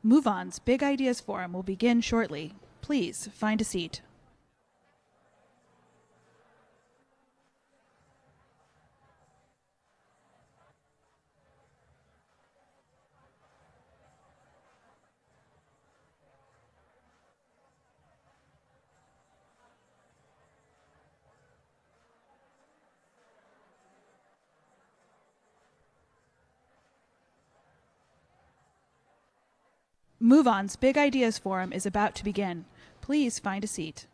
MoveOn's Big Ideas Forum will begin shortly. Please find a seat. MoveOn's Big Ideas Forum is about to begin. Please find a seat.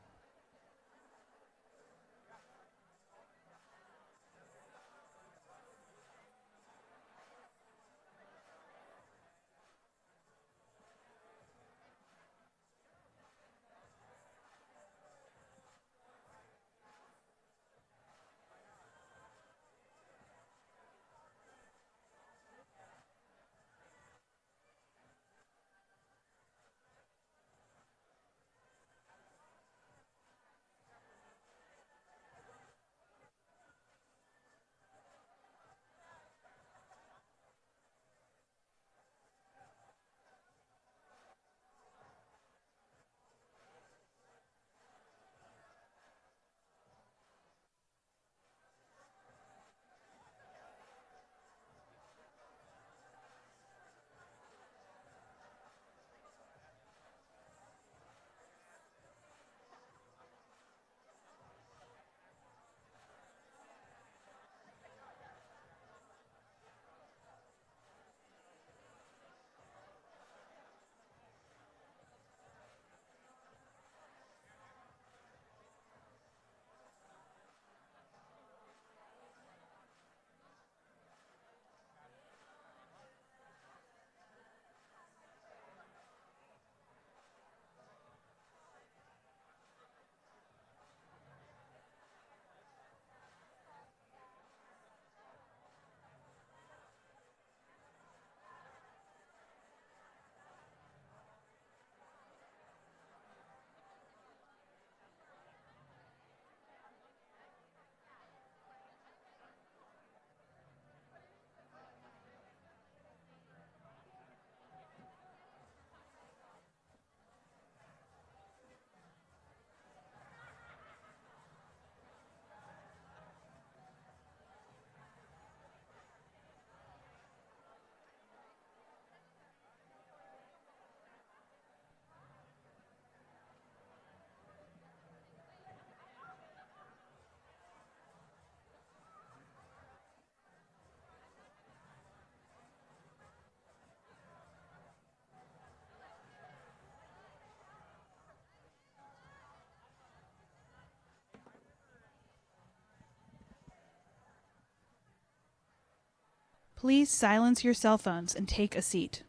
Please silence your cell phones and take a seat.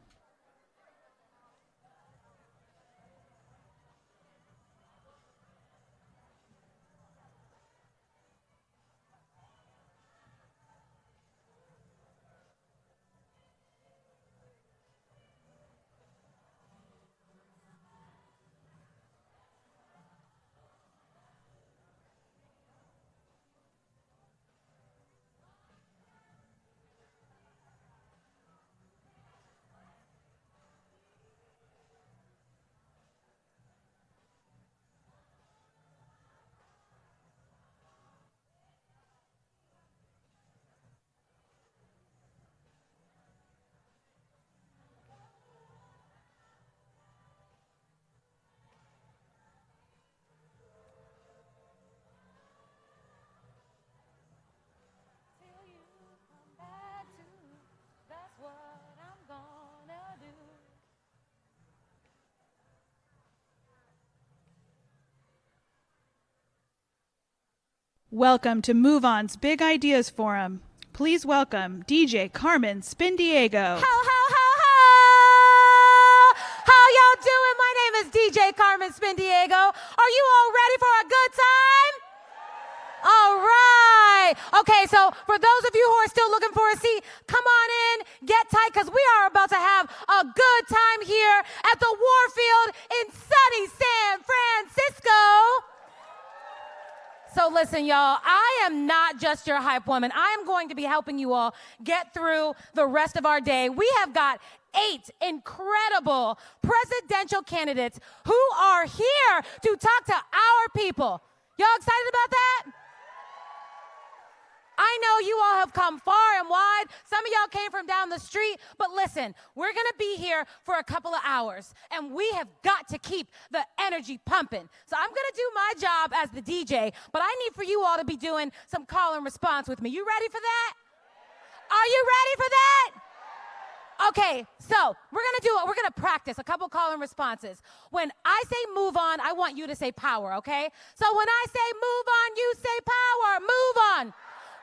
Welcome to MoveOn's Big Ideas Forum. Please welcome DJ Carmen Spindiego. How y'all doing? My name is DJ Carmen Spindiego. Are you all ready for a good time? All right. Okay, so for those of you who are still looking for a seat, come on in, get tight, because we are about to have a good time here at the Warfield in sunny San Francisco. So listen, y'all, I am not just your hype woman. I am going to be helping you all get through the rest of our day. We have got 8 incredible presidential candidates who are here to talk to our people. Y'all excited about that? I know you all have come far and wide. Some of y'all came from down the street, but listen, we're going to be here for a couple of hours, and we have got to keep the energy pumping. So I'm going to do my job as the DJ, but I need for you all to be doing some call and response with me. You ready for that? Are you ready for that? Okay, so we're going to practice a couple call and responses. When I say move on, I want you to say power, okay? So when I say move on, you say power. Move on.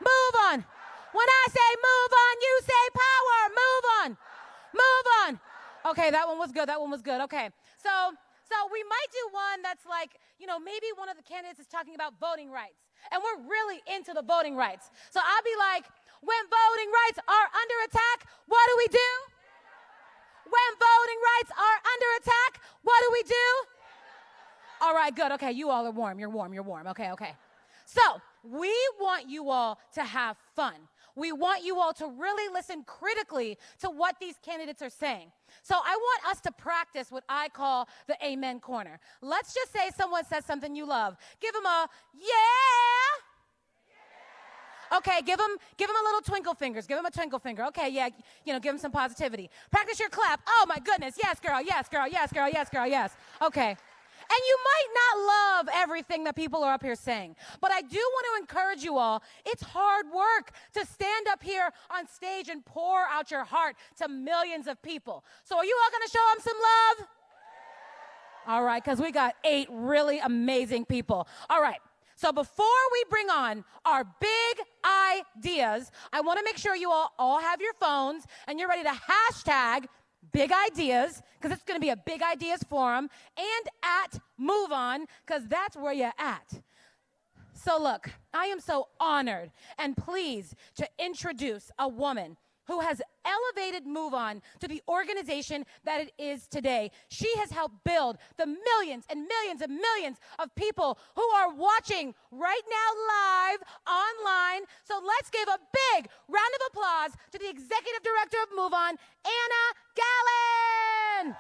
Move on. When I say move on, you say power. Move on. Move on. Okay, that one was good. That one was good. Okay. So we might do one that's like, maybe one of the candidates is talking about voting rights. And we're really into the voting rights. So I'll be like, when voting rights are under attack, what do we do? When voting rights are under attack, what do we do? All right, good. Okay, you all are warm. You're warm. You're warm. Okay. So we want you all to have fun. We want you all to really listen critically to what these candidates are saying. So I want us to practice what I call the amen corner. Let's just say someone says something you love. Give them a yeah. Okay, give them a little twinkle fingers. Give them a twinkle finger. Okay, yeah, give them some positivity. Practice your clap. Oh my goodness, yes, girl, yes, girl, yes, girl, yes, girl, yes. Okay. And you might not love everything that people are up here saying, but I do want to encourage you all. It's hard work to stand up here on stage and pour out your heart to millions of people. So are you all going to show them some love? All right, because we got 8 really amazing people. All right. So before we bring on our big ideas, I want to make sure you all have your phones and you're ready to hashtag big ideas, because it's going to be a big ideas forum, and at MoveOn, because that's where you're at. So look, I am so honored and pleased to introduce a woman who has elevated MoveOn to the organization that it is today. She has helped build the millions and millions and millions of people who are watching right now live online. So let's give a big round of applause to the executive director of MoveOn, Anna Gallen.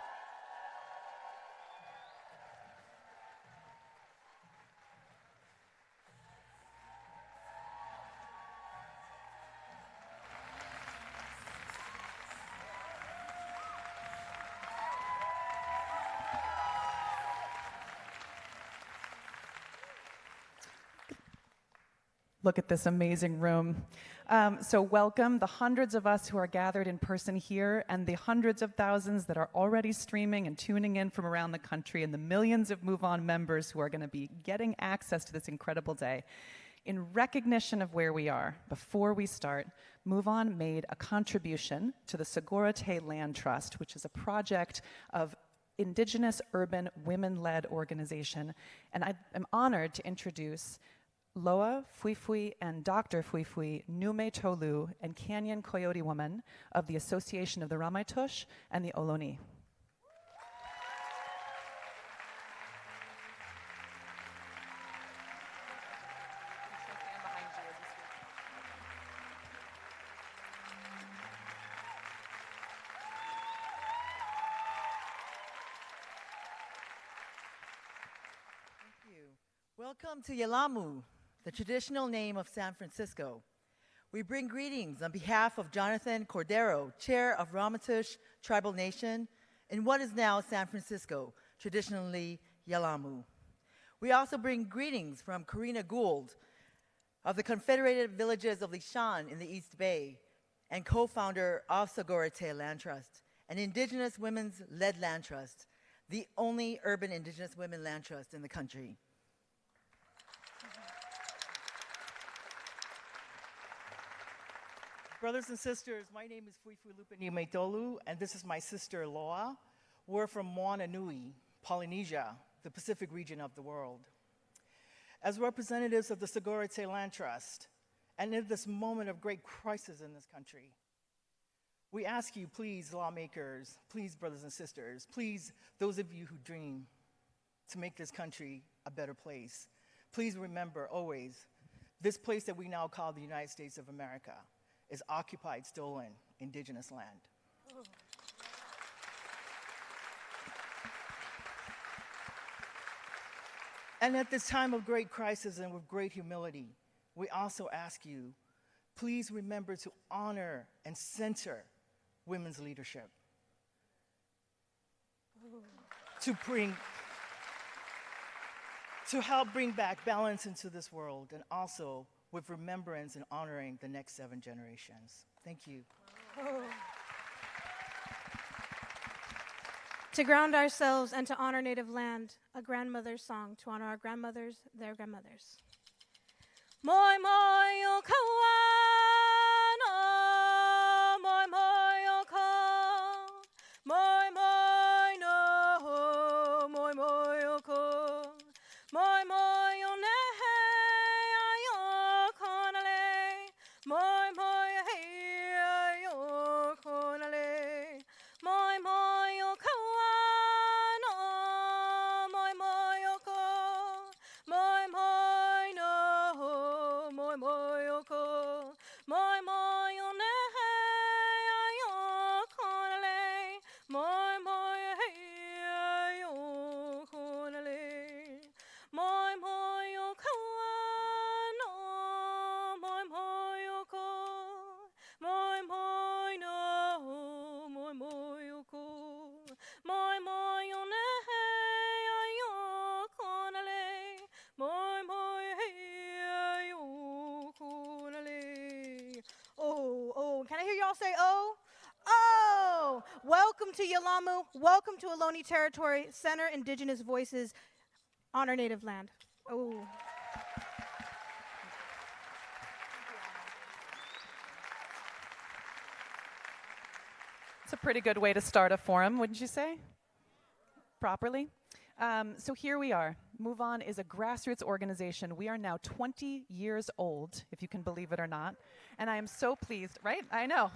Look at this amazing room. So welcome the hundreds of us who are gathered in person here, and the hundreds of thousands that are already streaming and tuning in from around the country, and the millions of MoveOn members who are going to be getting access to this incredible day. In recognition of where we are, before we start, MoveOn made a contribution to the Segura Te Land Trust, which is a project of Indigenous urban women-led organization. And I am honored to introduce Loa Fuifui and Dr. Fuifui Nume Tolu and Canyon Coyote Woman of the Association of the Ramaitush and the Ohlone. Welcome to Yelamu, the traditional name of San Francisco. We bring greetings on behalf of Jonathan Cordero, chair of Ramaytush Tribal Nation in what is now San Francisco, traditionally Yelamu. We also bring greetings from Karina Gould of the Confederated Villages of Lishan in the East Bay and co-founder of Segura Te Land Trust, an Indigenous women's-led land trust, the only urban Indigenous women land trust in the country. Brothers and sisters, my name is Fuifui Lupini Meitolu, and this is my sister Loa. We're from Moana Nui, Polynesia, the Pacific region of the world. As representatives of the Segura Te Land Trust, and in this moment of great crisis in this country, we ask you, please, lawmakers, please, brothers and sisters, please, those of you who dream to make this country a better place, please remember always, this place that we now call the United States of America is occupied, stolen, indigenous land. And at this time of great crisis and with great humility, we also ask you, please remember to honor and center women's leadership. To help bring back balance into this world, and also with remembrance and honoring the next 7 generations. Thank you. To ground ourselves and to honor native land, a grandmother's song to honor our grandmothers, their grandmothers. Moi moi o kawana, moi moi o ka, moi moi no, moi moi o ko, moi moi o nehe ayo konale, moi moi he ayo konale, moi moi o kawana, moi moi o ko, moi moi no, moi moi o ko, moi moi o nehe ayo konale, moi moi he ayo konale, moi moi o kawana, moi moi o ko, moi moi no, moi moi o ko, moi moi o nehe ayo konale, moi moi he ayo konale. Oh, can I hear y'all say oh? Oh! Welcome to Yelamu. Welcome to Ohlone Territory. Center Indigenous Voices. Honor Native Land. Oh. It's a pretty good way to start a forum, wouldn't you say? Properly. So here we are. MoveOn is a grassroots organization. We are now 20 years old, if you can believe it or not. And I am so pleased, right? I know.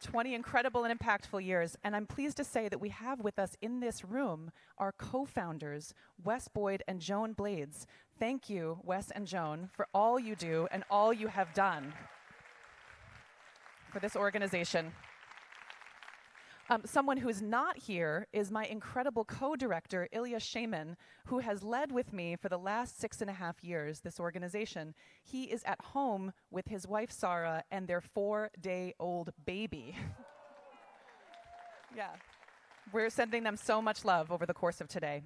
20 incredible and impactful years. And I'm pleased to say that we have with us in this room our co-founders, Wes Boyd and Joan Blades. Thank you, Wes and Joan, for all you do and all you have done for this organization. Someone who's not here is my incredible co-director, Ilya Shaman, who has led with me for the last 6.5 years this organization. He is at home with his wife, Sarah, and their 4-day-old baby. Yeah, we're sending them so much love over the course of today.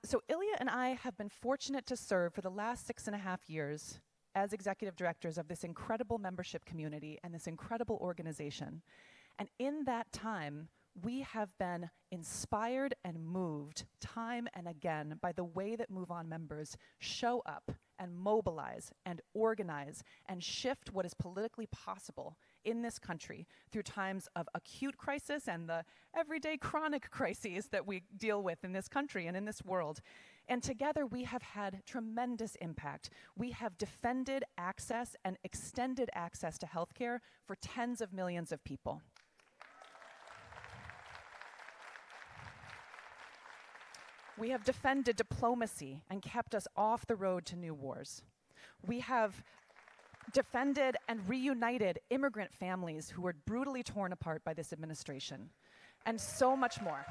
So Ilya and I have been fortunate to serve for the last 6.5 years as executive directors of this incredible membership community and this incredible organization. And in that time, we have been inspired and moved time and again by the way that MoveOn members show up and mobilize and organize and shift what is politically possible in this country through times of acute crisis and the everyday chronic crises that we deal with in this country and in this world. And together we have had tremendous impact. We have defended access and extended access to healthcare for tens of millions of people. We have defended diplomacy and kept us off the road to new wars. We have defended and reunited immigrant families who were brutally torn apart by this administration, and so much more.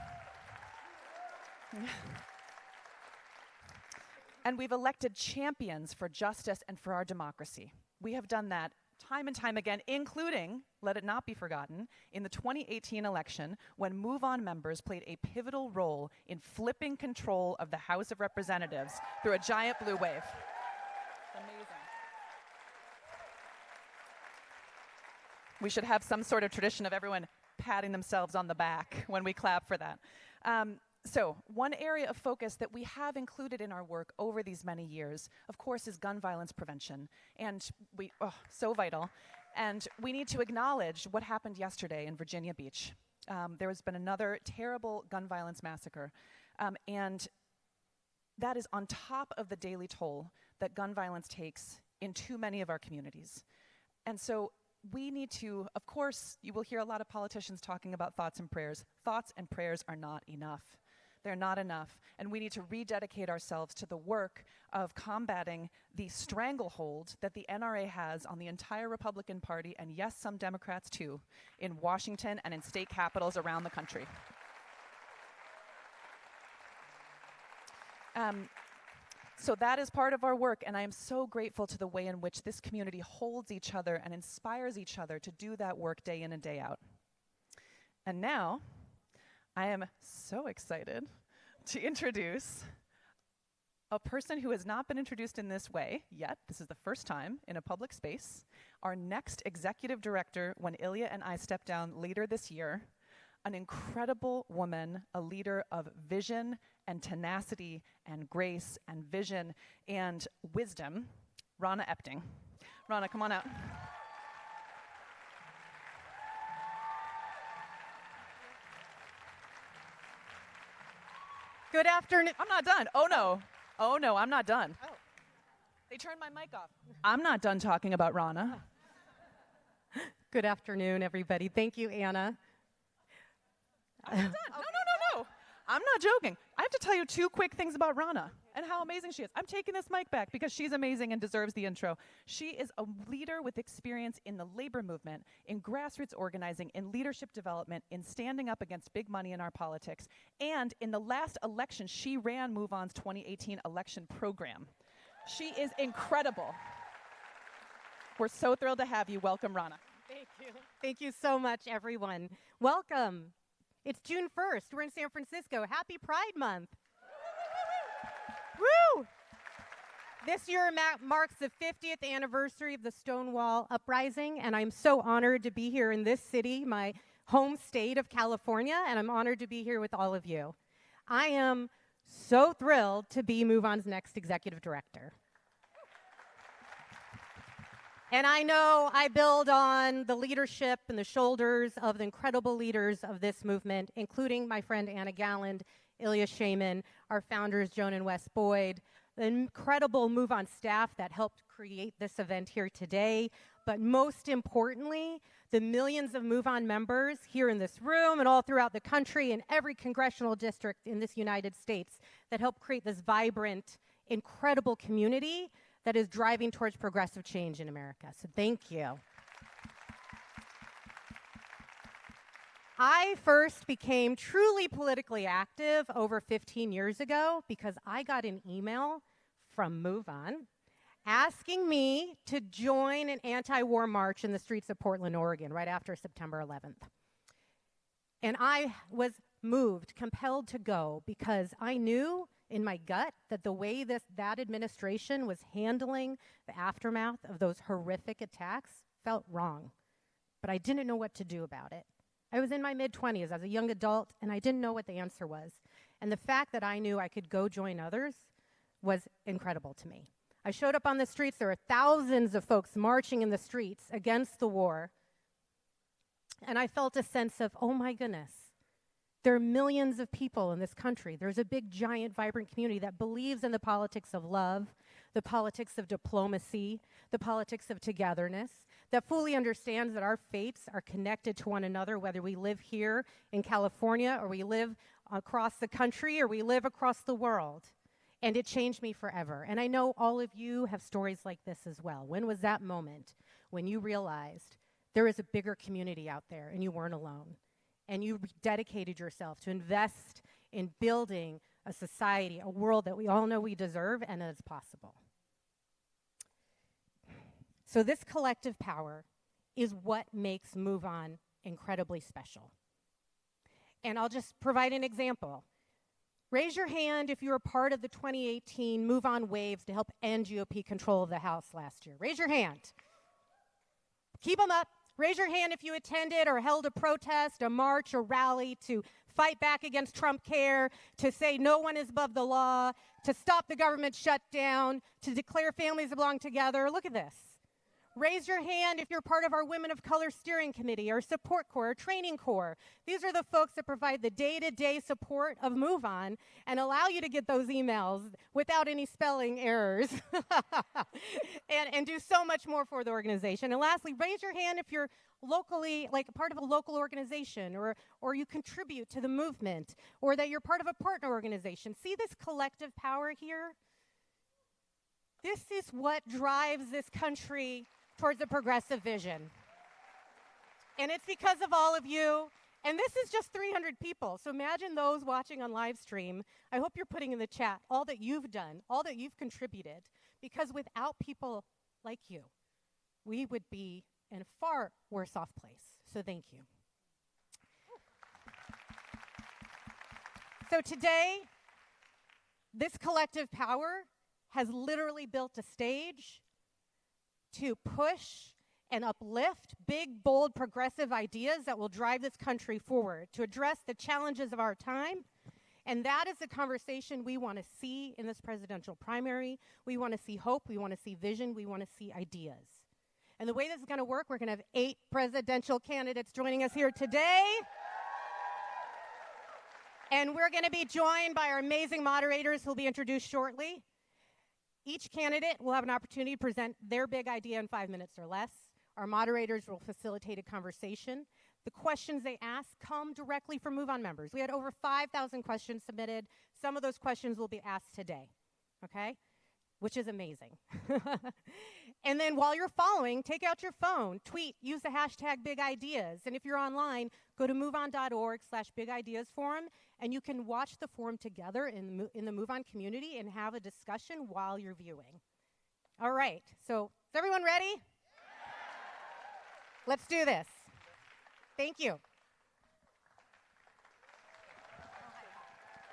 And we've elected champions for justice and for our democracy. We have done that time and time again, including, let it not be forgotten, in the 2018 election when MoveOn members played a pivotal role in flipping control of the House of Representatives through a giant blue wave. Amazing. We should have some sort of tradition of everyone patting themselves on the back when we clap for that. So one area of focus that we have included in our work over these many years, of course, is gun violence prevention. And so vital. And we need to acknowledge what happened yesterday in Virginia Beach. There has been another terrible gun violence massacre. And that is on top of the daily toll that gun violence takes in too many of our communities. And so we need to, of course, you will hear a lot of politicians talking about thoughts and prayers. Thoughts and prayers are not enough. They're not enough, and we need to rededicate ourselves to the work of combating the stranglehold that the NRA has on the entire Republican Party, and yes, some Democrats too, in Washington and in state capitals around the country. So that is part of our work, and I am so grateful to the way in which this community holds each other and inspires each other to do that work day in and day out. And now, I am so excited to introduce a person who has not been introduced in this way yet. This is the first time in a public space. Our next executive director, when Ilya and I step down later this year, an incredible woman, a leader of vision and tenacity and grace and vision and wisdom, Rana Epting. Rana, come on out. Good afternoon. I'm not done. Oh no. Oh no, I'm not done. Oh. They turned my mic off. I'm not done talking about Rana. Good afternoon, everybody. Thank you, Anna. I'm not done. No. I'm not joking. I have to tell you 2 quick things about Rana and how amazing she is. I'm taking this mic back because she's amazing and deserves the intro. She is a leader with experience in the labor movement, in grassroots organizing, in leadership development, in standing up against big money in our politics. And in the last election, she ran MoveOn's 2018 election program. She is incredible. We're so thrilled to have you. Welcome, Rana. Thank you. Thank you so much, everyone. Welcome. It's June 1st. We're in San Francisco. Happy Pride Month. Woo! This year marks the 50th anniversary of the Stonewall Uprising, and I'm so honored to be here in this city, my home state of California, and I'm honored to be here with all of you. I am so thrilled to be MoveOn's next executive director. And I know I build on the leadership and the shoulders of the incredible leaders of this movement, including my friend Anna Galland, Ilya Shaman, our founders, Joan and Wes Boyd, the incredible MoveOn staff that helped create this event here today, but most importantly, the millions of MoveOn members here in this room and all throughout the country and every congressional district in this United States that helped create this vibrant, incredible community that is driving towards progressive change in America. So thank you. I first became truly politically active over 15 years ago because I got an email from MoveOn asking me to join an anti-war march in the streets of Portland, Oregon, right after September 11th. And I was moved, compelled to go because I knew in my gut that the way that administration was handling the aftermath of those horrific attacks felt wrong. But I didn't know what to do about it. I was in my mid-20s as a young adult, and I didn't know what the answer was. And the fact that I knew I could go join others was incredible to me. I showed up on the streets. There were thousands of folks marching in the streets against the war. And I felt a sense of, oh my goodness, there are millions of people in this country. There's a big, giant, vibrant community that believes in the politics of love, the politics of diplomacy, the politics of togetherness, that fully understands that our fates are connected to one another, whether we live here in California or we live across the country or we live across the world. And it changed me forever. And I know all of you have stories like this as well. When was that moment when you realized there is a bigger community out there and you weren't alone? And you dedicated yourself to invest in building a society, a world that we all know we deserve and is possible. So this collective power is what makes MoveOn incredibly special. And I'll just provide an example. Raise your hand if you were part of the 2018 MoveOn waves to help end GOP control of the House last year. Raise your hand. Keep them up. Raise your hand if you attended or held a protest, a march, a rally to fight back against Trump Care, to say no one is above the law, to stop the government shutdown, to declare families belong together. Look at this. Raise your hand if you're part of our Women of Color Steering Committee, our Support Corps, our Training Corps. These are the folks that provide the day-to-day support of MoveOn and allow you to get those emails without any spelling errors and do so much more for the organization. And lastly, raise your hand if you're locally, like part of a local organization or you contribute to the movement or that you're part of a partner organization. See this collective power here? This is what drives this country towards a progressive vision. And it's because of all of you And this is just 300 people. So imagine those watching on live stream. I hope you're putting in the chat all that you've done, all that you've contributed, because without people like you, we would be in a far worse off place. So thank you. So today, this collective power has literally built a stage to push and uplift big, bold, progressive ideas that will drive this country forward, to address the challenges of our time. And that is the conversation we want to see in this presidential primary. We want to see hope, we want to see vision, we want to see ideas. And the way this is going to work, we're going to have 8 presidential candidates joining us here today. And we're going to be joined by our amazing moderators who will be introduced shortly. Each candidate will have an opportunity to present their big idea in 5 minutes or less. Our moderators will facilitate a conversation. The questions they ask come directly from MoveOn members. We had over 5,000 questions submitted. Some of those questions will be asked today, okay? Which is amazing. And then while you're following, take out your phone, tweet, use the hashtag BigIdeas. And if you're online, go to moveon.org/bigideasforum, and you can watch the forum together in the MoveOn community and have a discussion while you're viewing. All right, so is everyone ready? Let's do this. Thank you.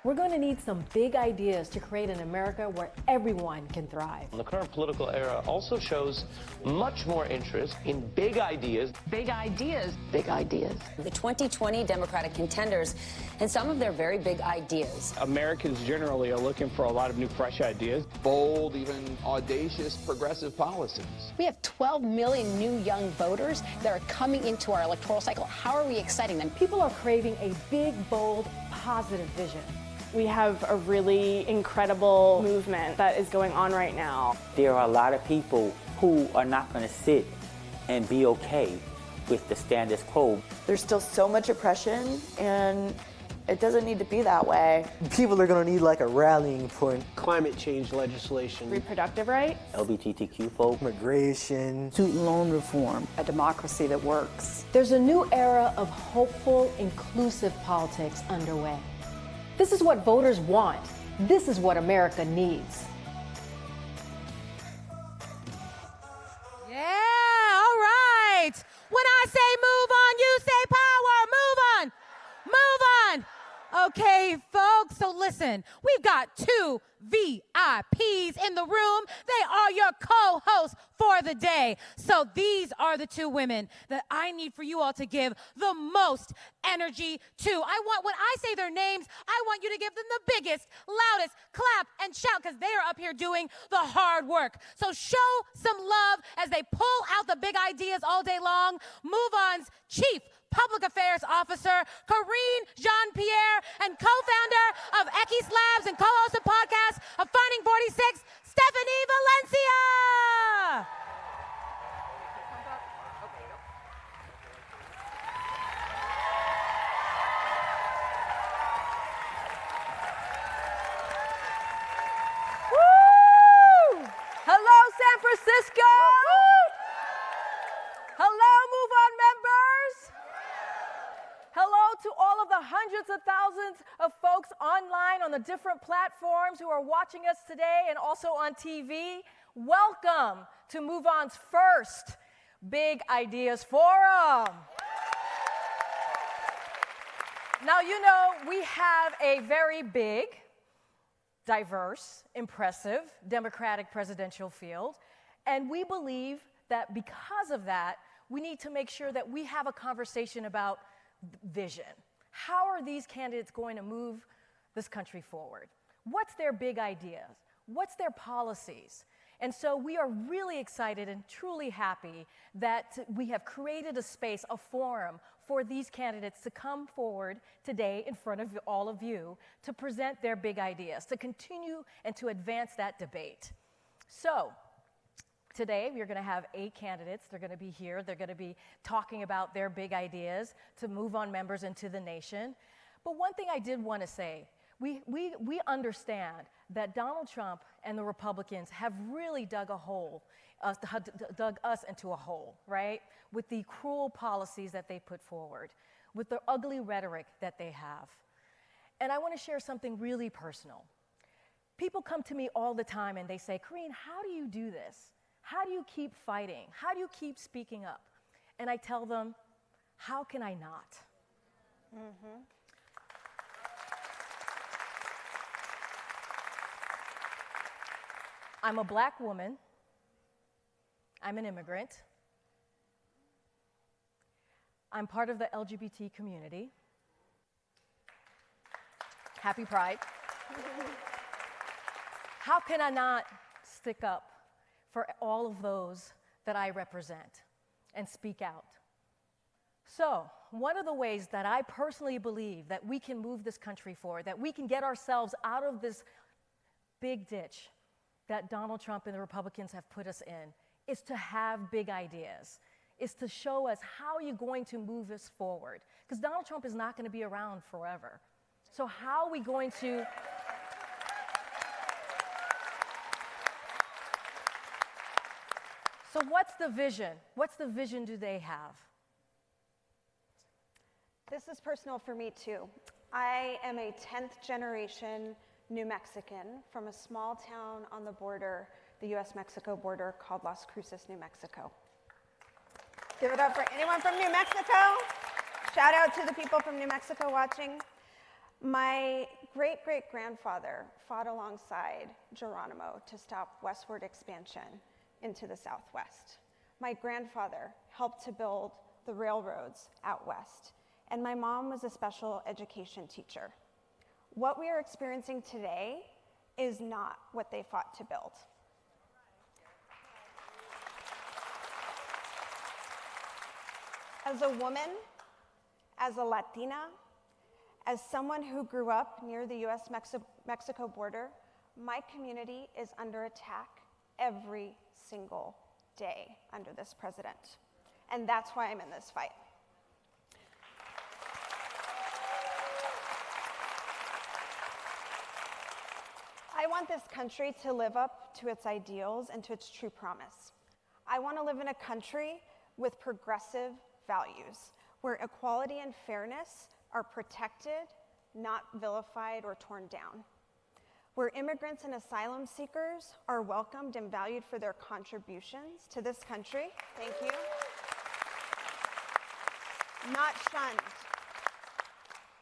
We're going to need some big ideas to create an America where everyone can thrive. The current political era also shows much more interest in big ideas. Big ideas. Big ideas. The 2020 Democratic contenders and some of their very big ideas. Americans generally are looking for a lot of new, fresh ideas. Bold, even audacious, progressive policies. We have 12 million new young voters that are coming into our electoral cycle. How are we exciting them? People are craving a big, bold, positive vision. We have a really incredible movement that is going on right now. There are a lot of people who are not going to sit and be okay with the status quo. There's still so much oppression, and it doesn't need to be that way. People are going to need like a rallying point. Climate change legislation. Reproductive rights. LGBTQ folk. Immigration. Student loan reform. A democracy that works. There's a new era of hopeful, inclusive politics underway. This is what voters want. This is what America needs. Yeah, all right. When I say move on, you say power. Move on. Move on. Okay, folks, so listen, we've got 2 VIPs in the room. They are your co-hosts for the day. So these are the 2 women that I need for you all to give the most energy to. When I say their names, I want you to give them the biggest, loudest clap and shout, because they are up here doing the hard work. So show some love as they pull out the big ideas all day long. MoveOn's Chief Public Affairs Officer, Corinne Jean-Pierre, and co-founder of Ekis Labs and co-host of podcast of Finding 46, Stephanie Valencia. Woo! Hello, San Francisco. Hello, MoveOn members. Hello to all of the hundreds of thousands of folks online on the different platforms who are watching us today and also on TV. Welcome to MoveOn's first Big Ideas Forum. Now, you know, we have a very big, diverse, impressive Democratic presidential field, and we believe that because of that, we need to make sure that we have a conversation about vision. How are these candidates going to move this country forward? What's their big ideas? What's their policies? And so we are really excited and truly happy that we have created a space, a forum for these candidates to come forward today in front of all of you to present their big ideas, to continue and to advance that debate. So, today, we're going to have 8 candidates. They're going to be here. They're going to be talking about their big ideas to move on members into the nation. But one thing I did want to say, we understand that Donald Trump and the Republicans have really dug us into a hole, right? With the cruel policies that they put forward. with the ugly rhetoric that they have. And I want to share something really personal. People come to me all the time and they say, Corinne, how do you do this? How do you keep fighting? How do you keep speaking up? And I tell them, how can I not? Mm-hmm. I'm a black woman. I'm an immigrant. I'm part of the LGBT community. Happy Pride. How can I not stick up for all of those that I represent and speak out? So, one of the ways that I personally believe that we can move this country forward, that we can get ourselves out of this big ditch that Donald Trump and the Republicans have put us in, is to have big ideas, is to show us how you're going to move us forward. Because Donald Trump is not going to be around forever. So how are we going to... So what's the vision? What's the vision do they have? This is personal for me too. I am a 10th generation New Mexican from a small town on the border, the US-Mexico border, called Las Cruces, New Mexico. Give it up for anyone from New Mexico. Shout out to the people from New Mexico watching. My great-great-grandfather fought alongside Geronimo to stop westward expansion into the Southwest. My grandfather helped to build the railroads out west, and my mom was a special education teacher. What we are experiencing today is not what they fought to build. As a woman, as a Latina, as someone who grew up near the US-Mexico border, my community is under attack every single day under this president. And that's why I'm in this fight. I want this country to live up to its ideals and to its true promise. I want to live in a country with progressive values, where equality and fairness are protected, not vilified or torn down, where immigrants and asylum seekers are welcomed and valued for their contributions to this country. Thank you. Not shunned,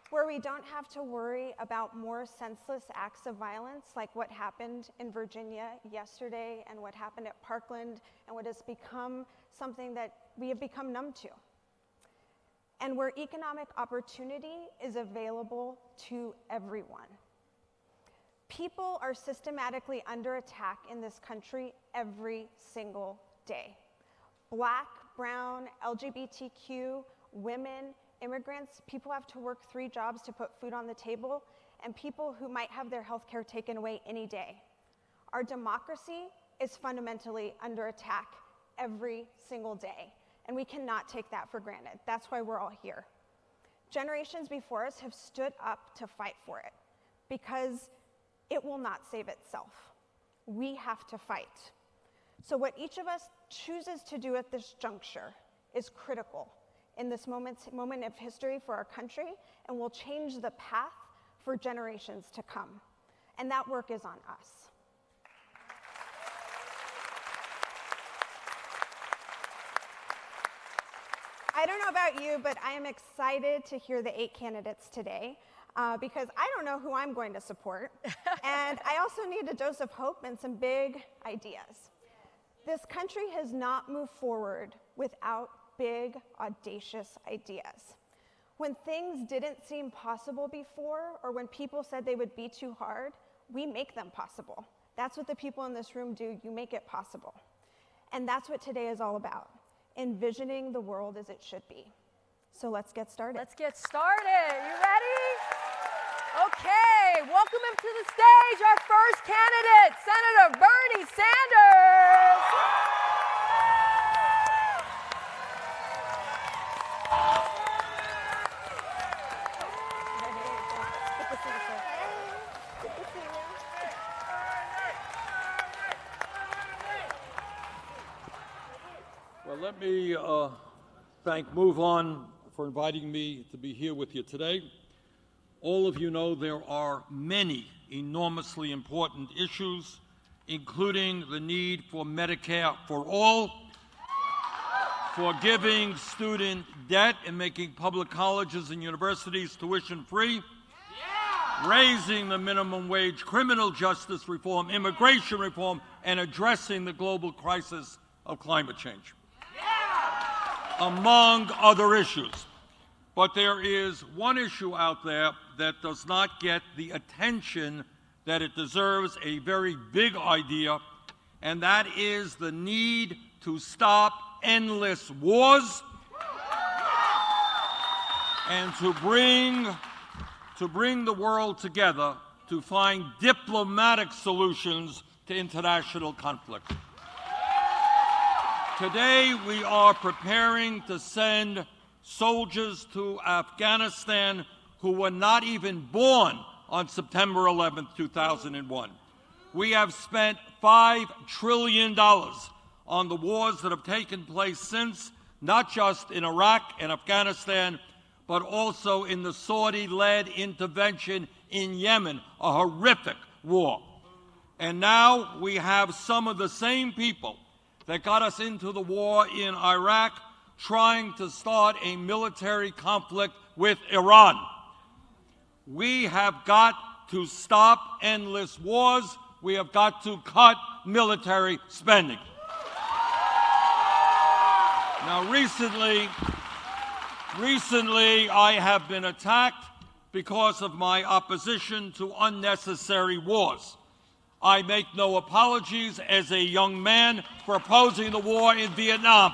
where we don't have to worry about more senseless acts of violence like what happened in Virginia yesterday and what happened at Parkland and what has become something that we have become numb to. And where economic opportunity is available to everyone. People are systematically under attack in this country every single day. Black, brown, LGBTQ, women, immigrants, people have to work 3 jobs to put food on the table, and people who might have their health care taken away any day. Our democracy is fundamentally under attack every single day, and we cannot take that for granted. That's why we're all here. Generations before us have stood up to fight for it, because it will not save itself. We have to fight. So what each of us chooses to do at this juncture is critical in this moment of history for our country, and will change the path for generations to come. And that work is on us. I don't know about you, but I am excited to hear the 8 candidates today. Because I don't know who I'm going to support. And I also need a dose of hope and some big ideas. This country has not moved forward without big, audacious ideas. When things didn't seem possible before, or when people said they would be too hard, we make them possible. That's what the people in this room do. You make it possible. And that's what today is all about, envisioning the world as it should be. So let's get started. Let's get started. You ready? Okay, welcome up to the stage, our first candidate, Senator Bernie Sanders. Well, let me thank MoveOn for inviting me to be here with you today. All of you know there are many enormously important issues, including the need for Medicare for all, forgiving student debt and making public colleges and universities tuition-free, raising the minimum wage, criminal justice reform, immigration reform, and addressing the global crisis of climate change, among other issues. But there is one issue out there that does not get the attention that it deserves, a very big idea, and that is the need to stop endless wars and to bring the world together to find diplomatic solutions to international conflict. Today, we are preparing to send soldiers to Afghanistan who were not even born on September 11th, 2001. We have spent $5 trillion on the wars that have taken place since, not just in Iraq and Afghanistan, but also in the Saudi-led intervention in Yemen, a horrific war. And now we have some of the same people that got us into the war in Iraq trying to start a military conflict with Iran. We have got to stop endless wars. We have got to cut military spending. Now, recently, I have been attacked because of my opposition to unnecessary wars. I make no apologies as a young man for opposing the war in Vietnam.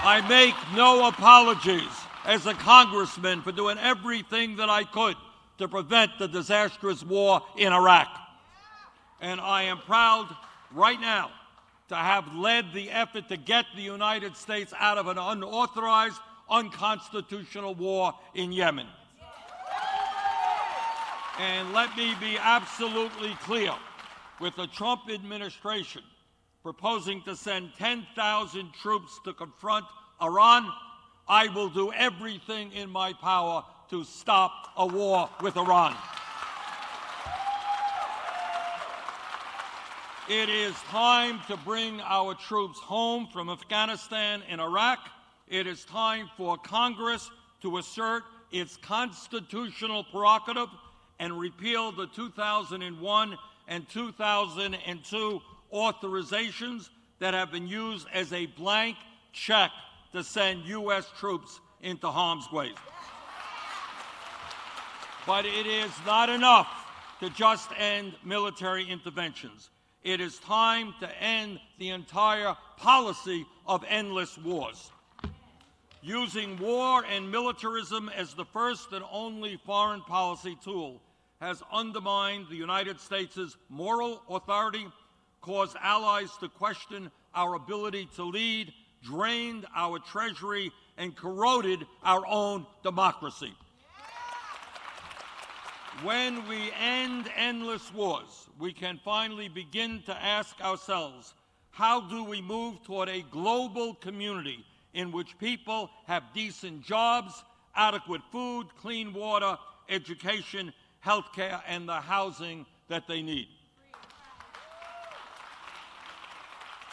I make no apologies as a congressman for doing everything that I could to prevent the disastrous war in Iraq. And I am proud right now to have led the effort to get the United States out of an unauthorized, unconstitutional war in Yemen. And let me be absolutely clear, with the Trump administration proposing to send 10,000 troops to confront Iran, I will do everything in my power to stop a war with Iran. It is time to bring our troops home from Afghanistan and Iraq. It is time for Congress to assert its constitutional prerogative and repeal the 2001 and 2002 authorizations that have been used as a blank check to send U.S. troops into harm's way. But it is not enough to just end military interventions. It is time to end the entire policy of endless wars. Using war and militarism as the first and only foreign policy tool has undermined the United States' moral authority, caused allies to question our ability to lead, drained our treasury, and corroded our own democracy. When we end endless wars, we can finally begin to ask ourselves, how do we move toward a global community in which people have decent jobs, adequate food, clean water, education, health care, and the housing that they need?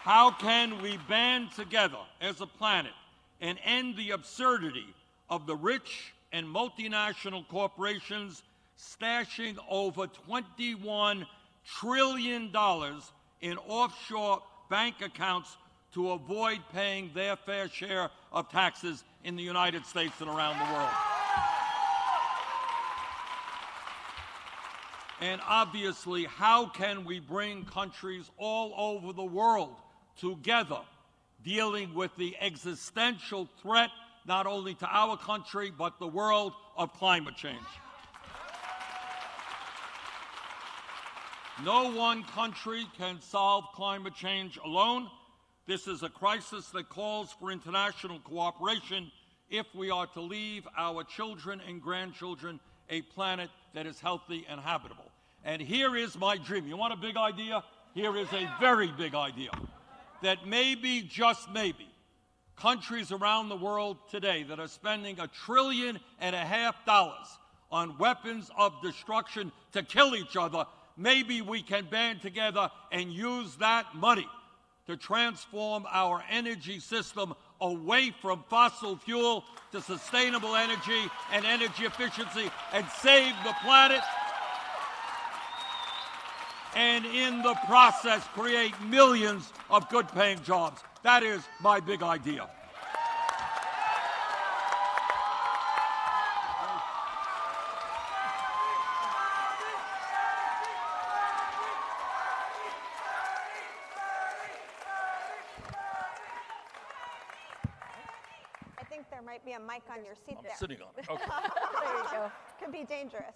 How can we band together as a planet and end the absurdity of the rich and multinational corporations stashing over $21 trillion in offshore bank accounts to avoid paying their fair share of taxes in the United States and around the world? And obviously, how can we bring countries all over the world together, dealing with the existential threat, not only to our country, but the world, of climate change? No one country can solve climate change alone. This is a crisis that calls for international cooperation if we are to leave our children and grandchildren a planet that is healthy and habitable. And here is my dream. You want a big idea? Here is a very big idea. That maybe, just maybe, countries around the world today that are spending $1.5 trillion on weapons of destruction to kill each other, maybe we can band together and use that money to transform our energy system away from fossil fuel to sustainable energy and energy efficiency and save the planet. And in the process, create millions of good-paying jobs. That is my big idea. I think there might be a mic on your seat there. Sitting on it. Okay. There you go. Could be dangerous.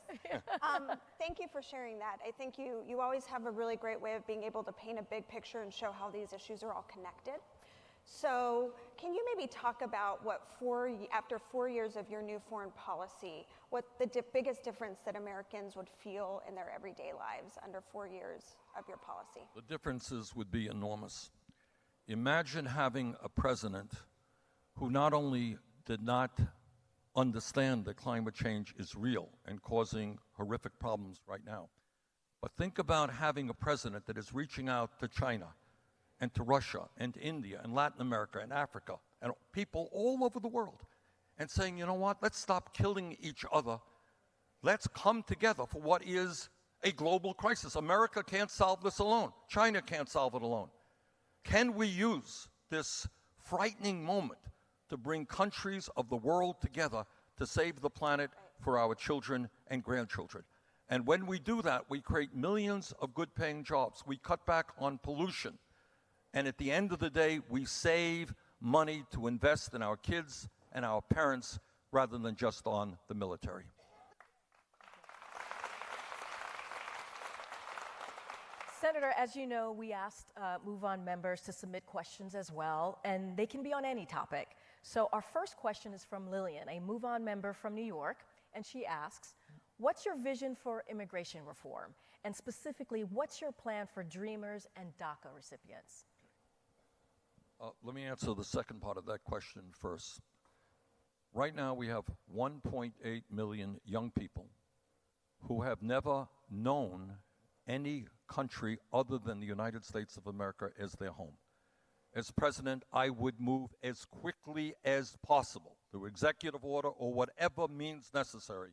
Thank you for sharing that. I think you always have a really great way of being able to paint a big picture and show how these issues are all connected. So can you maybe talk about what after 4 years of your new foreign policy, what the biggest difference that Americans would feel in their everyday lives under 4 years of your policy? The differences would be enormous. Imagine having a president who not only did not understand that climate change is real and causing horrific problems right now, but think about having a president that is reaching out to China and to Russia and to India and Latin America and Africa and people all over the world and saying, you know what, let's stop killing each other. Let's come together for what is a global crisis. America can't solve this alone. China can't solve it alone. Can we use this frightening moment to bring countries of the world together to save the planet for our children and grandchildren? And when we do that, we create millions of good-paying jobs. We cut back on pollution. And at the end of the day, we save money to invest in our kids and our parents rather than just on the military. Senator, as you know, we asked MoveOn members to submit questions as well, and they can be on any topic. So our first question is from Lillian, a MoveOn member from New York, and she asks, what's your vision for immigration reform? And specifically, what's your plan for Dreamers and DACA recipients? Let me answer the second part of that question first. Right now, we have 1.8 million young people who have never known any country other than the United States of America as their home. As president, I would move as quickly as possible through executive order or whatever means necessary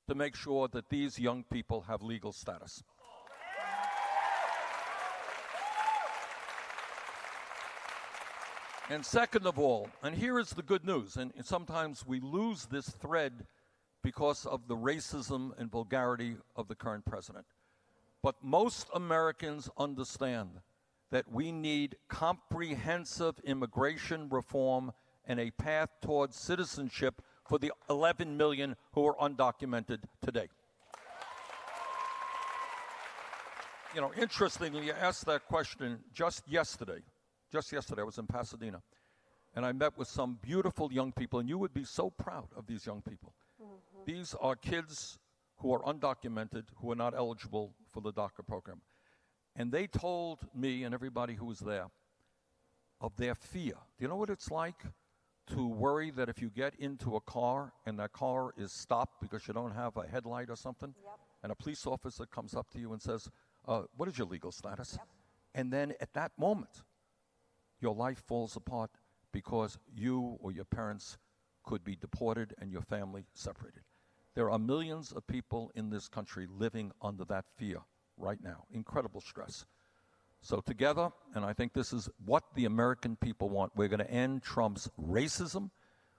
to make sure that these young people have legal status. And second of all, and here is the good news, and sometimes we lose this thread because of the racism and vulgarity of the current president. But most Americans understand that we need comprehensive immigration reform and a path towards citizenship for the 11 million who are undocumented today. You know, interestingly, you asked that question just yesterday. Just yesterday, I was in Pasadena, and I met with some beautiful young people, and you would be so proud of these young people. Mm-hmm. These are kids who are undocumented, who are not eligible for the DACA program. And they told me and everybody who was there of their fear. Do you know what it's like to worry that if you get into a car and that car is stopped because you don't have a headlight or something, yep. and a police officer comes up to you and says, what is your legal status? Yep. And then at that moment, your life falls apart because you or your parents could be deported and your family separated. There are millions of people in this country living under that fear right now. Incredible stress. So together, and I think this is what the American people want, we're going to end Trump's racism,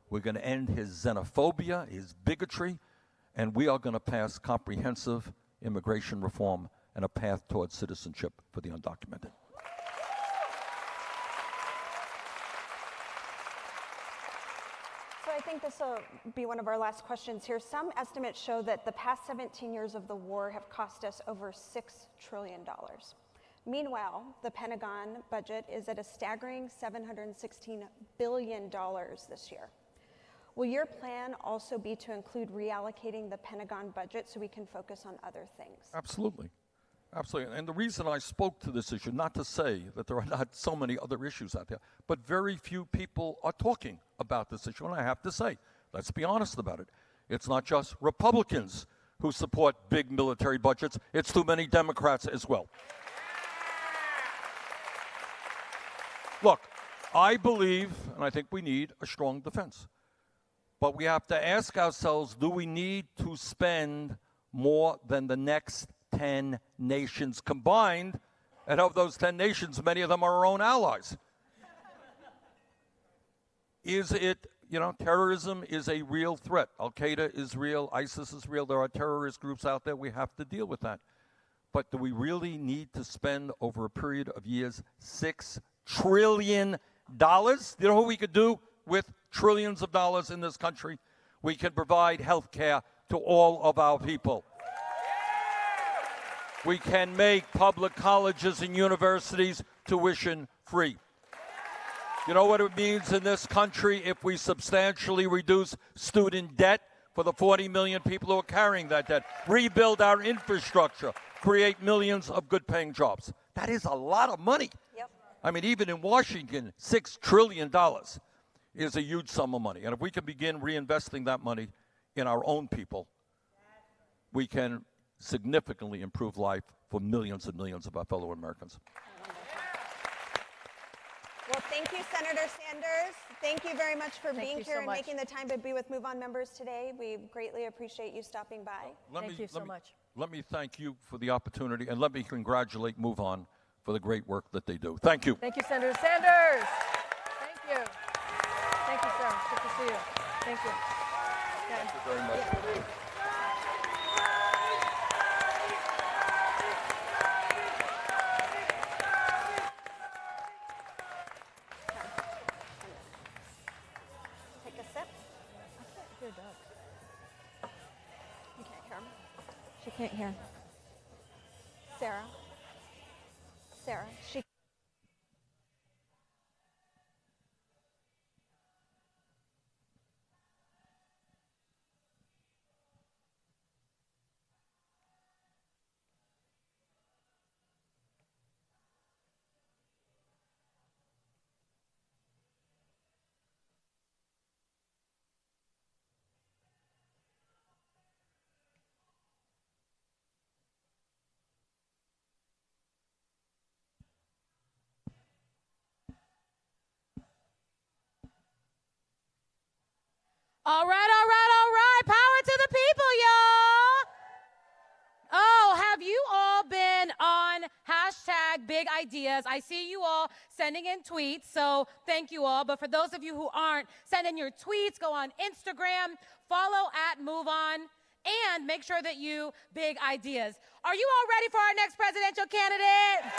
we're going to end his xenophobia, his bigotry, and we are going to pass comprehensive immigration reform and a path towards citizenship for the undocumented. So I think this will be one of our last questions here. Some estimates show that the past 17 years of the war have cost us over $6 trillion. Meanwhile, the Pentagon budget is at a staggering $716 billion this year. Will your plan also be to include reallocating the Pentagon budget so we can focus on other things? Absolutely. Absolutely. And the reason I spoke to this issue, not to say that there are not so many other issues out there, but very few people are talking about this issue. And I have to say, let's be honest about it. It's not just Republicans who support big military budgets. It's too many Democrats as well. Look, I believe, and I think we need a strong defense. But we have to ask ourselves, do we need to spend more than the next 10 nations combined? And of those 10 nations, many of them are our own allies. Is it, terrorism is a real threat. Al-Qaeda is real, ISIS is real. There are terrorist groups out there. We have to deal with that. But do we really need to spend over a period of years $6 trillion? Do you know what we could do with trillions of dollars in this country? We can provide health care to all of our people. We can make public colleges and universities tuition free. You know what it means in this country if we substantially reduce student debt for the 40 million people who are carrying that debt, rebuild our infrastructure, create millions of good-paying jobs? That is a lot of money. Yep. I mean, even in Washington, $6 trillion is a huge sum of money. And if we can begin reinvesting that money in our own people, we can significantly improve life for millions and millions of our fellow Americans. Well, thank you, Senator Sanders. Thank you very much for being here and making the time to be with MoveOn members today. We greatly appreciate you stopping by. Thank you so much. Let me thank you for the opportunity, and let me congratulate MoveOn for the great work that they do. Thank you. Thank you, Senator Sanders. Thank you. Thank you, sir. Good to see you. Thank you. Okay. Thank you very much. Take a sip. I can't hear Doug. You can't hear him. She can't hear. Sarah. Sarah. She. All right. Power to the people, y'all. Oh, have you all been on hashtag big ideas? I see you all sending in tweets, so thank you all. But for those of you who aren't, send in your tweets, go on Instagram, follow @MoveOn, and make sure that you big ideas. Are you all ready for our next presidential candidate?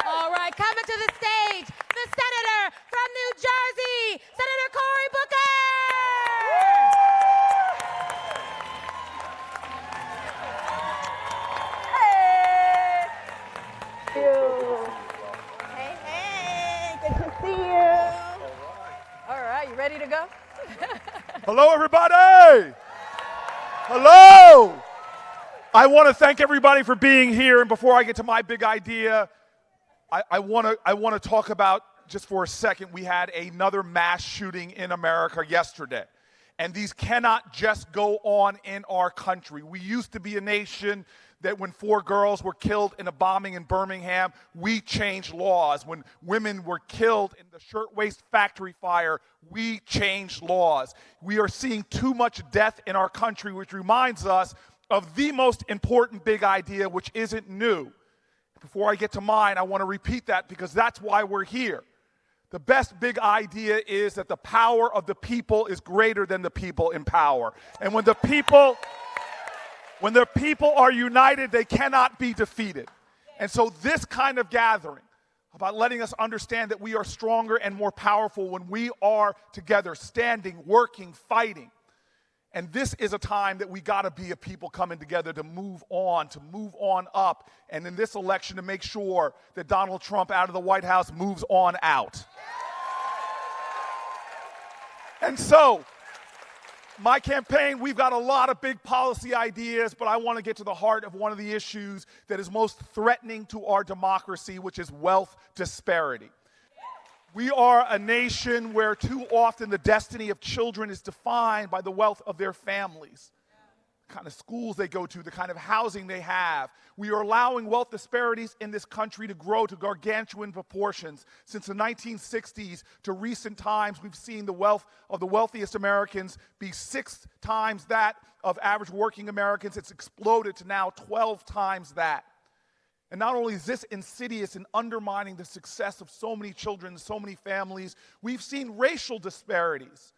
All right, coming to the stage, the senator from New Jersey, Senator Cory Booker. Hey, good to see you. All right, you ready to go? Hello, everybody. Hello. I want to thank everybody for being here. And before I get to my big idea, I want to talk about, just for a second, we had another mass shooting in America yesterday. And these cannot just go on in our country. We used to be a nation that when 4 girls were killed in a bombing in Birmingham, we changed laws. When women were killed in the shirtwaist factory fire, we changed laws. We are seeing too much death in our country, which reminds us of the most important big idea, which isn't new. Before I get to mine, I want to repeat that because that's why we're here. The best big idea is that the power of the people is greater than the people in power. And when the people are united, they cannot be defeated. And so this kind of gathering about letting us understand that we are stronger and more powerful when we are together, standing, working, fighting. And this is a time that we got to be a people coming together to move on up, and in this election to make sure that Donald Trump out of the White House moves on out. And so, my campaign, we've got a lot of big policy ideas, but I want to get to the heart of one of the issues that is most threatening to our democracy, which is wealth disparity. We are a nation where too often the destiny of children is defined by the wealth of their families, the kind of schools they go to, the kind of housing they have. We are allowing wealth disparities in this country to grow to gargantuan proportions. Since the 1960s to recent times, we've seen the wealth of the wealthiest Americans be 6 times that of average working Americans. It's exploded to now 12 times that. And not only is this insidious in undermining the success of so many children, so many families, we've seen racial disparities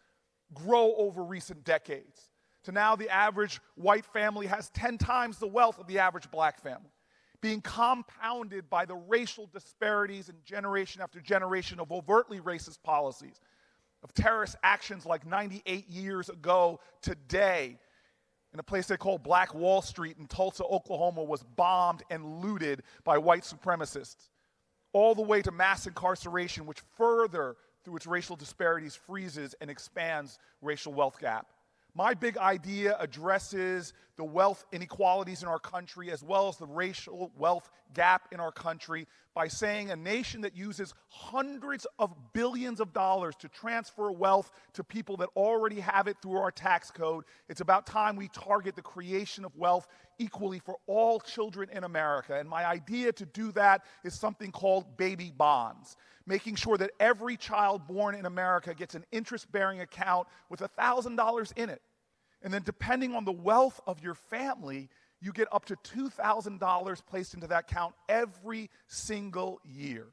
grow over recent decades. To now the average white family has 10 times the wealth of the average black family, being compounded by the racial disparities in generation after generation of overtly racist policies, of terrorist actions like 98 years ago today, in a place they call Black Wall Street in Tulsa, Oklahoma, was bombed and looted by white supremacists, all the way to mass incarceration, which further, through its racial disparities, freezes and expands racial wealth gap. My big idea addresses the wealth inequalities in our country as well as the racial wealth gap in our country by saying a nation that uses hundreds of billions of dollars to transfer wealth to people that already have it through our tax code, it's about time we target the creation of wealth equally for all children in America. And my idea to do that is something called baby bonds, making sure that every child born in America gets an interest-bearing account with $1,000 in it. And then depending on the wealth of your family, you get up to $2,000 placed into that account every single year.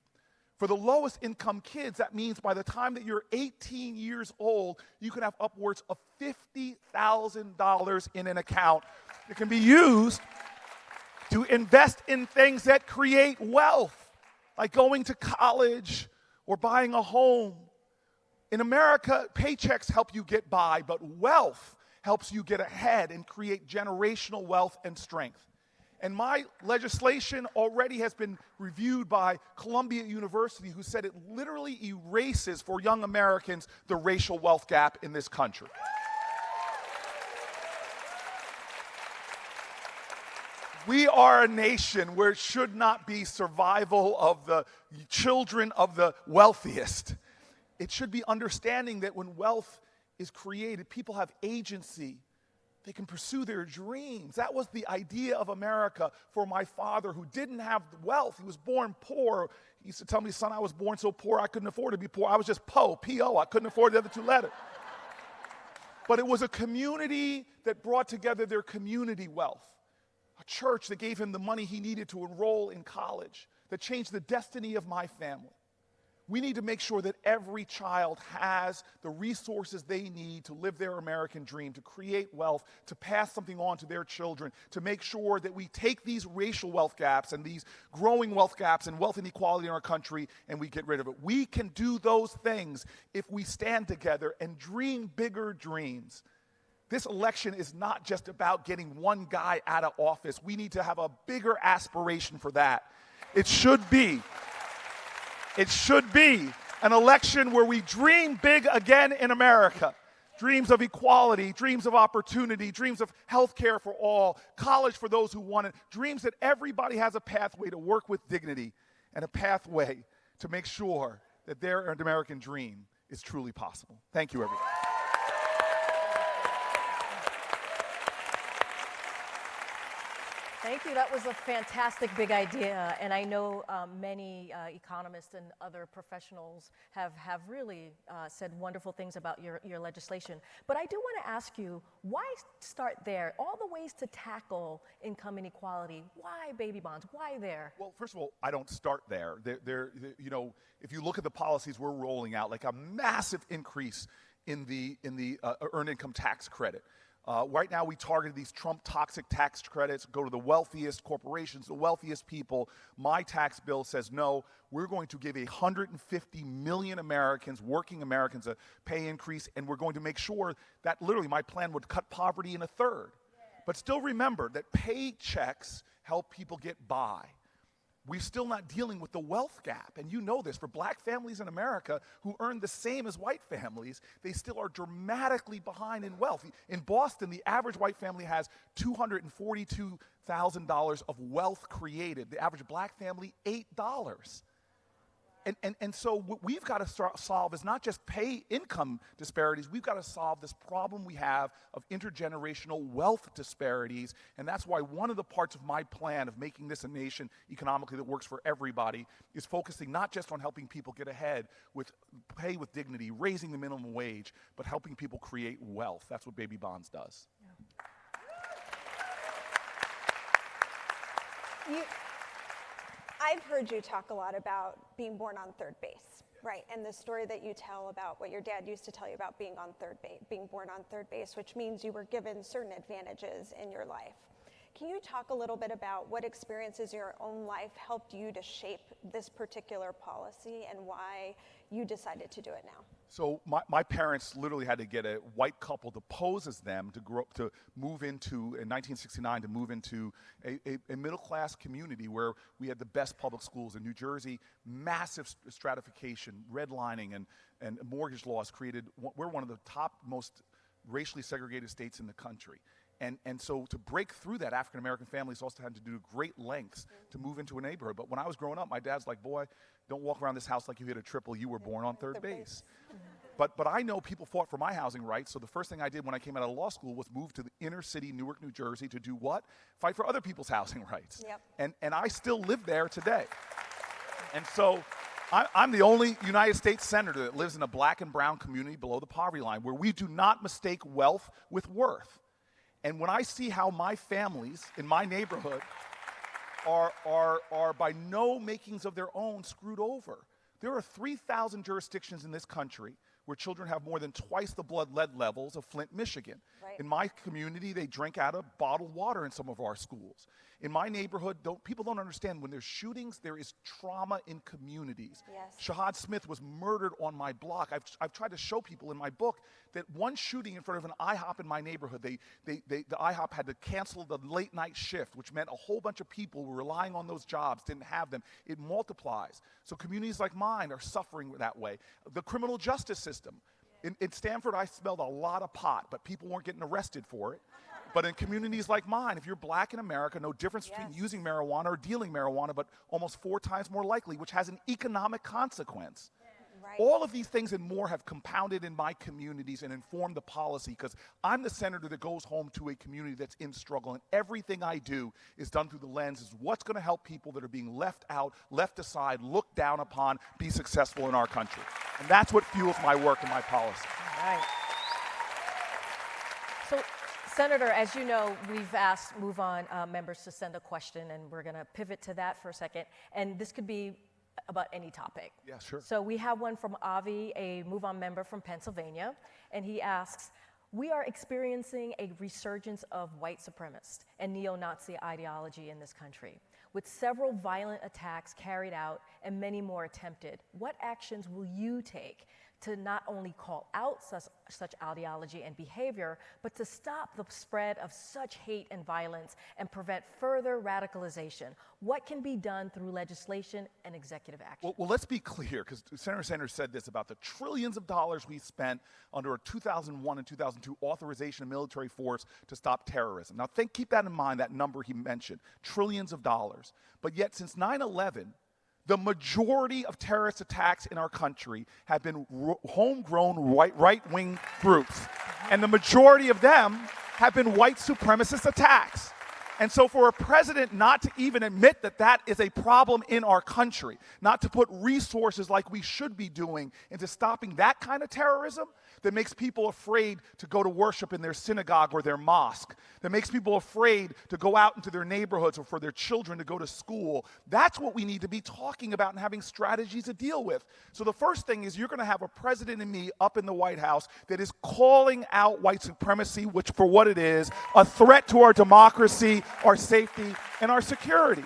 For the lowest income kids, that means by the time that you're 18 years old, you can have upwards of $50,000 in an account that can be used to invest in things that create wealth, like going to college or buying a home. In America, paychecks help you get by, but wealth helps you get ahead and create generational wealth and strength. And my legislation already has been reviewed by Columbia University, who said it literally erases for young Americans the racial wealth gap in this country. We are a nation where it should not be survival of the children of the wealthiest. It should be understanding that when wealth is created, people have agency. They can pursue their dreams. That was the idea of America for my father, who didn't have wealth. He was born poor. He used to tell me, son, I was born so poor I couldn't afford to be poor. I was just Po, P-O. I couldn't afford the other 2 letters. But it was a community that brought together their community wealth. A church that gave him the money he needed to enroll in college, that changed the destiny of my family. We need to make sure that every child has the resources they need to live their American dream, to create wealth, to pass something on to their children, to make sure that we take these racial wealth gaps and these growing wealth gaps and wealth inequality in our country and we get rid of it. We can do those things if we stand together and dream bigger dreams. This election is not just about getting one guy out of office. We need to have a bigger aspiration for that. It should be an election where we dream big again in America. Dreams of equality, dreams of opportunity, dreams of health care for all, college for those who want it, dreams that everybody has a pathway to work with dignity and a pathway to make sure that their American dream is truly possible. Thank you, everybody. Thank you. That was a fantastic big idea. And I know many economists and other professionals have really said wonderful things about your legislation. But I do want to ask you, why start there? All the ways to tackle income inequality. Why baby bonds? Why there? Well, first of all, I don't start there. You know, if you look at the policies we're rolling out, like a massive increase in the earned income tax credit. Right now, we target these Trump toxic tax credits, go to the wealthiest corporations, the wealthiest people. My tax bill says, no, we're going to give 150 million Americans, working Americans, a pay increase, and we're going to make sure that literally my plan would cut poverty in a third. But still remember that paychecks help people get by. we're still not dealing with the wealth gap. And you know this, for black families in America who earn the same as white families, they still are dramatically behind in wealth. In Boston, the average white family has $242,000 of wealth created. The average black family, $8. And so what we've got to solve is not just pay income disparities, we've got to solve this problem we have of intergenerational wealth disparities, and that's why one of the parts of my plan of making this a nation economically that works for everybody is focusing not just on helping people get ahead with pay with dignity, raising the minimum wage, but helping people create wealth. That's what Baby Bonds does. Yeah. I've heard you talk a lot about being born on third base, right? And the story that you tell about what your dad used to tell you about being born on third base, which means you were given certain advantages in your life. Can you talk a little bit about what experiences in your own life helped you to shape this particular policy and why you decided to do it now? So my parents literally had to get a white couple to pose as them to move into, in 1969, to move into a middle-class community where we had the best public schools in New Jersey, massive stratification, redlining, and mortgage laws created. We're one of the top most racially segregated states in the country. And so to break through that, African-American families also had to do great lengths to move into a neighborhood. But when I was growing up, my dad's like, boy, don't walk around this house like you hit a triple. You were born on third base. But I know people fought for my housing rights, so the first thing I did when I came out of law school was move to the inner city, Newark, New Jersey, to do what? Fight for other people's housing rights. Yep. And I still live there today. And so I'm the only United States senator that lives in a black and brown community below the poverty line where we do not mistake wealth with worth. And when I see how my families in my neighborhood are by no makings of their own screwed over. There are 3,000 jurisdictions in this country where children have more than twice the blood lead levels of Flint, Michigan. Right. In my community, they drink out of bottled water in some of our schools. In my neighborhood, people don't understand when there's shootings, there is trauma in communities. Yes. Shahad Smith was murdered on my block. I've tried to show people in my book that one shooting in front of an IHOP in my neighborhood, the IHOP had to cancel the late night shift, which meant a whole bunch of people were relying on those jobs, didn't have them. It multiplies. So communities like mine are suffering that way. The criminal justice system. In Stanford, I smelled a lot of pot, but people weren't getting arrested for it. But in communities like mine, if you're black in America, no difference between using marijuana or dealing marijuana, but almost 4 times more likely, which has an economic consequence. Right. All of these things and more have compounded in my communities and informed the policy because I'm the senator that goes home to a community that's in struggle, and everything I do is done through the lens is what's going to help people that are being left out, left aside, looked down upon, be successful in our country. And that's what fuels my work and my policy. All right. So, Senator, as you know, we've asked MoveOn members to send a question, and we're going to pivot to that for a second. And this could be about any topic. Yeah, sure. So we have one from Avi, a MoveOn member from Pennsylvania, and he asks, we are experiencing a resurgence of white supremacist and neo-Nazi ideology in this country, with several violent attacks carried out and many more attempted. What actions will you take to not only call out such ideology and behavior, but to stop the spread of such hate and violence and prevent further radicalization? What can be done through legislation and executive action? Well, let's be clear, because Senator Sanders said this about the trillions of dollars we spent under a 2001 and 2002 authorization of military force to stop terrorism. Now, keep that in mind, that number he mentioned, trillions of dollars. But yet, since 9/11, the majority of terrorist attacks in our country have been homegrown right-wing groups. And the majority of them have been white supremacist attacks. And so for a president not to even admit that that is a problem in our country, not to put resources like we should be doing into stopping that kind of terrorism, that makes people afraid to go to worship in their synagogue or their mosque, that makes people afraid to go out into their neighborhoods or for their children to go to school. That's what we need to be talking about and having strategies to deal with. So the first thing is you're going to have a president and me up in the White House that is calling out white supremacy, which for what it is, a threat to our democracy, our safety, and our security.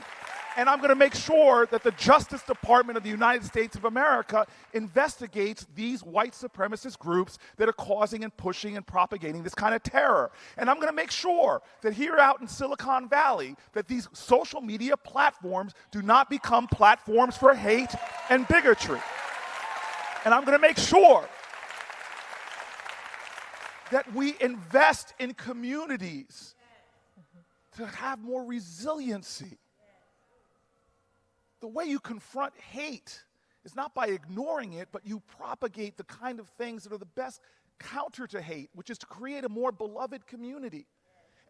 And I'm going to make sure that the Justice Department of the United States of America investigates these white supremacist groups that are causing and pushing and propagating this kind of terror. And I'm going to make sure that here out in Silicon Valley, that these social media platforms do not become platforms for hate and bigotry. And I'm going to make sure that we invest in communities to have more resiliency. The way you confront hate is not by ignoring it, but you propagate the kind of things that are the best counter to hate, which is to create a more beloved community.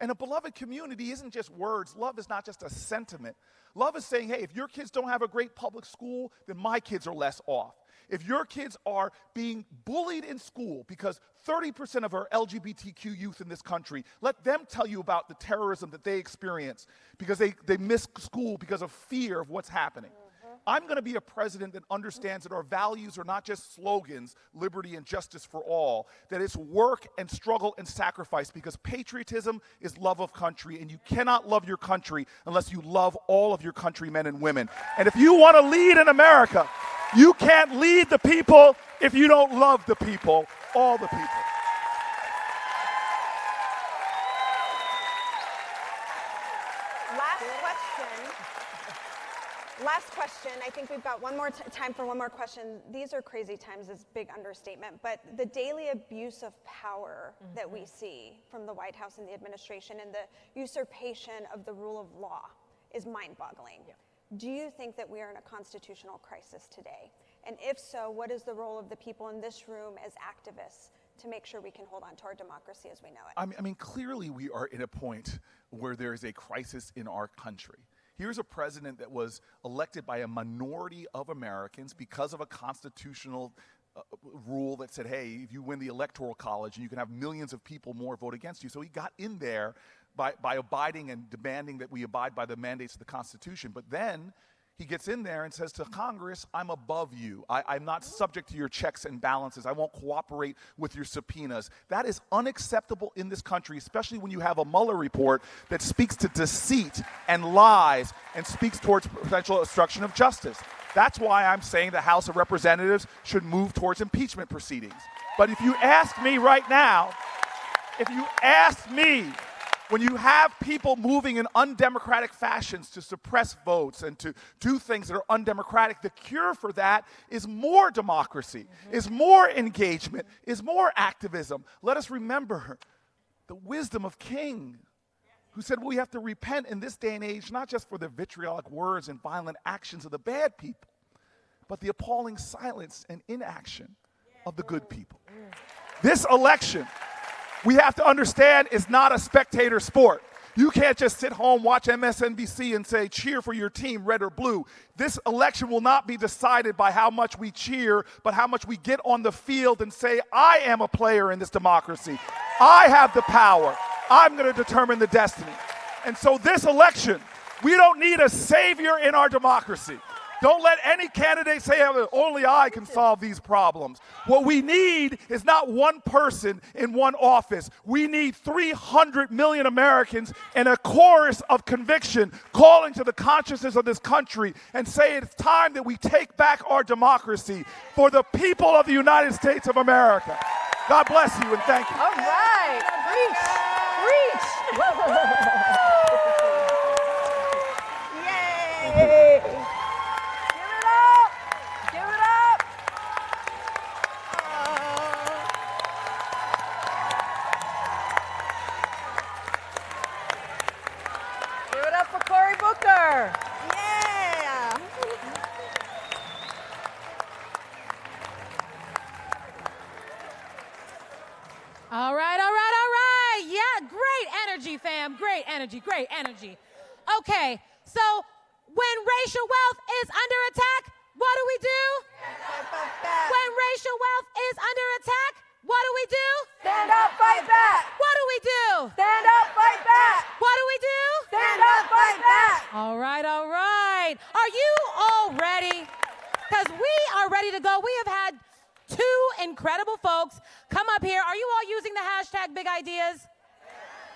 And a beloved community isn't just words. Love is not just a sentiment. Love is saying, hey, if your kids don't have a great public school, then my kids are less off. If your kids are being bullied in school because 30% of our LGBTQ youth in this country, let them tell you about the terrorism that they experience because they miss school because of fear of what's happening. I'm going to be a president that understands that our values are not just slogans, liberty and justice for all, that it's work and struggle and sacrifice, because patriotism is love of country, and you cannot love your country unless you love all of your countrymen and women. And if you want to lead in America, you can't lead the people if you don't love the people, all the people. Last question. I think we've got one more time for one more question. These are crazy times, is big understatement, but the daily abuse of power that we see from the White House and the administration and the usurpation of the rule of law is mind-boggling. Yeah. Do you think that we are in a constitutional crisis today? And if so, what is the role of the people in this room as activists to make sure we can hold on to our democracy as we know it? I mean, clearly we are in a point where there is a crisis in our country. Here's a president that was elected by a minority of Americans because of a constitutional rule that said, hey, if you win the Electoral College, you can have millions of people more vote against you. So he got in there by abiding and demanding that we abide by the mandates of the Constitution. But then he gets in there and says to Congress, I'm above you. I'm not subject to your checks and balances. I won't cooperate with your subpoenas. That is unacceptable in this country, especially when you have a Mueller report that speaks to deceit and lies and speaks towards potential obstruction of justice. That's why I'm saying the House of Representatives should move towards impeachment proceedings. But if you ask me right now, when you have people moving in undemocratic fashions to suppress votes and to do things that are undemocratic, the cure for that is more democracy, is more engagement, is more activism. Let us remember the wisdom of King, who said we have to repent in this day and age, not just for the vitriolic words and violent actions of the bad people, but the appalling silence and inaction of the good people. This election, we have to understand, is not a spectator sport. You can't just sit home, watch MSNBC and say, cheer for your team, red or blue. This election will not be decided by how much we cheer, but how much we get on the field and say, I am a player in this democracy. I have the power. I'm going to determine the destiny. And so this election, we don't need a savior in our democracy. Don't let any candidate say only I can solve these problems. What we need is not one person in one office. We need 300 million Americans and a chorus of conviction calling to the consciousness of this country and say it's time that we take back our democracy for the people of the United States of America. God bless you and thank you. All right. Preach. Yay. Cory Booker. Yeah. All right. Yeah, great energy, fam. Great energy. Okay, so when racial wealth is under attack, what do? When racial wealth is under attack, what do? Stand up, fight back. What do? Stand up, fight back. What do? Stand up, fight back. All right. Are you all ready? Because we are ready to go. We have had two incredible folks come up here. Are you all using the hashtag Big Ideas?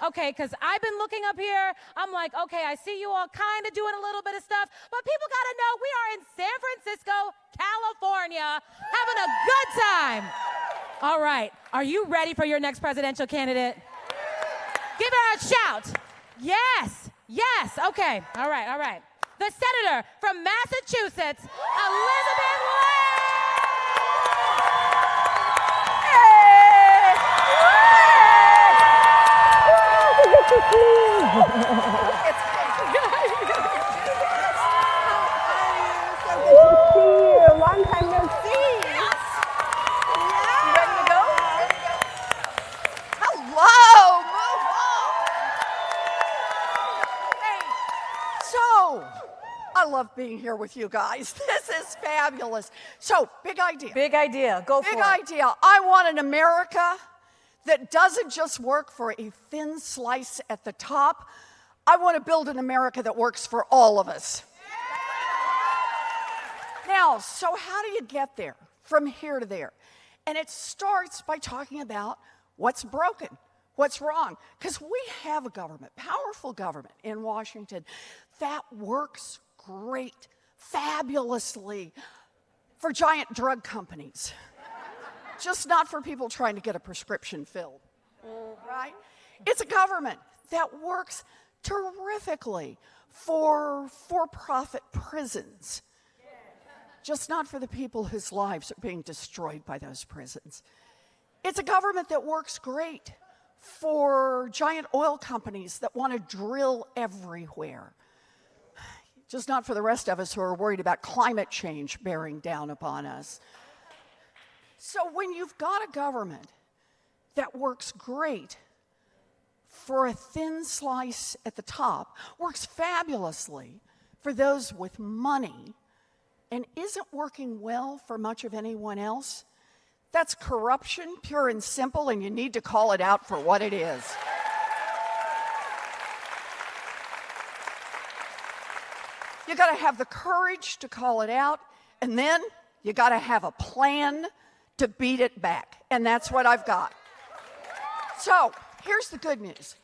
Okay, because I've been looking up here. I'm like, okay, I see you all kind of doing a little bit of stuff, but people got to know we are in San Francisco, California, having a good time. All right, are you ready for your next presidential candidate? Give her a shout. Yes, yes, okay, all right, all right. The senator from Massachusetts, Elizabeth Long time no see. Yes. You ready to go? Hello, MoveOn. Hey, so I love being here with you guys. This is fabulous. So, big idea. Big idea. Go for it. Big idea. I want an America that doesn't just work for a thin slice at the top. I want to build an America that works for all of us. Now, so how do you get there from here to there? And it starts by talking about what's broken, what's wrong. Because we have a government, powerful government in Washington that works great, fabulously for giant drug companies. Just not for people trying to get a prescription filled, right? It's a government that works terrifically for for-profit prisons. Just not for the people whose lives are being destroyed by those prisons. It's a government that works great for giant oil companies that want to drill everywhere. Just not for the rest of us who are worried about climate change bearing down upon us. So when you've got a government that works great for a thin slice at the top, works fabulously for those with money, and isn't working well for much of anyone else, that's corruption, pure and simple, and you need to call it out for what it is. You got to have the courage to call it out, and then you got to have a plan to beat it back, and that's what I've got. So here's the good news.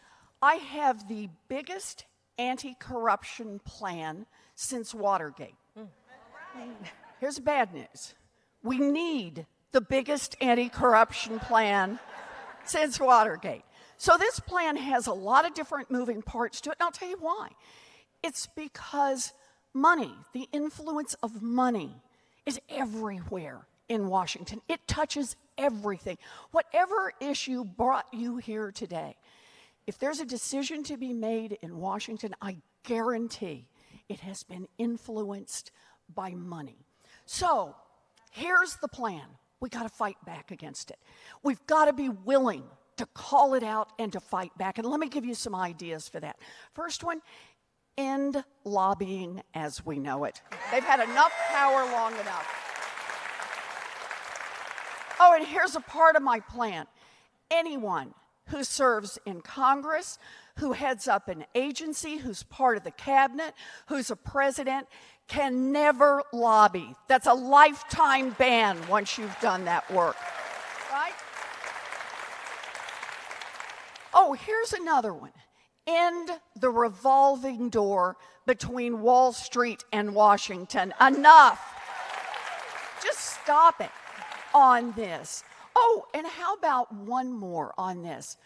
I have the biggest anti-corruption plan since Watergate. Here's the bad news. We need the biggest anti-corruption plan since Watergate. So this plan has a lot of different moving parts to it, and I'll tell you why. It's because money, the influence of money, is everywhere in Washington. It touches everything. Whatever issue brought you here today, if there's a decision to be made in Washington, I guarantee it has been influenced by money. So here's the plan. We got to fight back against it. We've got to be willing to call it out and to fight back. And let me give you some ideas for that. First one, end lobbying as we know it. They've had enough power long enough. Oh, and here's a part of my plan. Anyone who serves in Congress, who heads up an agency, who's part of the cabinet, who's a president, can never lobby. That's a lifetime ban once you've done that work, right? Oh, here's another one. End the revolving door between Wall Street and Washington. Enough. Just stop it on this. Oh, and how about one more on this?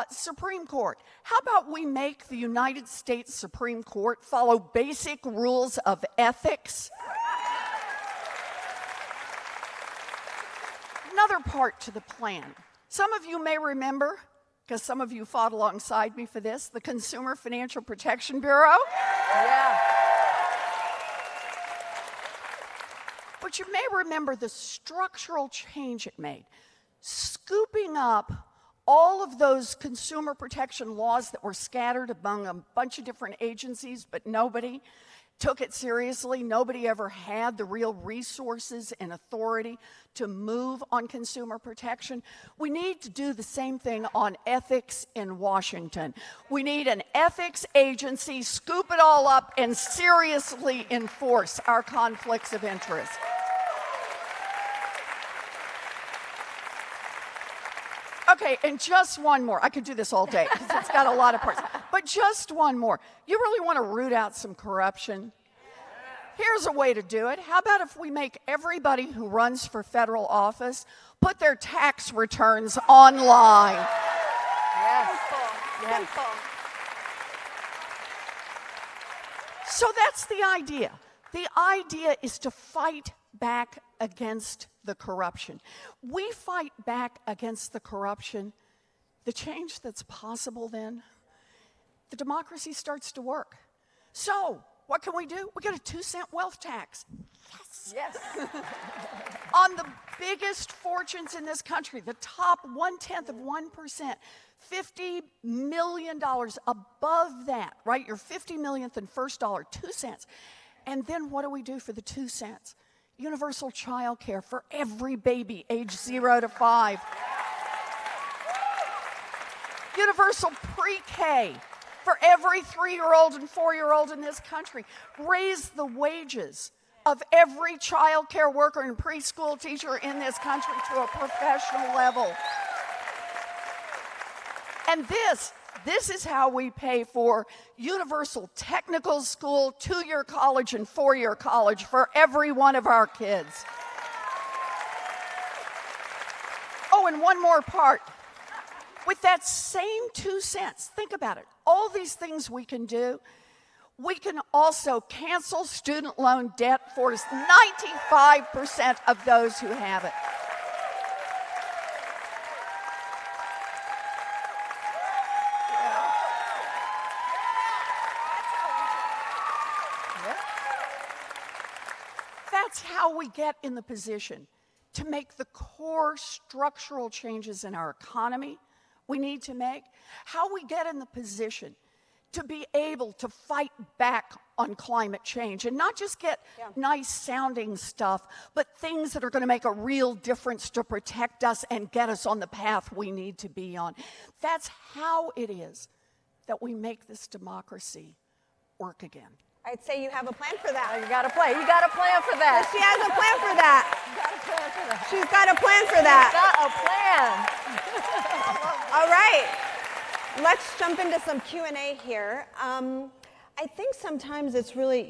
Supreme Court. How about we make the United States Supreme Court follow basic rules of ethics? Another part to the plan. Some of you may remember, because some of you fought alongside me for this, the Consumer Financial Protection Bureau. Yeah. But you may remember the structural change it made. Scooping up all of those consumer protection laws that were scattered among a bunch of different agencies, but nobody took it seriously. Nobody ever had the real resources and authority to move on consumer protection. We need to do the same thing on ethics in Washington. We need an ethics agency, scoop it all up, and seriously enforce our conflicts of interest. Okay, and just one more. I could do this all day because it's got a lot of parts. But just one more. You really want to root out some corruption? Here's a way to do it. How about if we make everybody who runs for federal office put their tax returns online? Yes. Yes. So that's the idea. The idea is to fight back against the corruption. We fight back against the corruption. The change that's possible then, the democracy starts to work. So, what can we do? We get a 2-cent wealth tax. Yes. On the biggest fortunes in this country, the top 1/10 of 1%, $50 million above that, right? Your 50 millionth and first dollar, 2 cents. And then what do we do for the 2 cents? Universal child care for every baby age 0 to 5. Universal pre-K for every 3-year-old and 4-year-old in this country. Raise the wages of every child care worker and preschool teacher in this country to a professional level. And this is how we pay for universal technical school, 2-year college, and 4-year college for every one of our kids. Oh, and one more part. With that same 2 cents, think about it. All these things we can do. We can also cancel student loan debt for 95% of those who have it. That's how we get in the position to make the core structural changes in our economy we need to make, how we get in the position to be able to fight back on climate change and not just get nice sounding stuff, but things that are going to make a real difference to protect us and get us on the path we need to be on. That's how it is that we make this democracy work again. I'd say you have a plan for that. You got a plan. You got a plan for that. She has a plan for that. She's got a plan for that. Got a plan. All right. Let's jump into some Q&A here. I think sometimes it's really,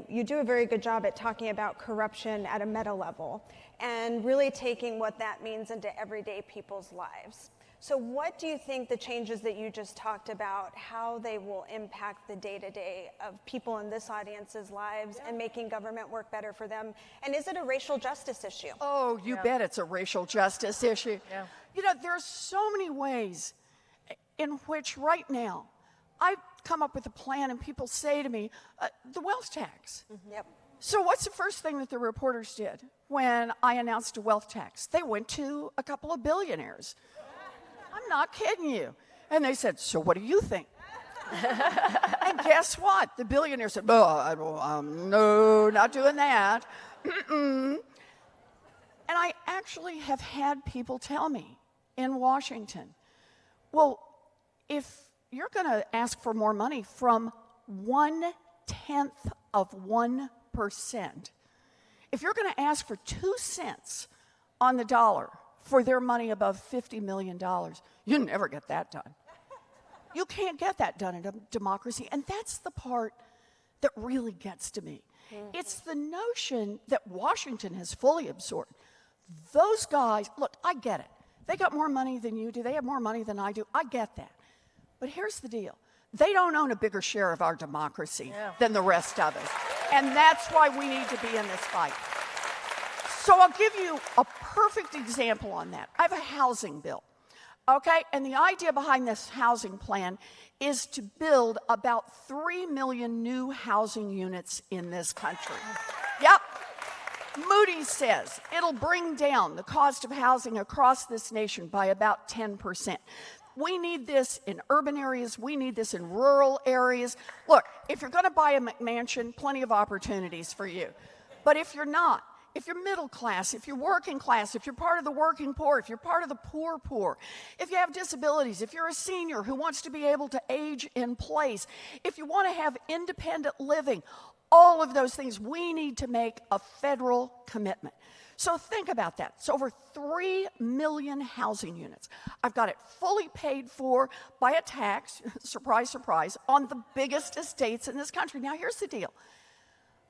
you do a very good job at talking about corruption at a meta level and really taking what that means into everyday people's lives. So what do you think the changes that you just talked about, how they will impact the day-to-day of people in this audience's lives and making government work better for them? And is it a racial justice issue? Oh, you bet it's a racial justice issue. Yeah. There's so many ways in which right now I've come up with a plan and people say to me, the wealth tax. Yep. So what's the first thing that the reporters did when I announced a wealth tax? They went to a couple of billionaires. I'm not kidding you. And they said, so what do you think? And guess what? The billionaire said, no, not doing that. And I actually have had people tell me in Washington, well, if you're going to ask for more money from 1/10 of 1%, if you're going to ask for 2 cents on the dollar for their money above $50 million, you never get that done. You can't get that done in a democracy. And that's the part that really gets to me. It's the notion that Washington has fully absorbed. Those guys, look, I get it. They got more money than you do. They have more money than I do. I get that. But here's the deal. They don't own a bigger share of our democracy than the rest of us. And that's why we need to be in this fight. So I'll give you a perfect example on that. I have a housing bill, okay? And the idea behind this housing plan is to build about 3 million new housing units in this country. Yep. Moody's says it'll bring down the cost of housing across this nation by about 10%. We need this in urban areas. We need this in rural areas. Look, if you're going to buy a McMansion, plenty of opportunities for you. But if you're not, if you're middle class, if you're working class, if you're part of the working poor, if you're part of the poor, if you have disabilities, if you're a senior who wants to be able to age in place, if you want to have independent living, all of those things, we need to make a federal commitment. So think about that. It's over 3 million housing units. I've got it fully paid for by a tax, surprise, surprise, on the biggest estates in this country. Now, here's the deal.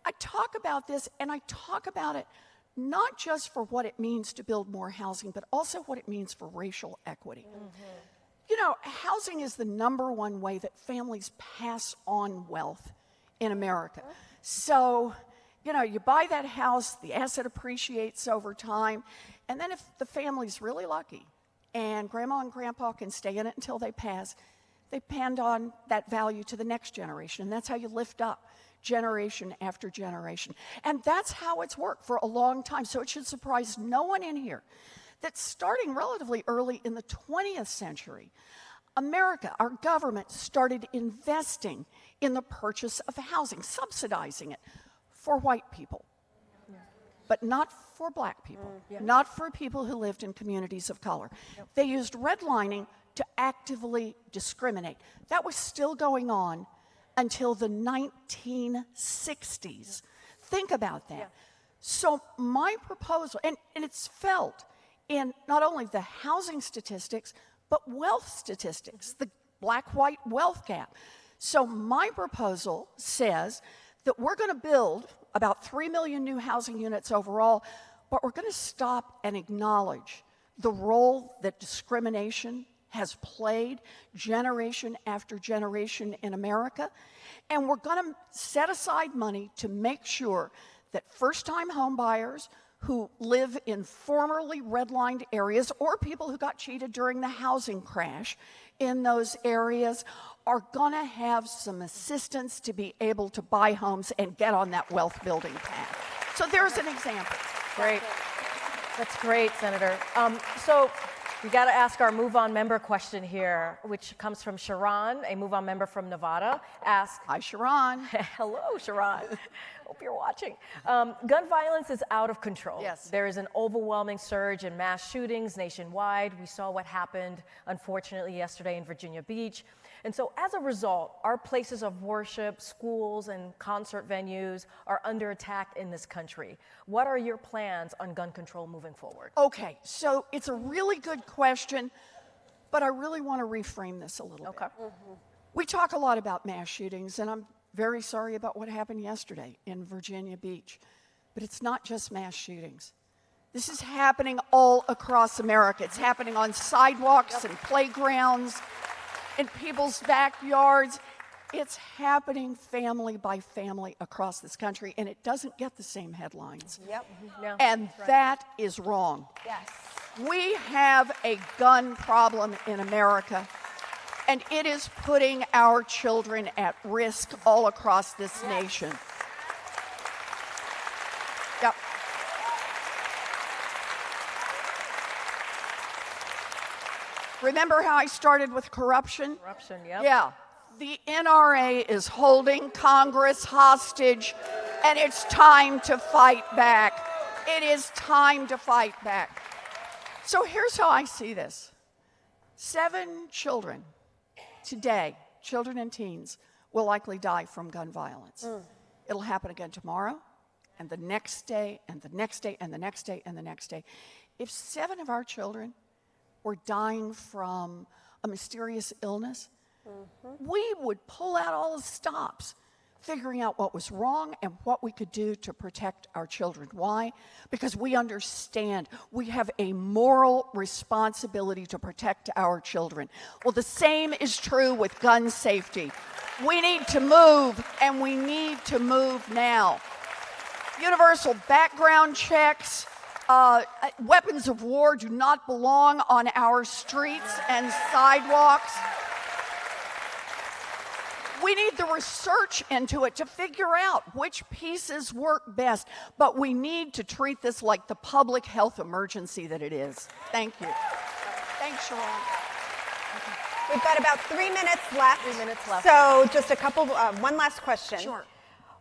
I talk about this, and I talk about it not just for what it means to build more housing, but also what it means for racial equity. You know, housing is the #1 way that families pass on wealth in America. So, you know, you buy that house, the asset appreciates over time, and then if the family's really lucky and grandma and grandpa can stay in it until they pass, they hand on that value to the next generation, and that's how you lift up generation after generation. And that's how it's worked for a long time, so it should surprise no one in here that starting relatively early in the 20th century, America, our government, started investing in the purchase of housing, subsidizing it for white people, but not for black people, not for people who lived in communities of color. They used redlining to actively discriminate. That was still going on until the 1960s. Think about that. So my proposal, and it's felt in not only the housing statistics, but wealth statistics, the black-white wealth gap. So my proposal says that we're going to build about 3 million new housing units overall, but we're going to stop and acknowledge the role that discrimination has played generation after generation in America, and we're going to set aside money to make sure that first-time home buyers who live in formerly redlined areas or people who got cheated during the housing crash in those areas are going to have some assistance to be able to buy homes and get on that wealth building path. So there's an example. Great. That's great, Senator. So we got to ask our MoveOn member question here, which comes from Sharon, a MoveOn member from Nevada. Ask. Hi, Sharon. Hello, Sharon. Hope you're watching. Gun violence is out of control. Yes. There is an overwhelming surge in mass shootings nationwide. We saw what happened, unfortunately, yesterday in Virginia Beach. And so as a result, our places of worship, schools, and concert venues are under attack in this country. What are your plans on gun control moving forward? Okay, so it's a really good question, but I really want to reframe this a little bit. We talk a lot about mass shootings, and I'm very sorry about what happened yesterday in Virginia Beach. But it's not just mass shootings. This is happening all across America. It's happening on sidewalks and playgrounds, in people's backyards. It's happening family by family across this country, and it doesn't get the same headlines. And that is wrong. Yes. We have a gun problem in America, and it is putting our children at risk all across this nation. Yep. Remember how I started with corruption? Corruption, yep. Yeah. The NRA is holding Congress hostage, and it's time to fight back. It is time to fight back. So here's how I see this. 7 children today, children and teens, will likely die from gun violence. It'll happen again tomorrow, and the next day, and the next day, and the next day, and the next day. If 7 of our children were dying from a mysterious illness, we would pull out all the stops, figuring out what was wrong and what we could do to protect our children. Why? Because we understand we have a moral responsibility to protect our children. Well, the same is true with gun safety. We need to move, and we need to move now. Universal background checks. Weapons of war do not belong on our streets and sidewalks. We need the research into it to figure out which pieces work best, but we need to treat this like the public health emergency that it is. Thank you. Thanks, Sharon. We've got about 3 minutes left. 3 minutes left. So just a couple, one last question. Sure.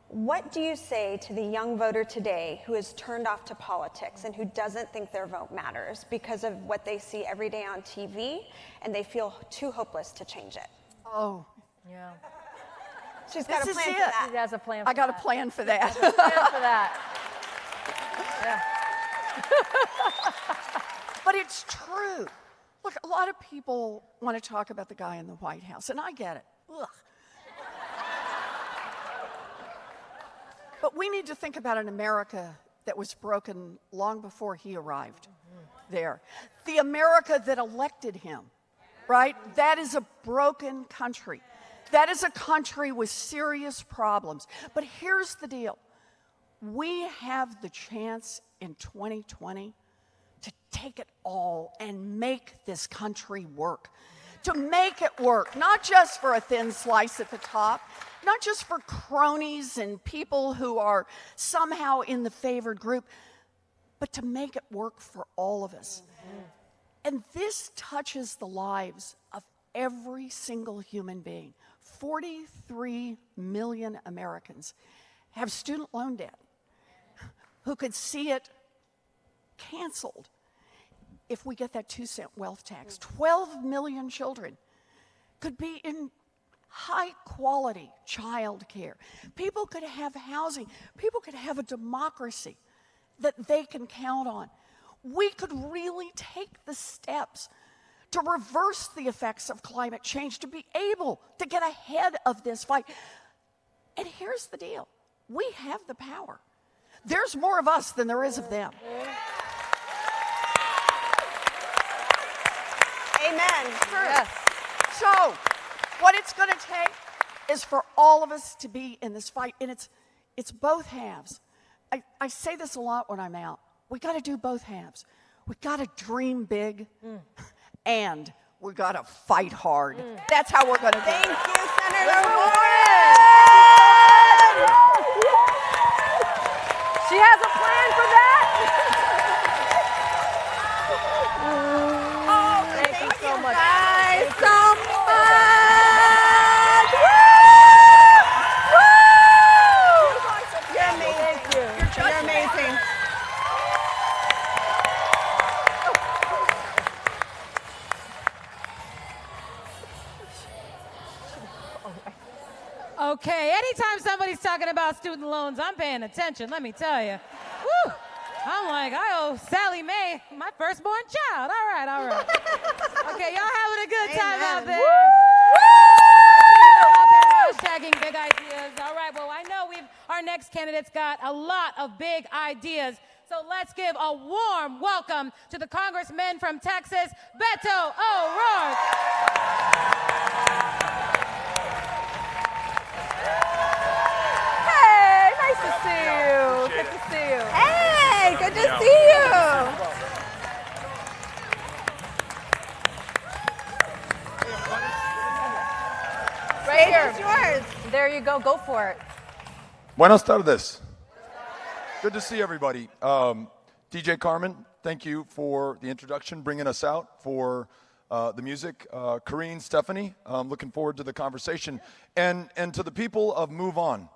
What do you say to the young voter today who is turned off to politics and who doesn't think their vote matters because of what they see every day on TV, and they feel too hopeless to change it? Oh. Yeah. She's got a plan for that. She has a plan for I got a plan for that. Plan for that. Yeah. But it's true. Look, a lot of people want to talk about the guy in the White House, and I get it. Ugh. But we need to think about an America that was broken long before he arrived there. The America that elected him, right? That is a broken country. That is a country with serious problems. But here's the deal. We have the chance in 2020 to take it all and make this country work. To make it work, not just for a thin slice at the top, not just for cronies and people who are somehow in the favored group, but to make it work for all of us. And this touches the lives of every single human being. 43 million Americans have student loan debt who could see it canceled if we get that 2-cent wealth tax. 12 million children could be in high-quality child care. People could have housing. People could have a democracy that they can count on. We could really take the steps to reverse the effects of climate change, to be able to get ahead of this fight. And here's the deal. We have the power. There's more of us than there is of them. Amen. Yes. So, what it's going to take is for all of us to be in this fight, and it's both halves. I say this a lot when I'm out. We got to do both halves. We got to dream big, and we got to fight hard. That's how we're going to do it. Thank you, Senator Warren. She has a plan for that. Thank you so much. guys so much. Woo! You're amazing. You're amazing. Okay, anytime somebody's talking about student loans, I'm paying attention, let me tell you. Woo! I'm like, I owe Sally Mae my firstborn child. All right. Okay, y'all having a good time out there? Out there hashtagging big ideas. All right, well, I know our next candidate's got a lot of big ideas. So let's give a warm welcome to the congressman from Texas, Beto O'Rourke. Hey, nice to see you. Good to see you. Hey, good to see you. Right here. It's yours. There you go. Go for it. Buenas tardes. Good to see everybody. DJ Carmen, thank you for the introduction, bringing us out for the music. Corrine, Stephanie, looking forward to the conversation. And to the people of MoveOn,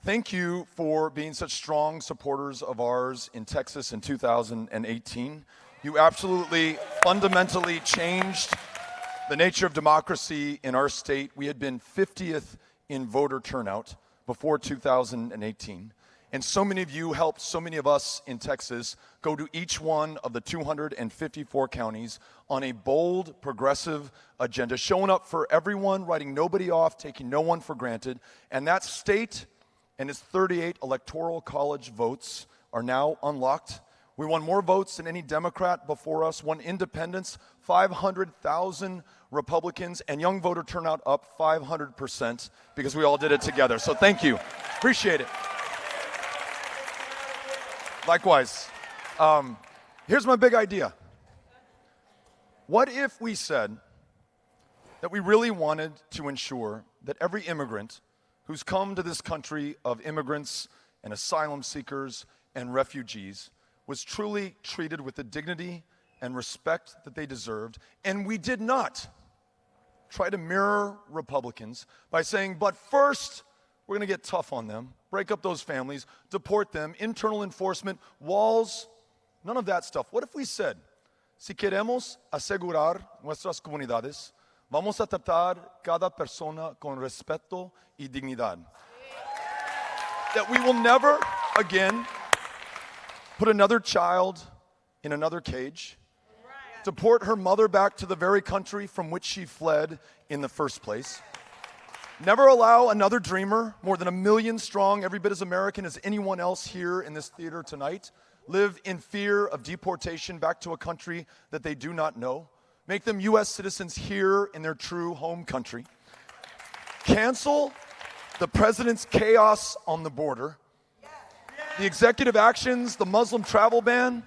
thank you for being such strong supporters of ours in Texas in 2018. You absolutely fundamentally changed the nature of democracy in our state. We had been 50th in voter turnout before 2018. And so many of you helped so many of us in Texas go to each one of the 254 counties on a bold, progressive agenda, showing up for everyone, writing nobody off, taking no one for granted. And that state and its 38 electoral college votes are now unlocked. We won more votes than any Democrat before us, won independents, 500,000 Republicans, and young voter turnout up 500% because we all did it together. So thank you. Appreciate it. Likewise. Here's my big idea. What if we said that we really wanted to ensure that every immigrant who's come to this country of immigrants and asylum seekers and refugees was truly treated with the dignity and respect that they deserved, and we did not try to mirror Republicans by saying, but first, we're going to get tough on them, break up those families, deport them, internal enforcement, walls, none of that stuff. What if we said, si queremos asegurar nuestras comunidades, vamos a tratar cada persona con respeto y dignidad? That we will never again put another child in another cage, deport her mother back to the very country from which she fled in the first place, never allow another dreamer, more than 1 million strong, every bit as American as anyone else here in this theater tonight, live in fear of deportation back to a country that they do not know, make them U.S. citizens here in their true home country, cancel the president's chaos on the border, the executive actions, the Muslim travel ban,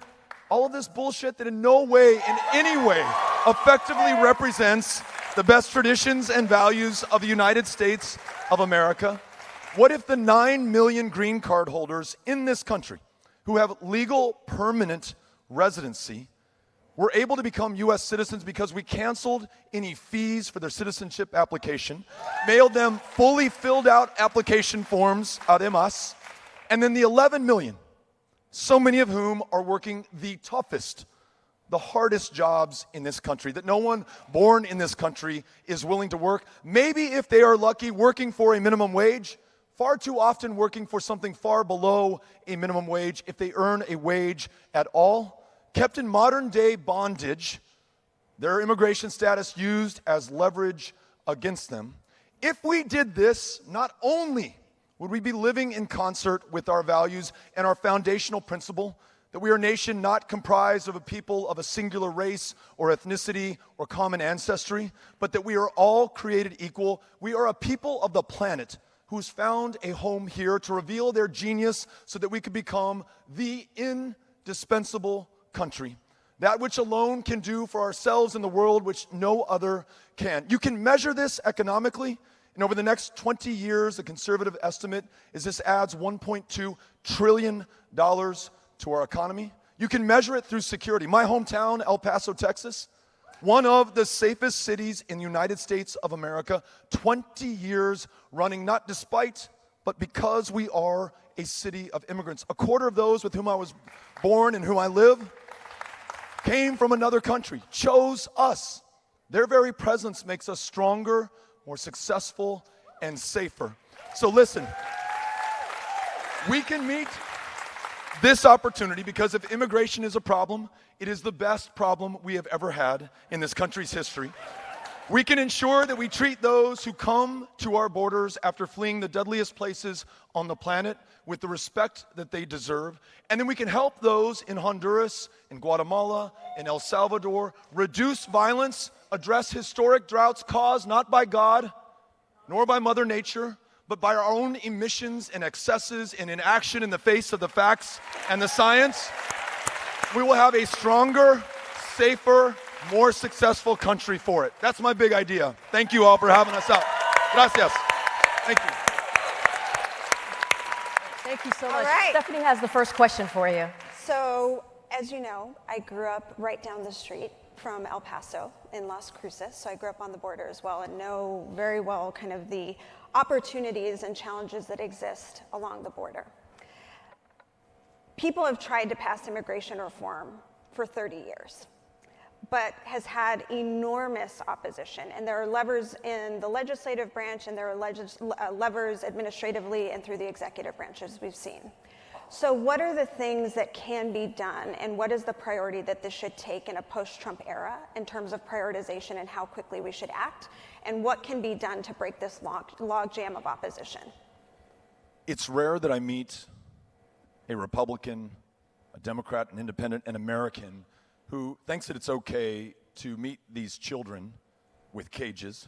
all of this bullshit that in no way, in any way, effectively represents the best traditions and values of the United States of America. What if the 9 million green card holders in this country who have legal permanent residency were able to become U.S. citizens because we canceled any fees for their citizenship application, mailed them fully filled out application forms, además, and then the 11 million, so many of whom are working the toughest, the hardest jobs in this country, that no one born in this country is willing to work, maybe if they are lucky, working for a minimum wage, far too often working for something far below a minimum wage, if they earn a wage at all, kept in modern-day bondage, their immigration status used as leverage against them. If we did this, not only would we be living in concert with our values and our foundational principle that we are a nation not comprised of a people of a singular race or ethnicity or common ancestry, but that we are all created equal. We are a people of the planet who's found a home here to reveal their genius so that we could become the indispensable country, that which alone can do for ourselves in the world which no other can. You can measure this economically, and over the next 20 years, the conservative estimate is this adds $1.2 trillion to our economy. You can measure it through security. My hometown, El Paso, Texas, one of the safest cities in the United States of America, 20 years running, not despite, but because we are a city of immigrants. A quarter of those with whom I was born and whom I live came from another country, chose us. Their very presence makes us stronger, more successful, and safer. So listen, we can meet this opportunity because if immigration is a problem, it is the best problem we have ever had in this country's history. We can ensure that we treat those who come to our borders after fleeing the deadliest places on the planet with the respect that they deserve. And then we can help those in Honduras, in Guatemala, in El Salvador reduce violence, address historic droughts caused not by God, nor by Mother Nature, but by our own emissions and excesses and inaction in the face of the facts and the science. We will have a stronger, safer, more successful country for it. That's my big idea. Thank you all for having us out. Gracias. Thank you. Thank you so much. All right. Stephanie has the first question for you. So, as you know, I grew up right down the street from El Paso in Las Cruces, so I grew up on the border as well and know very well kind of the opportunities and challenges that exist along the border. People have tried to pass immigration reform for 30 years, but has had enormous opposition. And there are levers in the legislative branch and there are levers administratively and through the executive branch, as we've seen. So what are the things that can be done and what is the priority that this should take in a post-Trump era in terms of prioritization and how quickly we should act? And what can be done to break this logjam of opposition? It's rare that I meet a Republican, a Democrat, an independent, an American who thinks that it's okay to meet these children with cages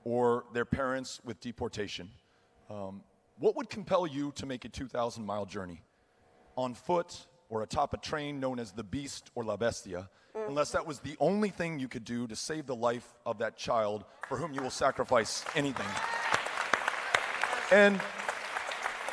or their parents with deportation. What would compel you to make a 2,000-mile journey on foot or atop a train known as the Beast or La Bestia, unless that was the only thing you could do to save the life of that child for whom you will sacrifice anything? And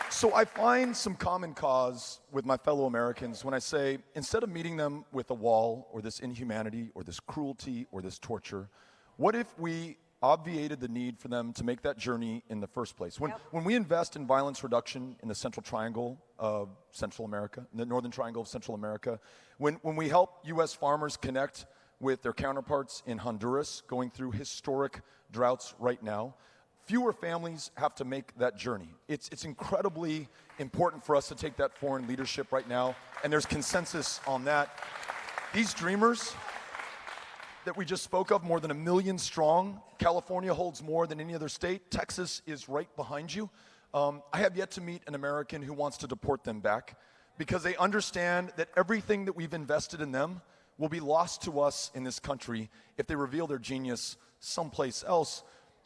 so I find some common cause with my fellow Americans when I say, instead of meeting them with a wall or this inhumanity or this cruelty or this torture, what if we obviated the need for them to make that journey in the first place? When we invest in violence reduction in the Central Triangle of Central America, in the Northern Triangle of Central America, when we help U.S. farmers connect with their counterparts in Honduras going through historic droughts right now, fewer families have to make that journey. It's incredibly important for us to take that foreign leadership right now, and there's consensus on that. These dreamers that we just spoke of, more than 1 million strong. California holds more than any other state. Texas is right behind you. I have yet to meet an American who wants to deport them back because they understand that everything that we've invested in them will be lost to us in this country if they reveal their genius someplace else.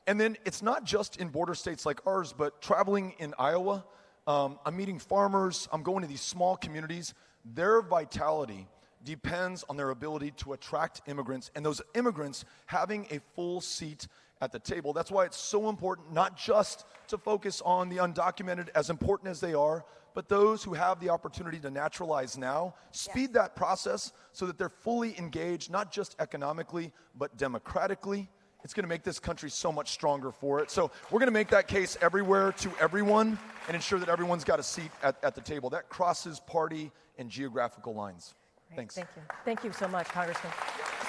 And then it's not just in border states like ours, but traveling in Iowa, I'm meeting farmers, I'm going to these small communities. Their vitality depends on their ability to attract immigrants, and those immigrants having a full seat at the table. That's why it's so important not just to focus on the undocumented, as important as they are, but those who have the opportunity to naturalize now, speed that process so that they're fully engaged, not just economically, but democratically. It's going to make this country so much stronger for it. So we're going to make that case everywhere to everyone and ensure that everyone's got a seat at the table. That crosses party and geographical lines. Thanks. Thank you. Thank you so much, Congressman.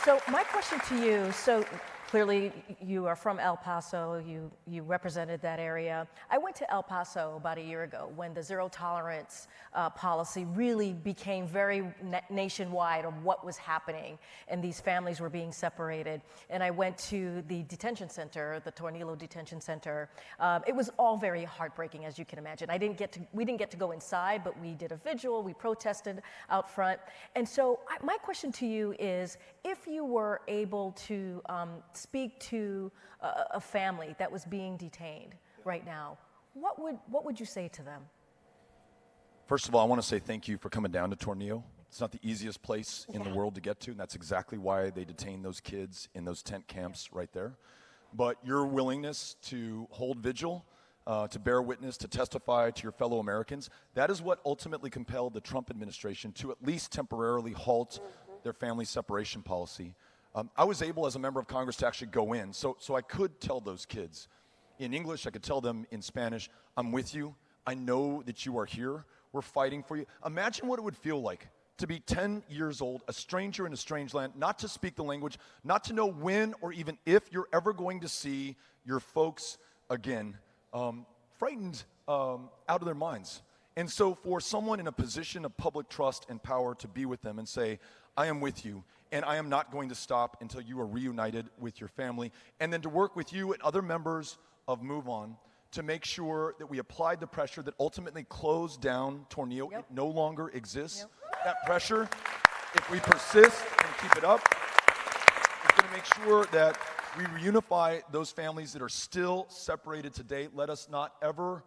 So my question to you, so clearly you are from El Paso, you represented that area. I went to El Paso about a year ago when the zero tolerance policy really became very nationwide of what was happening, and these families were being separated. And I went to the detention center, the Tornillo Detention Center. It was all very heartbreaking, as you can imagine. We didn't get to go inside, but we did a vigil, we protested out front. And so my question to you is, if you were able to speak to a family that was being detained right now, what would you say to them? First of all, I want to say thank you for coming down to Tornillo. It's not the easiest place in the world to get to, and that's exactly why they detain those kids in those tent camps right there. But your willingness to hold vigil, to bear witness, to testify to your fellow Americans, that is what ultimately compelled the Trump administration to at least temporarily halt their family separation policy. I was able, as a member of Congress, to actually go in. So I could tell those kids in English, I could tell them in Spanish, I'm with you. I know that you are here. We're fighting for you. Imagine what it would feel like to be 10 years old, a stranger in a strange land, not to speak the language, not to know when or even if you're ever going to see your folks again, frightened out of their minds. And so for someone in a position of public trust and power to be with them and say, I am with you, and I am not going to stop until you are reunited with your family, and then to work with you and other members of MoveOn to make sure that we applied the pressure that ultimately closed down Tornillo. It no longer exists. That pressure, if we persist and keep it up, is going to make sure that we reunify those families that are still separated today. Let us not ever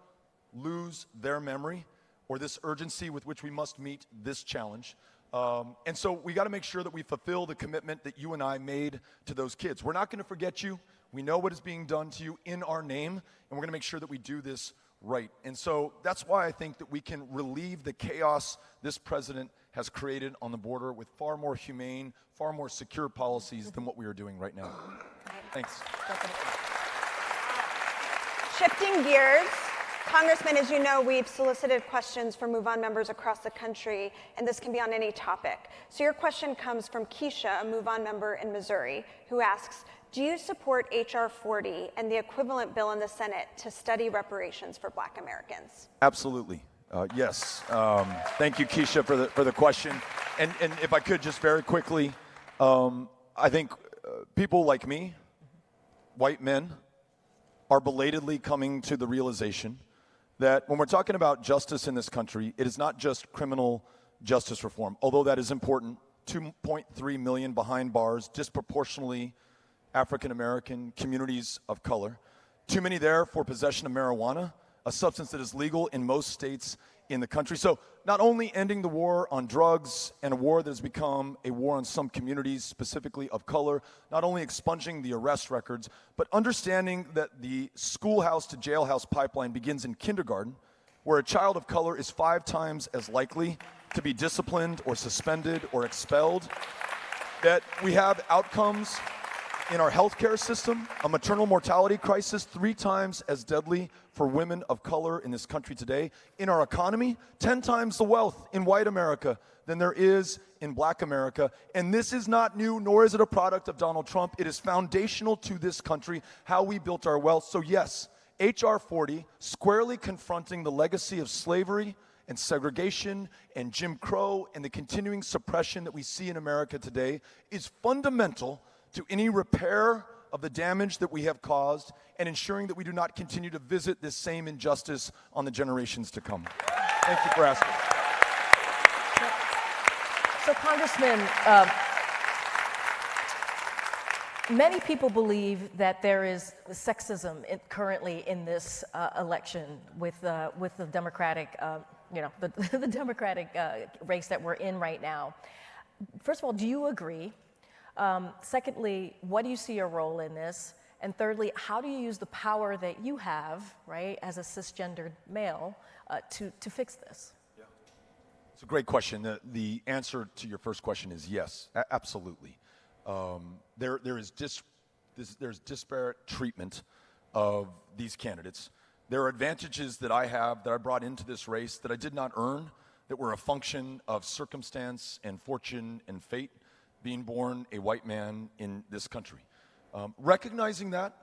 lose their memory or this urgency with which we must meet this challenge. And so we got to make sure that we fulfill the commitment that you and I made to those kids. We're not going to forget you. We know what is being done to you in our name, and we're going to make sure that we do this right. And so that's why I think that we can relieve the chaos this president has created on the border with far more humane, far more secure policies than what we are doing right now. Thanks. Shifting gears, Congressman, as you know, we've solicited questions from MoveOn members across the country, and this can be on any topic. So your question comes from Keisha, a MoveOn member in Missouri, who asks, do you support H.R. 40 and the equivalent bill in the Senate to study reparations for Black Americans? Absolutely. Yes. Thank you, Keisha, for the question. And if I could just very quickly, I think people like me, white men, are belatedly coming to the realization that when we're talking about justice in this country, it is not just criminal justice reform, although that is important. 2.3 million behind bars, disproportionately African-American communities of color. Too many there for possession of marijuana, a substance that is legal in most states in the country. So not only ending the war on drugs and a war that has become a war on some communities, specifically of color, not only expunging the arrest records, but understanding that the schoolhouse to jailhouse pipeline begins in kindergarten, where a child of color is 5 times as likely to be disciplined or suspended or expelled, that we have outcomes in our healthcare system, a maternal mortality crisis 3 times as deadly for women of color in this country today. In our economy, 10 times the wealth in white America than there is in Black America. And this is not new, nor is it a product of Donald Trump. It is foundational to this country, how we built our wealth. So yes, H.R. 40, squarely confronting the legacy of slavery and segregation and Jim Crow and the continuing suppression that we see in America today is fundamental to any repair of the damage that we have caused and ensuring that we do not continue to visit this same injustice on the generations to come. Thank you for asking. So, Congressman, many people believe that there is sexism currently in this election with the Democratic, the Democratic race that we're in right now. First of all, do you agree? Secondly, what do you see your role in this? And thirdly, how do you use the power that you have, right, as a cisgendered male, to fix this? Yeah. It's a great question. The answer to your first question is yes, absolutely. There's disparate treatment of these candidates. There are advantages that I have that I brought into this race that I did not earn, that were a function of circumstance and fortune and fate, being born a white man in this country. Recognizing that,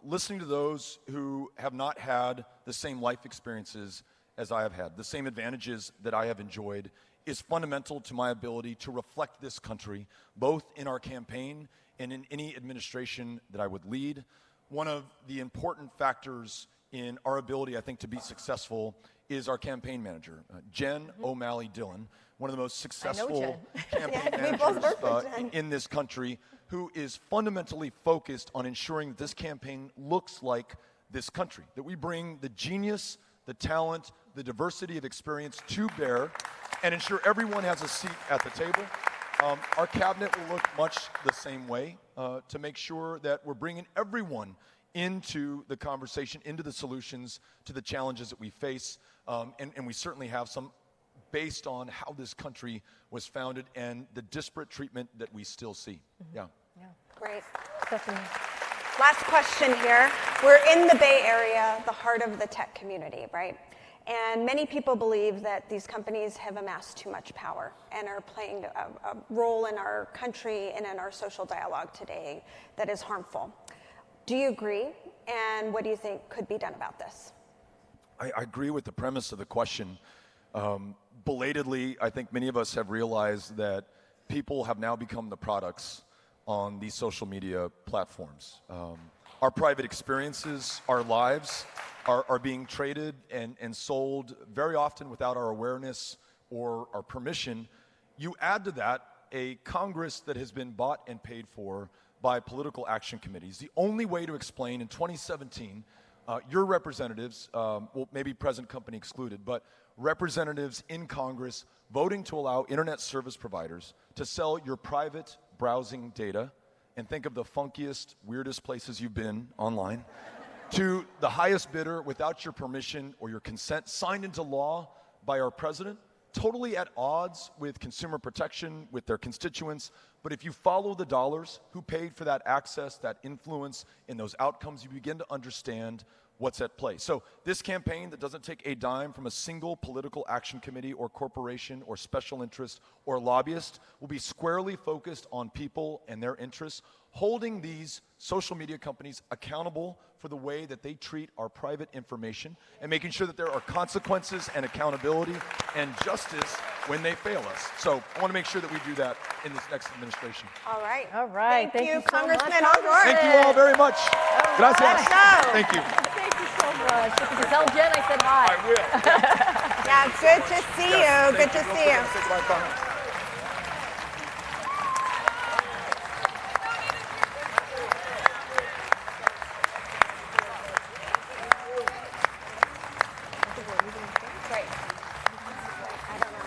listening to those who have not had the same life experiences as I have had, the same advantages that I have enjoyed, is fundamental to my ability to reflect this country, both in our campaign and in any administration that I would lead. One of the important factors in our ability, I think, to be successful is our campaign manager, Jen O'Malley Dillon, one of the most successful campaign managers in this country, who is fundamentally focused on ensuring that this campaign looks like this country, that we bring the genius, the talent, the diversity of experience to bear and ensure everyone has a seat at the table. Our cabinet will look much the same way to make sure that we're bringing everyone into the conversation, into the solutions to the challenges that we face. And we certainly have some based on how this country was founded and the disparate treatment that we still see. Yeah. Great. Stephanie. Last question here. We're in the Bay Area, the heart of the tech community, right? And many people believe that these companies have amassed too much power and are playing a role in our country and in our social dialogue today that is harmful. Do you agree? And what do you think could be done about this? I agree with the premise of the question. Belatedly, I think many of us have realized that people have now become the products on these social media platforms. Our private experiences, our lives are being traded and sold very often without our awareness or our permission. You add to that a Congress that has been bought and paid for by political action committees. The only way to explain in 2017, your representatives, well, maybe present company excluded, but representatives in Congress voting to allow internet service providers to sell your private browsing data, and think of the funkiest, weirdest places you've been online, to the highest bidder without your permission or your consent, signed into law by our president, totally at odds with consumer protection, with their constituents. But if you follow the dollars, who paid for that access, that influence, and those outcomes, you begin to understand what's at play. So this campaign that doesn't take a dime from a single political action committee or corporation or special interest or lobbyist will be squarely focused on people and their interests, holding these social media companies accountable for the way that they treat our private information and making sure that there are consequences and accountability and justice when they fail us. So I want to make sure that we do that in this next administration. All right. All right. Thank you, so Congressman much. O'Rourke. Thank you all very much. Gracias. Thank you. Thank you so much. If you can tell Jen I said hi. I will. Yeah, good to see you. Good to see you. Great. I don't know.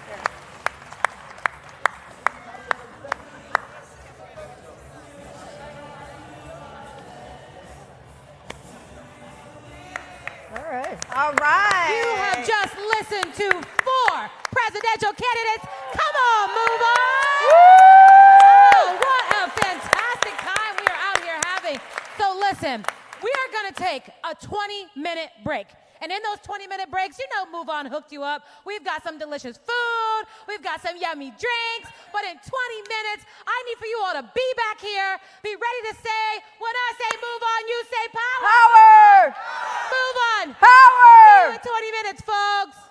Here. All right. All right. You have just listened to 4 presidential candidates. Come on, move on. Oh, what a fantastic time we are out here having. So listen, we are going to take a 20-minute break. And in those 20-minute breaks, you know MoveOn hooked you up. We've got some delicious food. food. We've got some yummy drinks. But in 20 minutes, I need for you all to be back here. Be ready to say, when I say move on, you say power. Power! Move on. Power! See you in 20 minutes, folks.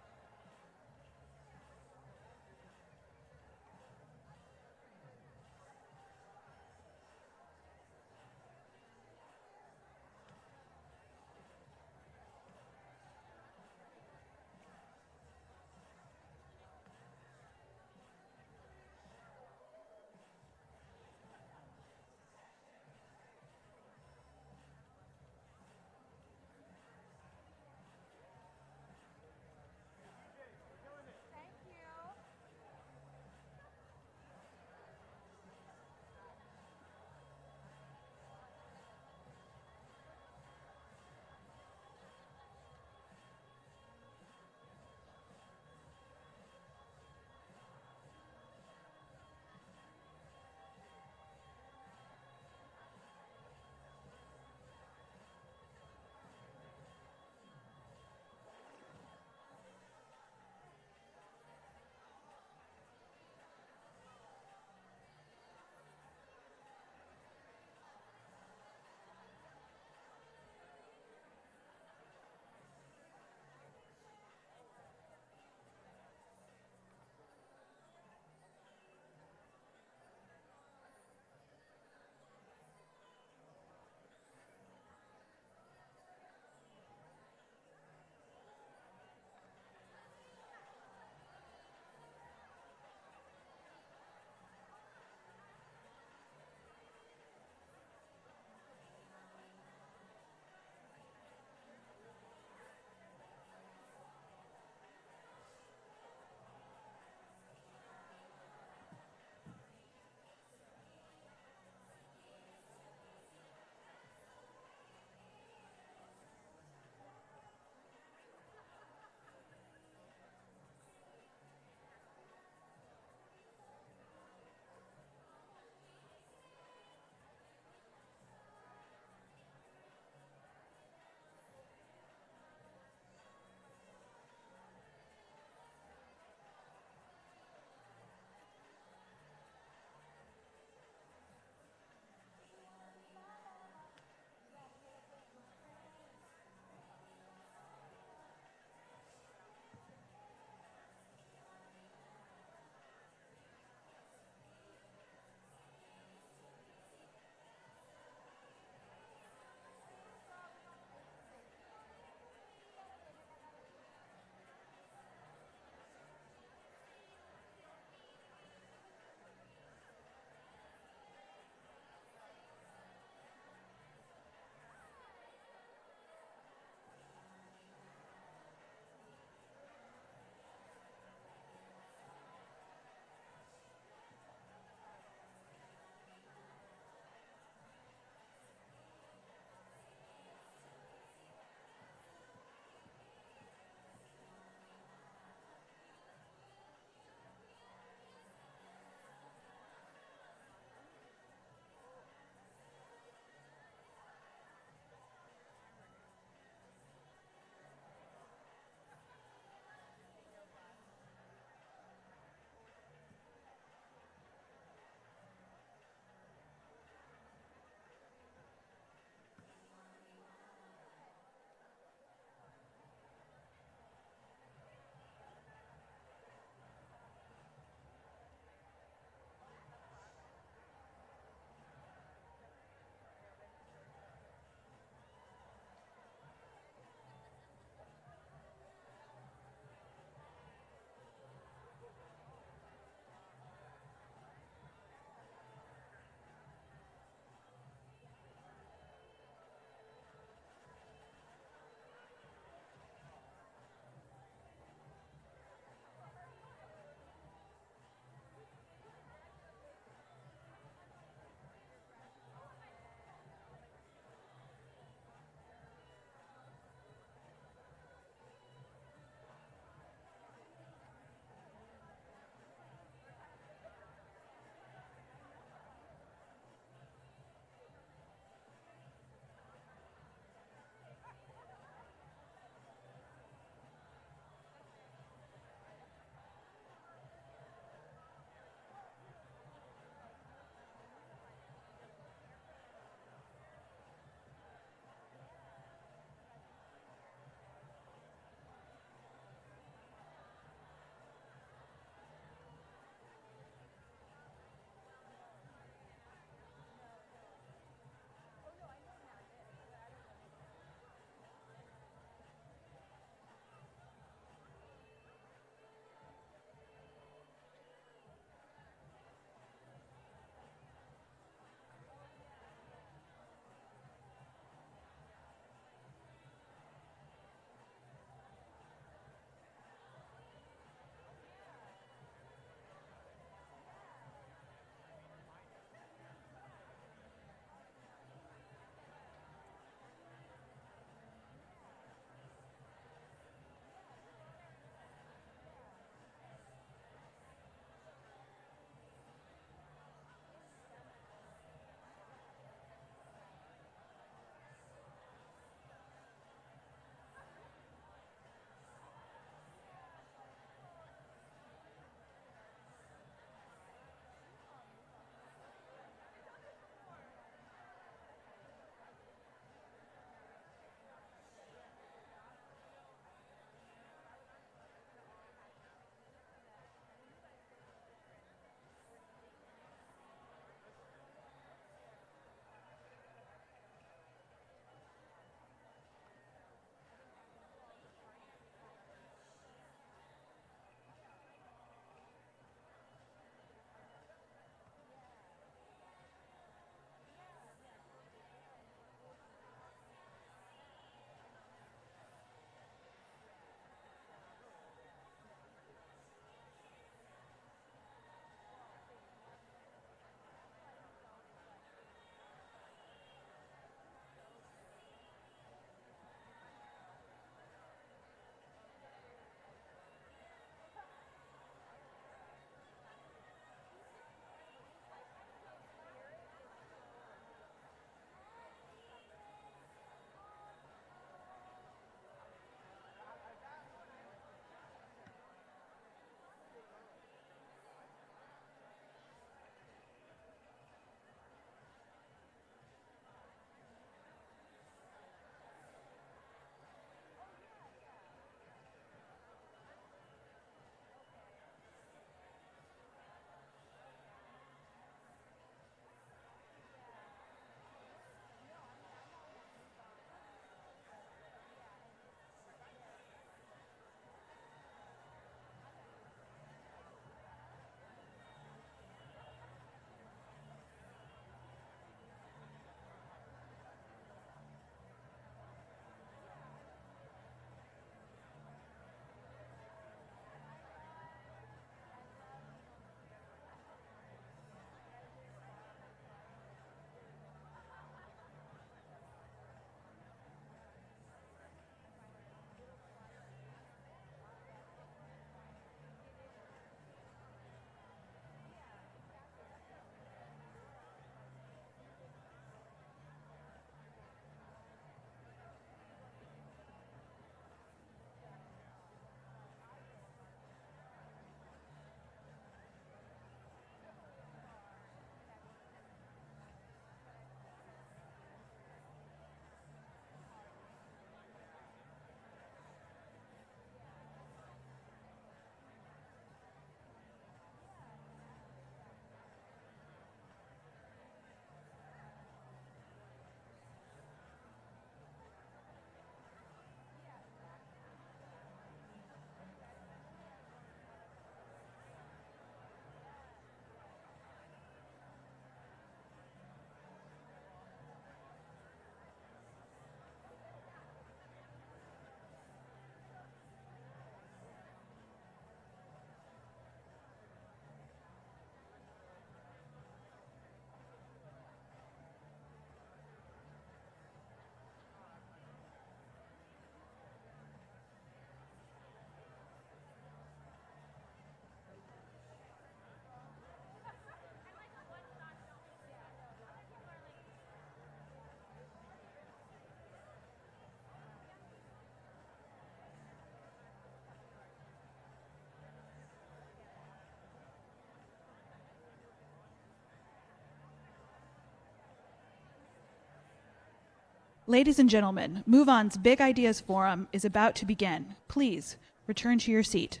Ladies and gentlemen, MoveOn's Big Ideas Forum is about to begin. Please return to your seat.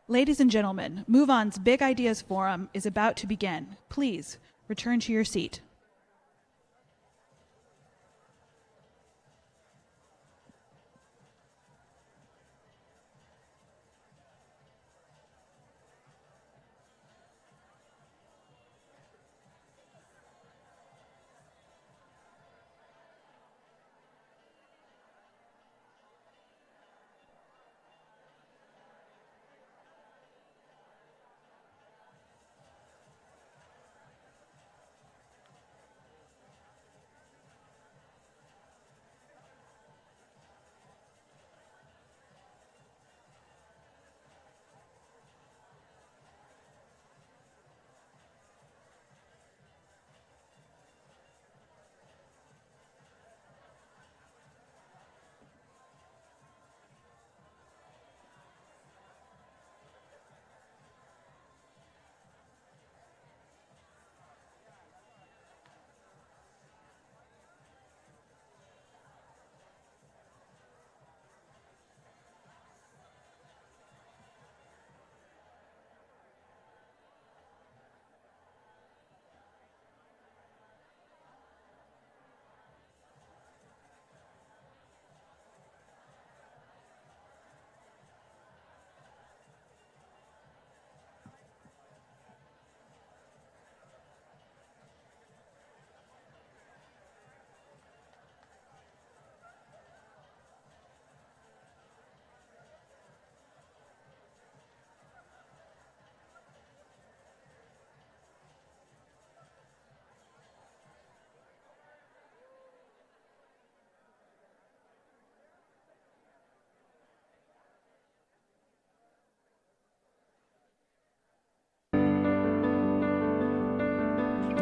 Ladies and gentlemen, MoveOn's Big Ideas Forum is about to begin. Please return to your seat.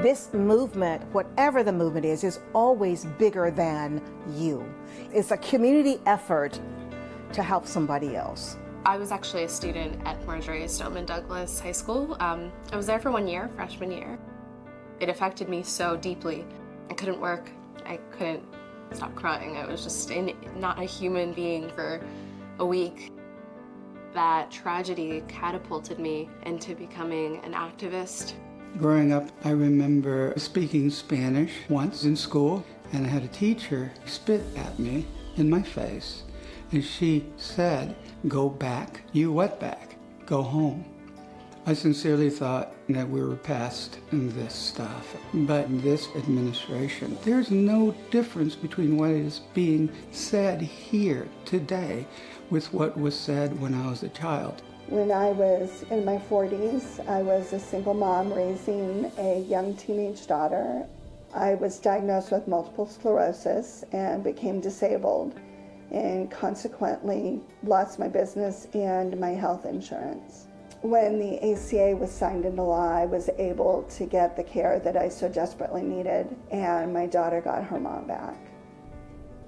This movement, whatever the movement is always bigger than you. It's a community effort to help somebody else. I was actually a student at Marjorie Stoneman Douglas High School. I was there for 1 year, freshman year. It affected me so deeply. I couldn't work. I couldn't stop crying. I was just not a human being for a week. That tragedy catapulted me into becoming an activist. Growing up, I remember speaking Spanish once in school, and I had a teacher spit at me in my face, and she said, "Go back, you wetback, go home." I sincerely thought that we were past this stuff, but in this administration, there's no difference between what is being said here today with what was said when I was a child. When I was in my 40s, I was a single mom raising a young teenage daughter. I was diagnosed with multiple sclerosis and became disabled. and consequently lost my business and my health insurance. When the ACA was signed into law, I was able to get the care that I so desperately needed, and my daughter got her mom back.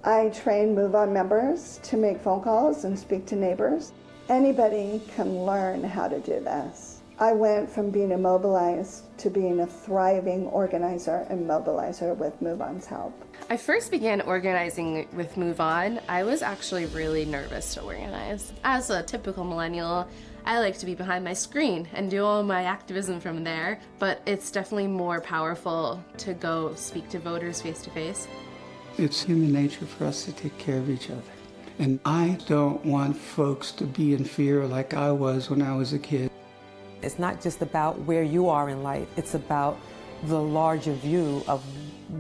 I train MoveOn members to make phone calls and speak to neighbors. Anybody can learn how to do this. I went from being immobilized to being a thriving organizer and mobilizer with MoveOn's help. I first began organizing with MoveOn. I was actually really nervous to organize. As a typical millennial, I like to be behind my screen and do all my activism from there, but it's definitely more powerful to go speak to voters face to face. It's human nature for us to take care of each other. And I don't want folks to be in fear like I was when I was a kid. It's not just about where you are in life, it's about the larger view of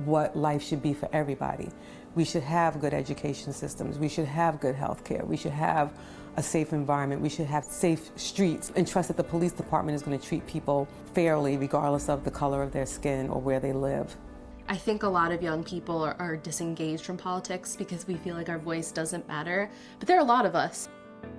what life should be for everybody. We should have good education systems, we should have good health care, we should have a safe environment, we should have safe streets, and trust that the police department is going to treat people fairly regardless of the color of their skin or where they live. I think a lot of young people are disengaged from politics because we feel like our voice doesn't matter, but there are a lot of us.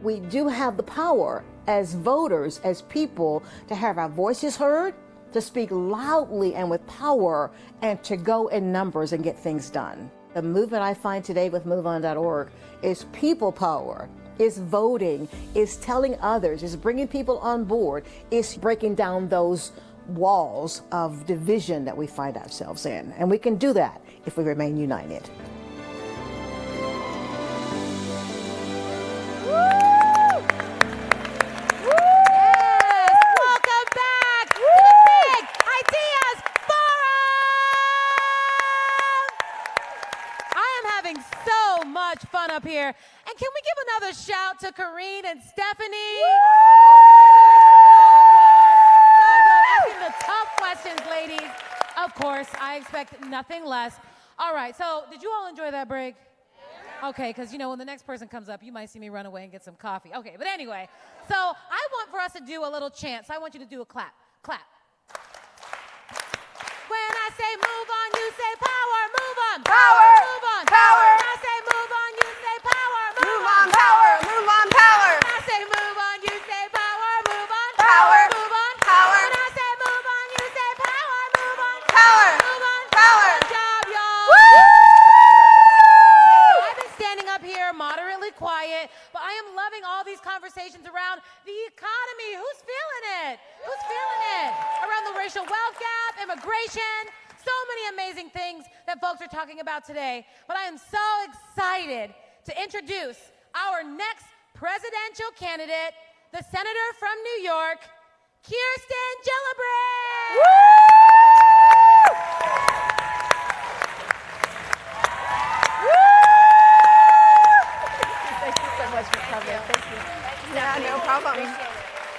We do have the power as voters, as people, to have our voices heard, to speak loudly and with power, and to go in numbers and get things done. The movement I find today with MoveOn.org is people power, is voting, is telling others, is bringing people on board, is breaking down those walls of division that we find ourselves in. And we can do that if we remain united. Fun up here. And can we give another shout to Corrine and Stephanie? So good. Asking the tough questions, ladies. Of course, I expect nothing less. All right, so did you all enjoy that break? Okay, because you know, when the next person comes up, you might see me run away and get some coffee. Okay, but anyway, so I want for us to do a little chant. So I want you to do a clap. Clap. When I say move on, you say power. Move on. Power. Move on. Power. When I say move on, you say power. Move on, power. Move on, power. When I say move on, you say power. Move on. Power. Move on. Power. When I say move on, you say power. Move on. Power. Move on. Power. Good job, y'all. Woo! Okay, so I've been standing up here moderately quiet, but I am loving all these conversations around the economy. Who's feeling it? Who's feeling it? Around the racial wealth gap, immigration, so many amazing things that folks are talking about today. But I am so excited to introduce our next presidential candidate, the senator from New York, Kirsten Gillibrand. Thank you so much for coming. Thank you. Yeah, no problem.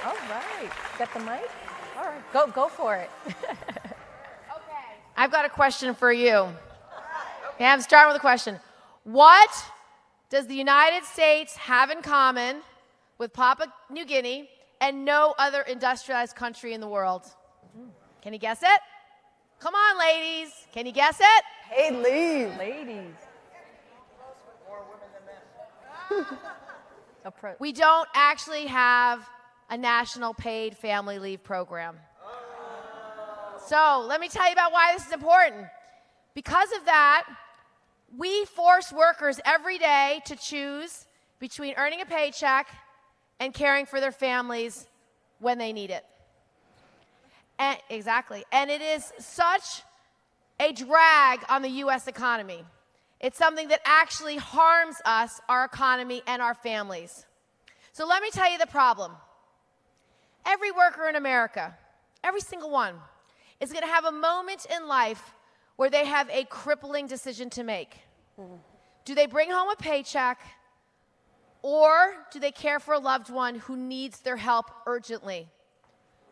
All right. Got the mic? All right. Go for it. I've got a question for you. Yeah, I'm starting with a question. What does the United States have in common with Papua New Guinea and no other industrialized country in the world? Can you guess it? Come on, ladies. Can you guess it? Hey, leave. Ladies. We don't actually have a national paid family leave program. So let me tell you about why this is important. Because of that, we force workers every day to choose between earning a paycheck and caring for their families when they need it. And, exactly. And it is such a drag on the U.S. economy. It's something that actually harms us, our economy, and our families. So let me tell you the problem. Every worker in America, every single one, is going to have a moment in life where they have a crippling decision to make. Do they bring home a paycheck, or do they care for a loved one who needs their help urgently?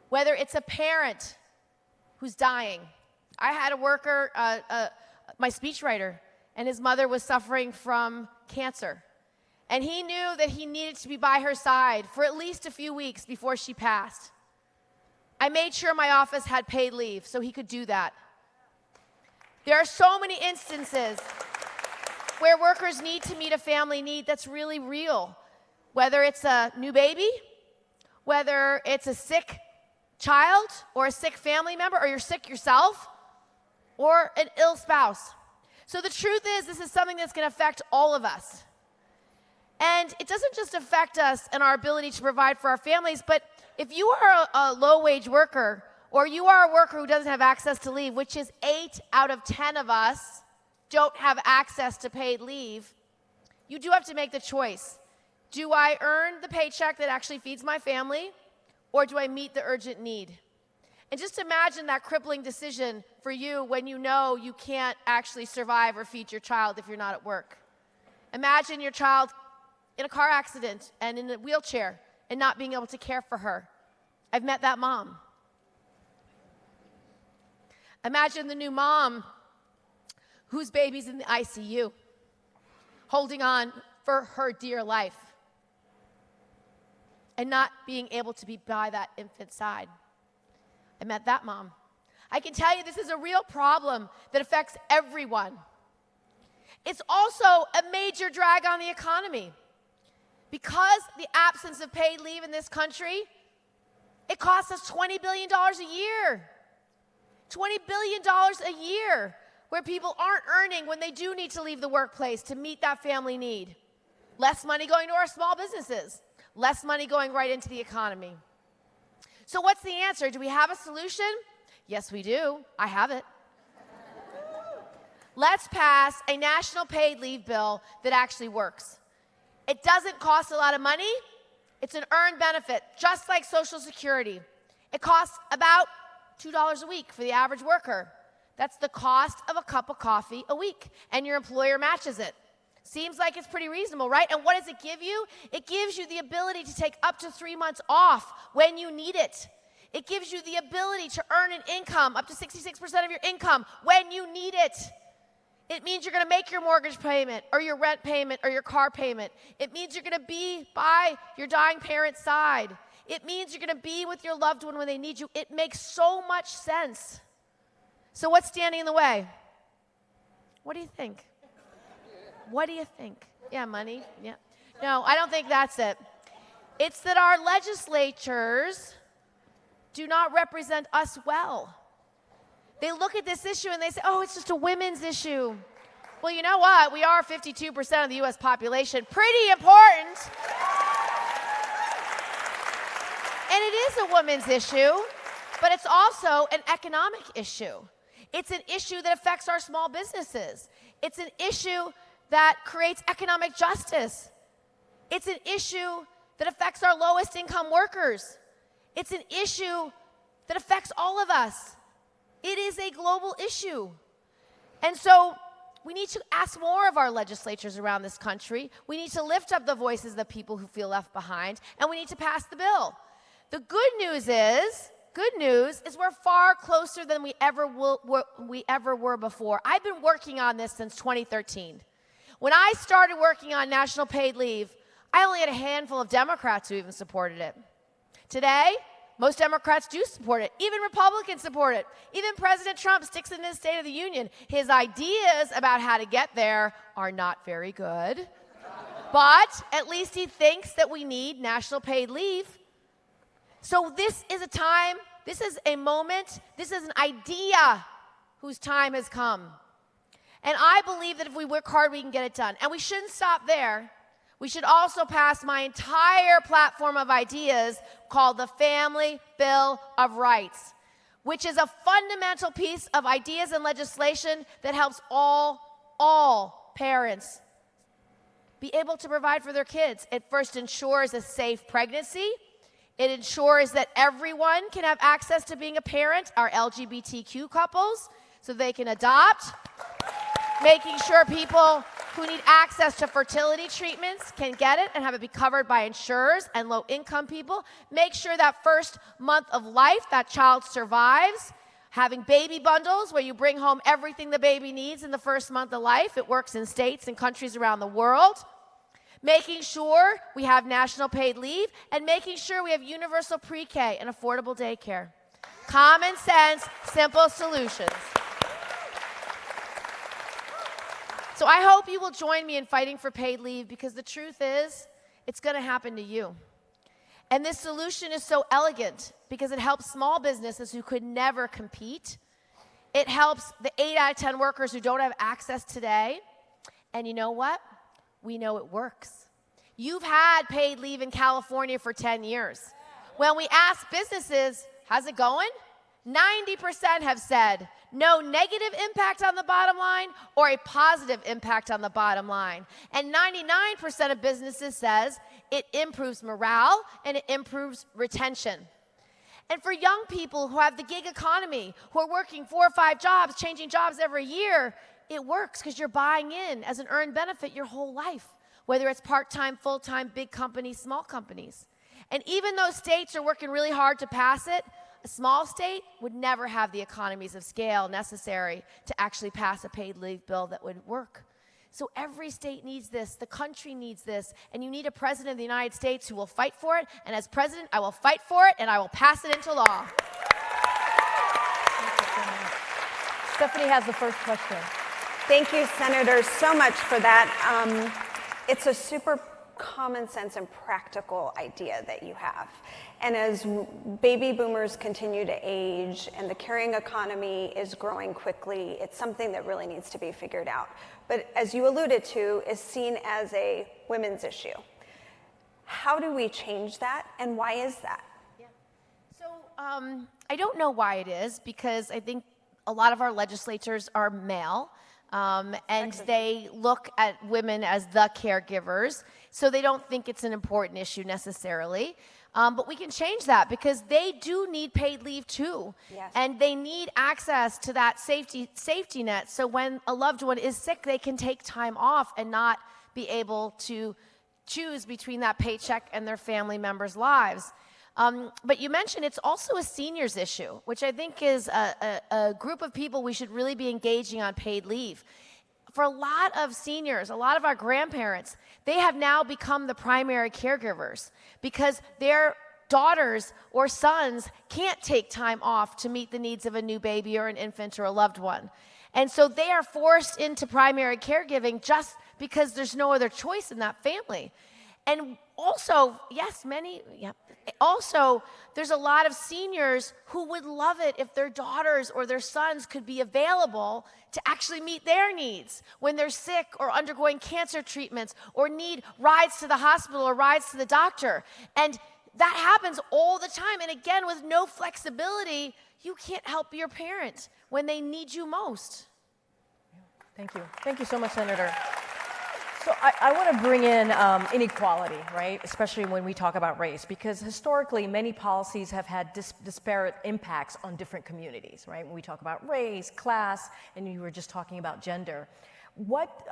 Whether it's a parent who's dying. I had a worker, my speechwriter, and his mother was suffering from cancer. And he knew that he needed to be by her side for at least a few weeks before she passed. I made sure my office had paid leave so he could do that. There are so many instances where workers need to meet a family need that's really real, whether it's a new baby, whether it's a sick child or a sick family member, or you're sick yourself, or an ill spouse. So the truth is, this is something that's going to affect all of us. And it doesn't just affect us and our ability to provide for our families, but if you are a low-wage worker, or you are a worker who doesn't have access to leave, which is 8 out of 10 of us don't have access to paid leave, you do have to make the choice. Do I earn the paycheck that actually feeds my family, or do I meet the urgent need? And just imagine that crippling decision for you when you know you can't actually survive or feed your child if you're not at work. Imagine your child in a car accident and in a wheelchair and not being able to care for her. I've met that mom. Imagine the new mom whose baby's in the ICU, holding on for her dear life and not being able to be by that infant's side. I met that mom. I can tell you this is a real problem that affects everyone. It's also a major drag on the economy. Because the absence of paid leave in this country, it costs us $20 billion a year. $20 billion a year where people aren't earning when they do need to leave the workplace to meet that family need. Less money going to our small businesses. Less money going right into the economy. So what's the answer? Do we have a solution? Yes, we do. I have it. Let's pass a national paid leave bill that actually works. It doesn't cost a lot of money. It's an earned benefit, just like Social Security. It costs about $2 a week for the average worker. That's the cost of a cup of coffee a week, and your employer matches it. Seems like it's pretty reasonable, right? And what does it give you? It gives you the ability to take up to 3 months off when you need it. It gives you the ability to earn an income, up to 66% of your income, when you need it. It means you're going to make your mortgage payment or your rent payment or your car payment. It means you're going to be by your dying parent's side. It means you're going to be with your loved one when they need you. It makes so much sense. So what's standing in the way? What do you think? What do you think? Yeah, money? Yeah. No, I don't think that's it. It's that our legislatures do not represent us well. They look at this issue and they say, oh, it's just a women's issue. Well, you know what? We are 52% of the U.S. population. Pretty important. And it is a women's issue, but it's also an economic issue. It's an issue that affects our small businesses. It's an issue that creates economic justice. It's an issue that affects our lowest income workers. It's an issue that affects all of us. It is a global issue. And so we need to ask more of our legislatures around this country. We need to lift up the voices of the people who feel left behind, and we need to pass the bill. The good news is we're far closer than we ever were before. I've been working on this since 2013. When I started working on national paid leave, I only had a handful of Democrats who even supported it. Today, most Democrats do support it. Even Republicans support it. Even President Trump sticks in his State of the Union. His ideas about how to get there are not very good. But at least he thinks that we need national paid leave. So this is a time, this is a moment, this is an idea whose time has come. And I believe that if we work hard, we can get it done. And we shouldn't stop there. We should also pass my entire platform of ideas called the Family Bill of Rights, which is a fundamental piece of ideas and legislation that helps all parents be able to provide for their kids. It first ensures a safe pregnancy. It ensures that everyone can have access to being a parent, our LGBTQ couples, so they can adopt. Making sure people who need access to fertility treatments can get it and have it be covered by insurers and low-income people. Make sure that first month of life that child survives. Having baby bundles where you bring home everything the baby needs in the first month of life. It works in states and countries around the world. Making sure we have national paid leave and making sure we have universal pre-K and affordable daycare. Common sense, simple solutions. So I hope you will join me in fighting for paid leave, because the truth is, it's going to happen to you. And this solution is so elegant because it helps small businesses who could never compete. It helps the 8 out of 10 workers who don't have access today. And you know what? We know it works. You've had paid leave in California for 10 years. When we ask businesses, how's it going? 90% have said no negative impact on the bottom line or a positive impact on the bottom line. And 99% of businesses says it improves morale and it improves retention. And for young people who have the gig economy, who are working 4 or 5 jobs, changing jobs every year, it works because you're buying in as an earned benefit your whole life, whether it's part-time, full-time, big companies, small companies. And even though states are working really hard to pass it, a small state would never have the economies of scale necessary to actually pass a paid leave bill that would work. So every state needs this, the country needs this, and you need a president of the United States who will fight for it, and as president, I will fight for it, and I will pass it into law. Stephanie has the first question. Thank you, Senator, so much for that. It's a super common sense and practical idea that you have. And as baby boomers continue to age and the caring economy is growing quickly, it's something that really needs to be figured out. But as you alluded to, is seen as a women's issue. How do we change that, and why is that? Yeah. So I don't know why it is, because I think a lot of our legislators are male. And they look at women as the caregivers, so they don't think it's an important issue necessarily. But we can change that, because they do need paid leave too. Yes. And they need access to that safety net, so when a loved one is sick, they can take time off and not be able to choose between that paycheck and their family members' lives. But you mentioned it's also a seniors issue, which I think is a group of people we should really be engaging on paid leave. For a lot of seniors, a lot of our grandparents, they have now become the primary caregivers because their daughters or sons can't take time off to meet the needs of a new baby or an infant or a loved one. And so they are forced into primary caregiving just because there's no other choice in that family. And also, yes, also, there's a lot of seniors who would love it if their daughters or their sons could be available to actually meet their needs when they're sick or undergoing cancer treatments or need rides to the hospital or rides to the doctor. And that happens all the time. And again, with no flexibility, you can't help your parent when they need you most. Thank you. Thank you so much, Senator. So I want to bring in inequality, right? Especially when we talk about race, because historically many policies have had disparate impacts on different communities, right? When we talk about race, class, and you were just talking about gender.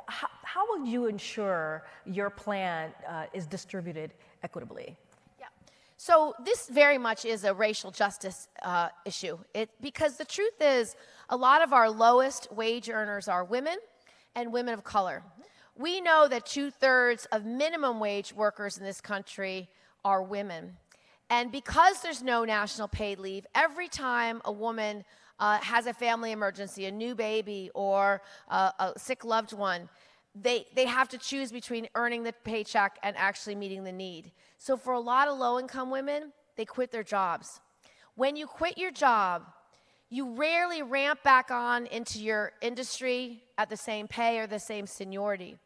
How will you ensure your plan is distributed equitably? Yeah. So this very much is a racial justice issue. Because the truth is, a lot of our lowest wage earners are women and women of color. We know that 2/3 of minimum wage workers in this country are women. And because there's no national paid leave, every time a woman has a family emergency, a new baby, or a sick loved one, they have to choose between earning the paycheck and actually meeting the need. So for a lot of low-income women, they quit their jobs. When you quit your job, you rarely ramp back on into your industry at the same pay or the same seniority.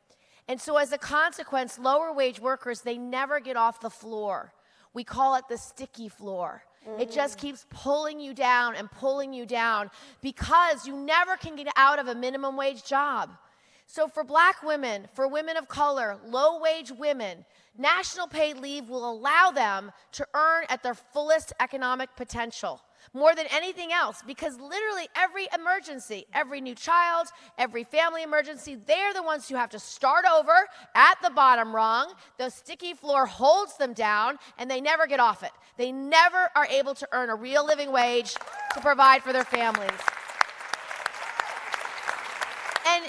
And so as a consequence, lower wage workers, they never get off the floor. We call it the sticky floor. It just keeps pulling you down and pulling you down because you never can get out of a minimum wage job. So for Black women, for women of color, low wage women, national paid leave will allow them to earn at their fullest economic potential. More than anything else, because literally every emergency, every new child, every family emergency, they're the ones who have to start over at the bottom rung. The sticky floor holds them down, and they never get off it. They never are able to earn a real living wage to provide for their families. And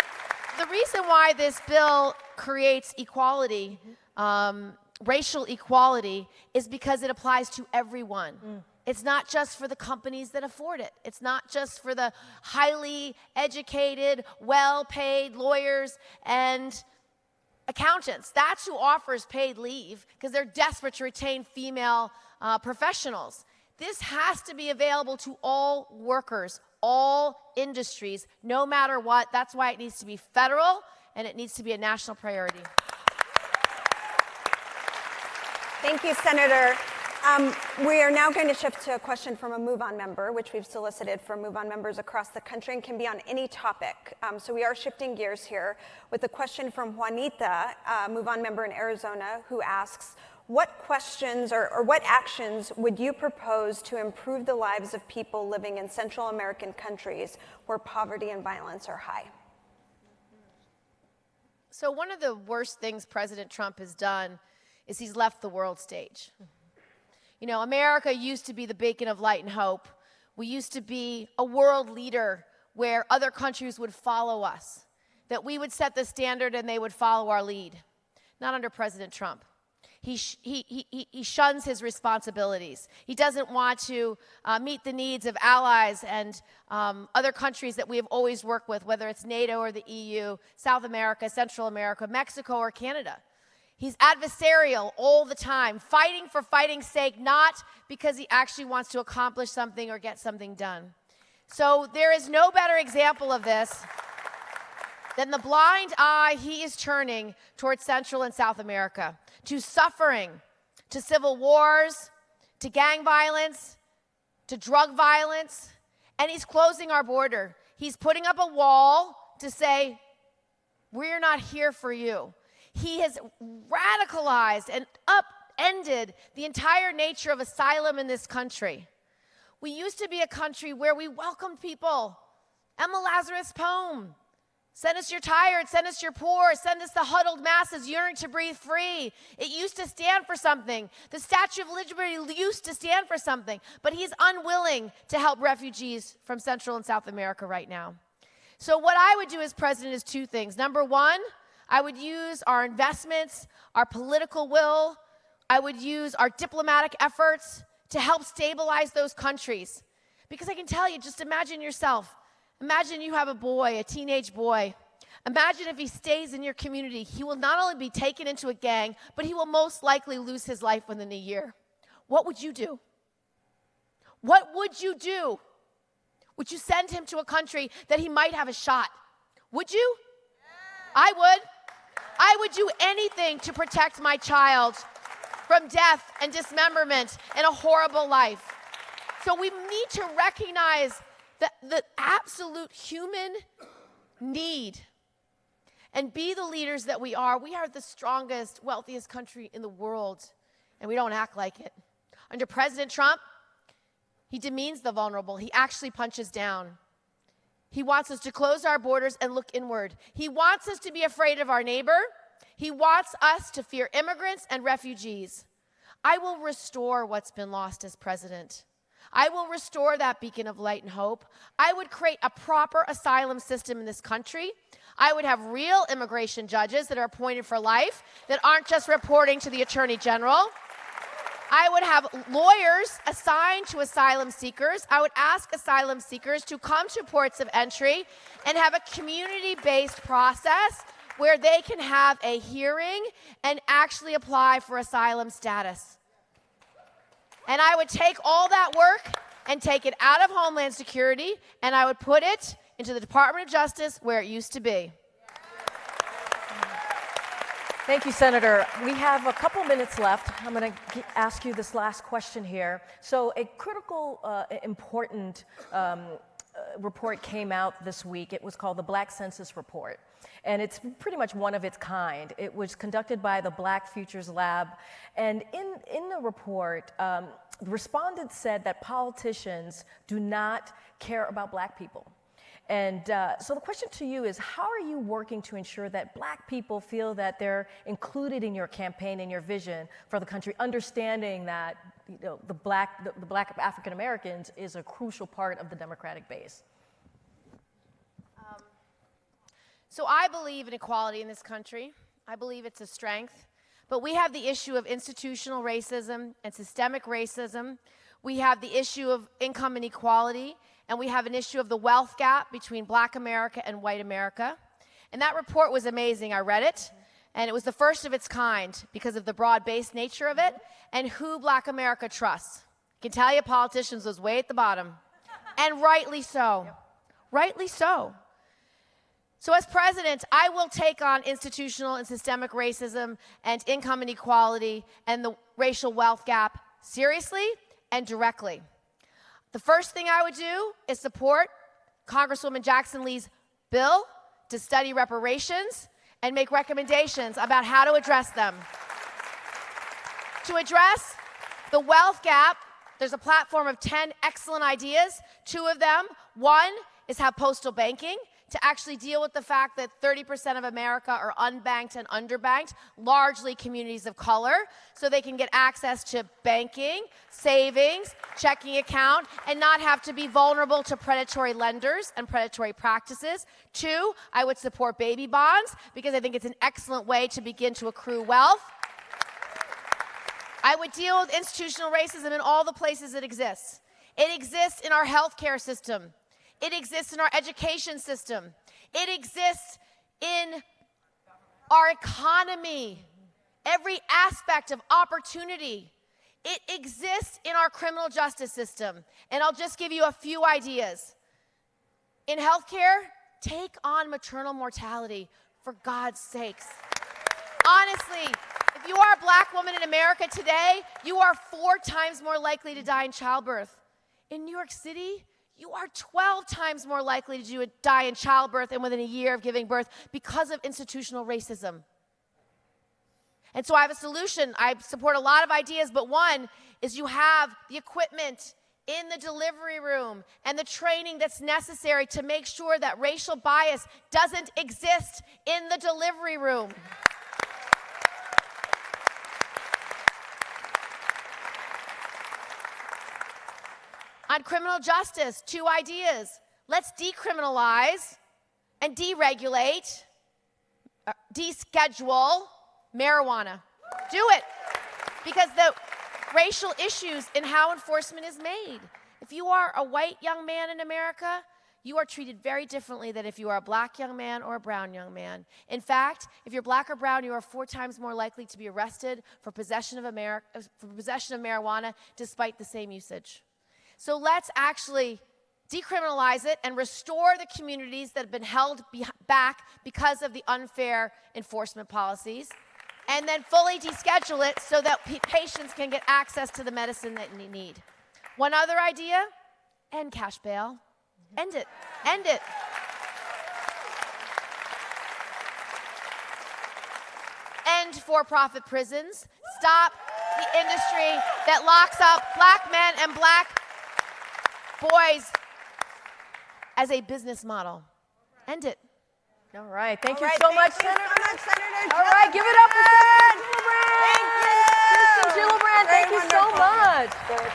the reason why this bill creates equality racial equality is because it applies to everyone. It's not just for the companies that afford it. It's not just for the highly educated, well-paid lawyers and accountants. That's who offers paid leave because they're desperate to retain female professionals. This has to be available to all workers, all industries, no matter what. That's why it needs to be federal and it needs to be a national priority. Thank you, Senator. We are now going to shift to a question from a MoveOn member, which we've solicited from MoveOn members across the country and can be on any topic. So we are shifting gears here with a question from Juanita, a MoveOn member in Arizona, who asks, what questions or what actions would you propose to improve the lives of people living in Central American countries where poverty and violence are high? So one of the worst things President Trump has done is he's left the world stage. You know, America used to be the beacon of light and hope. We used to be a world leader where other countries would follow us, that we would set the standard and they would follow our lead. Not under President Trump. He shuns his responsibilities. He doesn't want to meet the needs of allies and other countries that we have always worked with, whether it's NATO or the EU, South America, Central America, Mexico, or Canada. He's adversarial all the time, fighting for fighting's sake, not because he actually wants to accomplish something or get something done. So there is no better example of this than the blind eye he is turning towards Central and South America, to suffering, to civil wars, to gang violence, to drug violence, and he's closing our border. He's putting up a wall to say, we're not here for you. He has radicalized and upended the entire nature of asylum in this country. We used to be a country where we welcomed people. Emma Lazarus' poem, send us your tired, send us your poor, send us the huddled masses yearning to breathe free. It used to stand for something. The Statue of Liberty used to stand for something, but he's unwilling to help refugees from Central and South America right now. So what I would do as president is two things. Number one, I would use our investments, our political will, I would use our diplomatic efforts to help stabilize those countries. Because I can tell you, just imagine yourself. Imagine you have a boy, a teenage boy. Imagine if he stays in your community. He will not only be taken into a gang, but he will most likely lose his life within a year. What would you do? What would you do? Would you send him to a country that he might have a shot? Would you? I would. I would do anything to protect my child from death and dismemberment and a horrible life. So we need to recognize the absolute human need and be the leaders that we are. We are the strongest, wealthiest country in the world, and we don't act like it. Under President Trump, he demeans the vulnerable. He actually punches down. He wants us to close our borders and look inward. He wants us to be afraid of our neighbor. He wants us to fear immigrants and refugees. I will restore what's been lost as president. I will restore that beacon of light and hope. I would create a proper asylum system in this country. I would have real immigration judges that are appointed for life, that aren't just reporting to the Attorney General. I would have lawyers assigned to asylum seekers. I would ask asylum seekers to come to ports of entry and have a community-based process where they can have a hearing and actually apply for asylum status. And I would take all that work and take it out of Homeland Security, and I would put it into the Department of Justice where it used to be. Thank you, Senator. We have a couple minutes left. I'm going to ask you this last question here. So a critical, important report came out this week. It was called the Black Census Report. And it's pretty much one of its kind. It was conducted by the Black Futures Lab. And in the report, respondents said that politicians do not care about Black people. And so the question to you is, how are you working to ensure that Black people feel that they're included in your campaign and your vision for the country, understanding that the Black African Americans is a crucial part of the Democratic base? So I believe in equality in this country. I believe it's a strength. But we have the issue of institutional racism and systemic racism. We have the issue of income inequality, and we have an issue of the wealth gap between Black America and white America. And that report was amazing. I read it, and it was the first of its kind because of the broad-based nature of it and who Black America trusts. I can tell you politicians was way at the bottom, and rightly so. Rightly so. So as president, I will take on institutional and systemic racism and income inequality and the racial wealth gap seriously and directly. The first thing I would do is support Congresswoman Jackson Lee's bill to study reparations and make recommendations about how to address them. To address the wealth gap, there's a platform of 10 excellent ideas. 2 of them, one is have postal banking to actually deal with the fact that 30% of America are unbanked and underbanked, largely communities of color, so they can get access to banking, savings, checking account, and not have to be vulnerable to predatory lenders and predatory practices. 2, I would support baby bonds because I think it's an excellent way to begin to accrue wealth. I would deal with institutional racism in all the places it exists. It exists in our healthcare system. It exists in our education system. It exists in our economy, every aspect of opportunity. It exists in our criminal justice system. And I'll just give you a few ideas. In healthcare, take on maternal mortality, for God's sakes. Honestly, if you are a Black woman in America today, you are 4 times more likely to die in childbirth. In New York City, you are 12 times more likely to die in childbirth and within a year of giving birth because of institutional racism. And so I have a solution. I support a lot of ideas, but one is you have the equipment in the delivery room and the training that's necessary to make sure that racial bias doesn't exist in the delivery room. On criminal justice, 2 ideas. Let's decriminalize and deregulate, deschedule marijuana. Do it. Because the racial issues in how enforcement is made. If you are a white young man in America, you are treated very differently than if you are a Black young man or a brown young man. In fact, if you're Black or brown, you are 4 times more likely to be arrested for possession of marijuana despite the same usage. So let's actually decriminalize it and restore the communities that have been held back because of the unfair enforcement policies, and then fully deschedule it so that patients can get access to the medicine that they need. One other idea, end cash bail. End it. End it. End for-profit prisons. Stop the industry that locks up Black men and Black boys as a business model. End it. All right. Thank you so much, Senator. Senator. All right. Give it up for Kirsten Gillibrand. Thank you so much.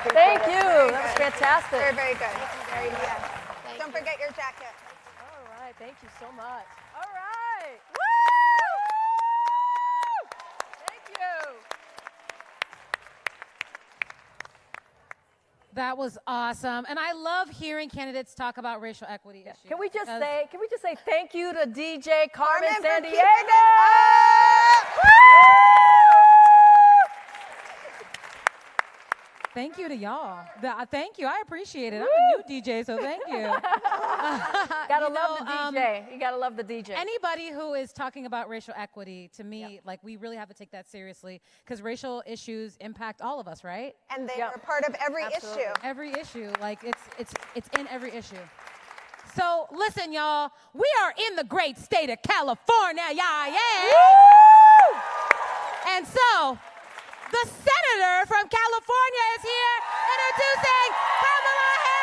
Thank you. That was fantastic. Very, very good. Very good. Don't forget your jacket. All right. Thank you so much. All right. Woo! Thank you. That was awesome. And I love hearing candidates talk about racial equity issues. Can we just say thank you to DJ Carmen for San Diego? keeping it up. Thank you to y'all. Thank you. I appreciate it. I'm a new DJ, so thank you. Gotta love the DJ. You gotta love the DJ. Anybody who is talking about racial equity, to me, like, we really have to take that seriously, because racial issues impact all of us, right? And they are part of every issue. Every issue. Like, it's in every issue. So listen, y'all, we are in the great state of California, yeah. And so the senator from California is here introducing Kamala Harris.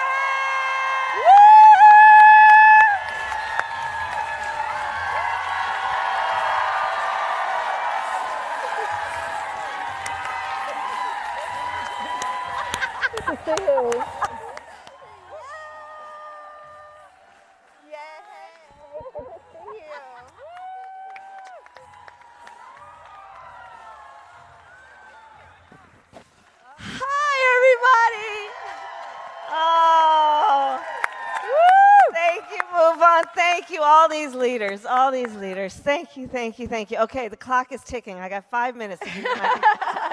on, thank you, all these leaders. Thank you, thank you, thank you. Okay, the clock is ticking. I got 5 minutes to give you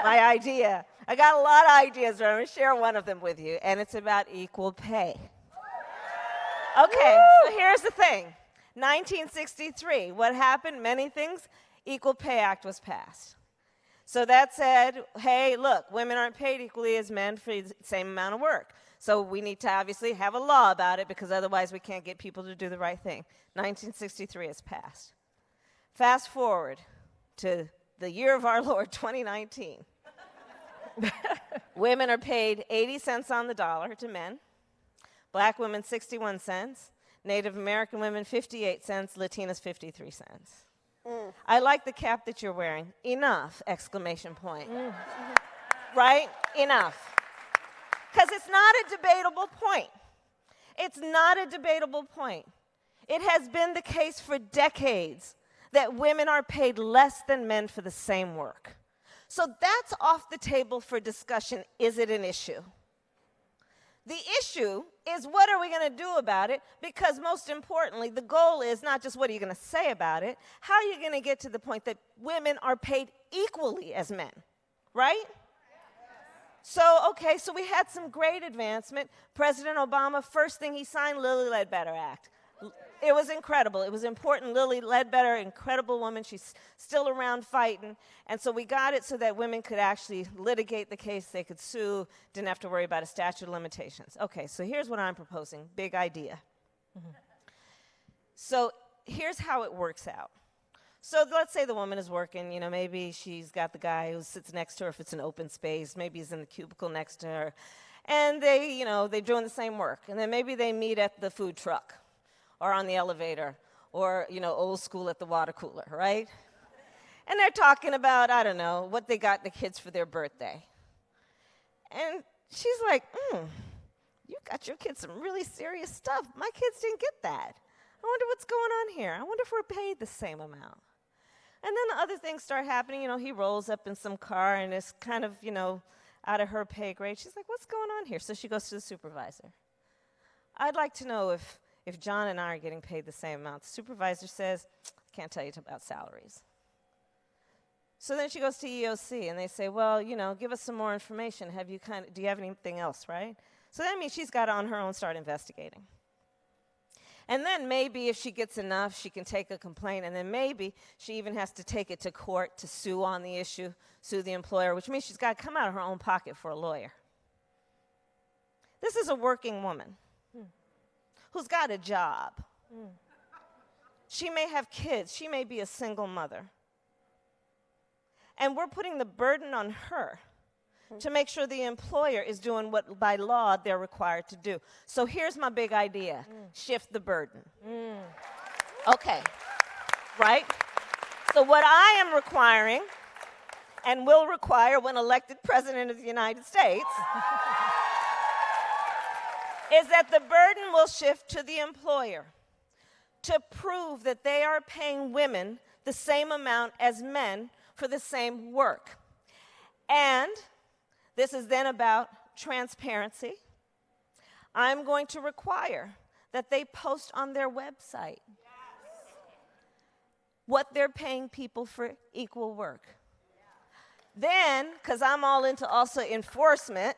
my idea. I got a lot of ideas, but I'm going to share one of them with you, and it's about equal pay. Okay, so here's the thing. 1963, what happened? Many things. Equal Pay Act was passed. So that said, hey, look, women aren't paid equally as men for the same amount of work. So we need to obviously have a law about it because otherwise we can't get people to do the right thing. 1963 is passed. Fast forward to the year of our Lord, 2019. Women are paid 80 cents on the dollar to men. Black women, 61 cents. Native American women, 58 cents. Latinas, 53 cents. I like the cap that you're wearing. Enough, exclamation point. Right? Enough. Because it's not a debatable point. It's not a debatable point. It has been the case for decades that women are paid less than men for the same work. So that's off the table for discussion. Is it an issue? The issue is what are we going to do about it? Because most importantly, the goal is not just what are you going to say about it, how are you going to get to the point that women are paid equally as men, right? So, okay, so we had some great advancement. President Obama, first thing he signed, Lilly Ledbetter Act. It was incredible. It was important. Lilly Ledbetter, incredible woman. She's still around fighting. And so we got it so that women could actually litigate the case. They could sue. Didn't have to worry about a statute of limitations. Okay, so here's what I'm proposing. Big idea. So here's how it works out. So let's say the woman is working. You know, maybe she's got the guy who sits next to her if it's an open space. Maybe he's in the cubicle next to her. And they, you know, they're doing the same work. And then maybe they meet at the food truck, or on the elevator, or, you know, old school at the water cooler, right? And they're talking about, I don't know, what they got the kids for their birthday. And she's like, you got your kids some really serious stuff. My kids didn't get that. I wonder what's going on here. I wonder if we're paid the same amount. And then the other things start happening. You know, he rolls up in some car, and it's kind of, you know, out of her pay grade. She's like, what's going on here? So she goes to the supervisor. I'd like to know if John and I are getting paid the same amount. The supervisor says, I can't tell you about salaries. So then she goes to EOC, and they say, well, you know, give us some more information. Do you have anything else, right? So that means she's got to, on her own, start investigating. And then maybe if she gets enough, she can take a complaint, and then maybe she even has to take it to court to sue on the issue, sue the employer, which means she's got to come out of her own pocket for a lawyer. This is a working woman who's got a job. She may have kids. She may be a single mother. And we're putting the burden on her to make sure the employer is doing what, by law, they're required to do. So here's my big idea. Shift the burden. Okay, right? So what I am requiring, and will require when elected President of the United States, is that the burden will shift to the employer to prove that they are paying women the same amount as men for the same work. And this is then about transparency. I'm going to require that they post on their website what they're paying people for equal work. Then, because I'm all into also enforcement,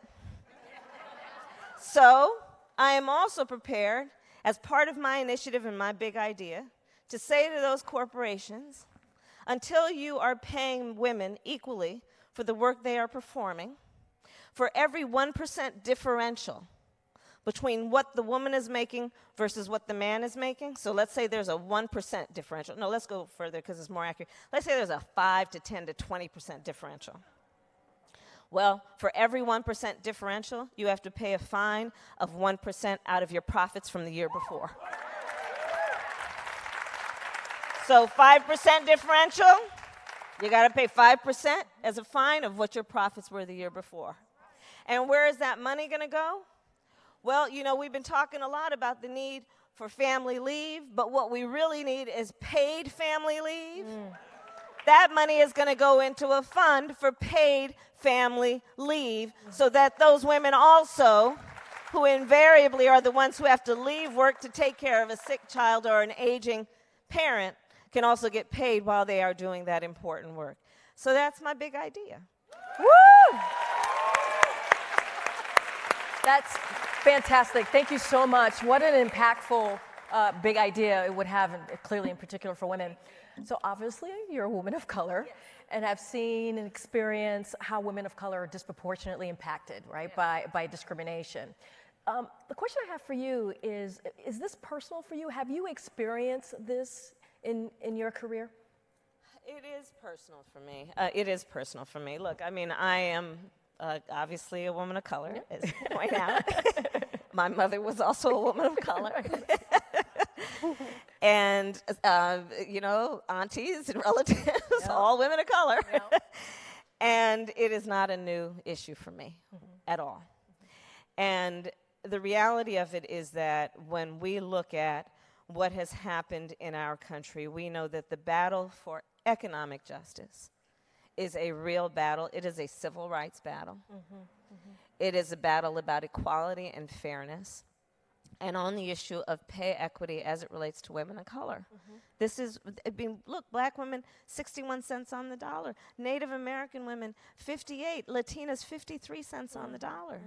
so I am also prepared, as part of my initiative and my big idea, to say to those corporations, until you are paying women equally for the work they are performing, for every 1% differential between what the woman is making versus what the man is making, so let's say there's a 1% differential. No, let's go further because it's more accurate. Let's say there's a 5 to 10 to 20% differential. Well, for every 1% differential, you have to pay a fine of 1% out of your profits from the year before. So 5% differential, you got to pay 5% as a fine of what your profits were the year before. And where is that money going to go? Well, you know, we've been talking a lot about the need for family leave, but what we really need is paid family leave. That money is going to go into a fund for paid family leave so that those women also who invariably are the ones who have to leave work to take care of a sick child or an aging parent, can also get paid while they are doing that important work. So that's my big idea. Woo! That's fantastic. Thank you so much. What an impactful big idea it would have, clearly in particular for women. So obviously, you're a woman of color, and have seen and experienced how women of color are disproportionately impacted, right, by discrimination. The question I have for you is this personal for you? Have you experienced this in your career? It is personal for me. It is personal for me. Look, I mean, I am obviously a woman of color, as you point out. My mother was also a woman of color. And, you know, aunties and relatives, all women of color. And it is not a new issue for me at all. And the reality of it is that when we look at what has happened in our country, we know that the battle for economic justice is a real battle. It is a civil rights battle. It is a battle about equality and fairness. And on the issue of pay equity as it relates to women of color. This is, I mean, look, black women, 61 cents on the dollar. Native American women, 58. Latinas, 53 cents on the dollar.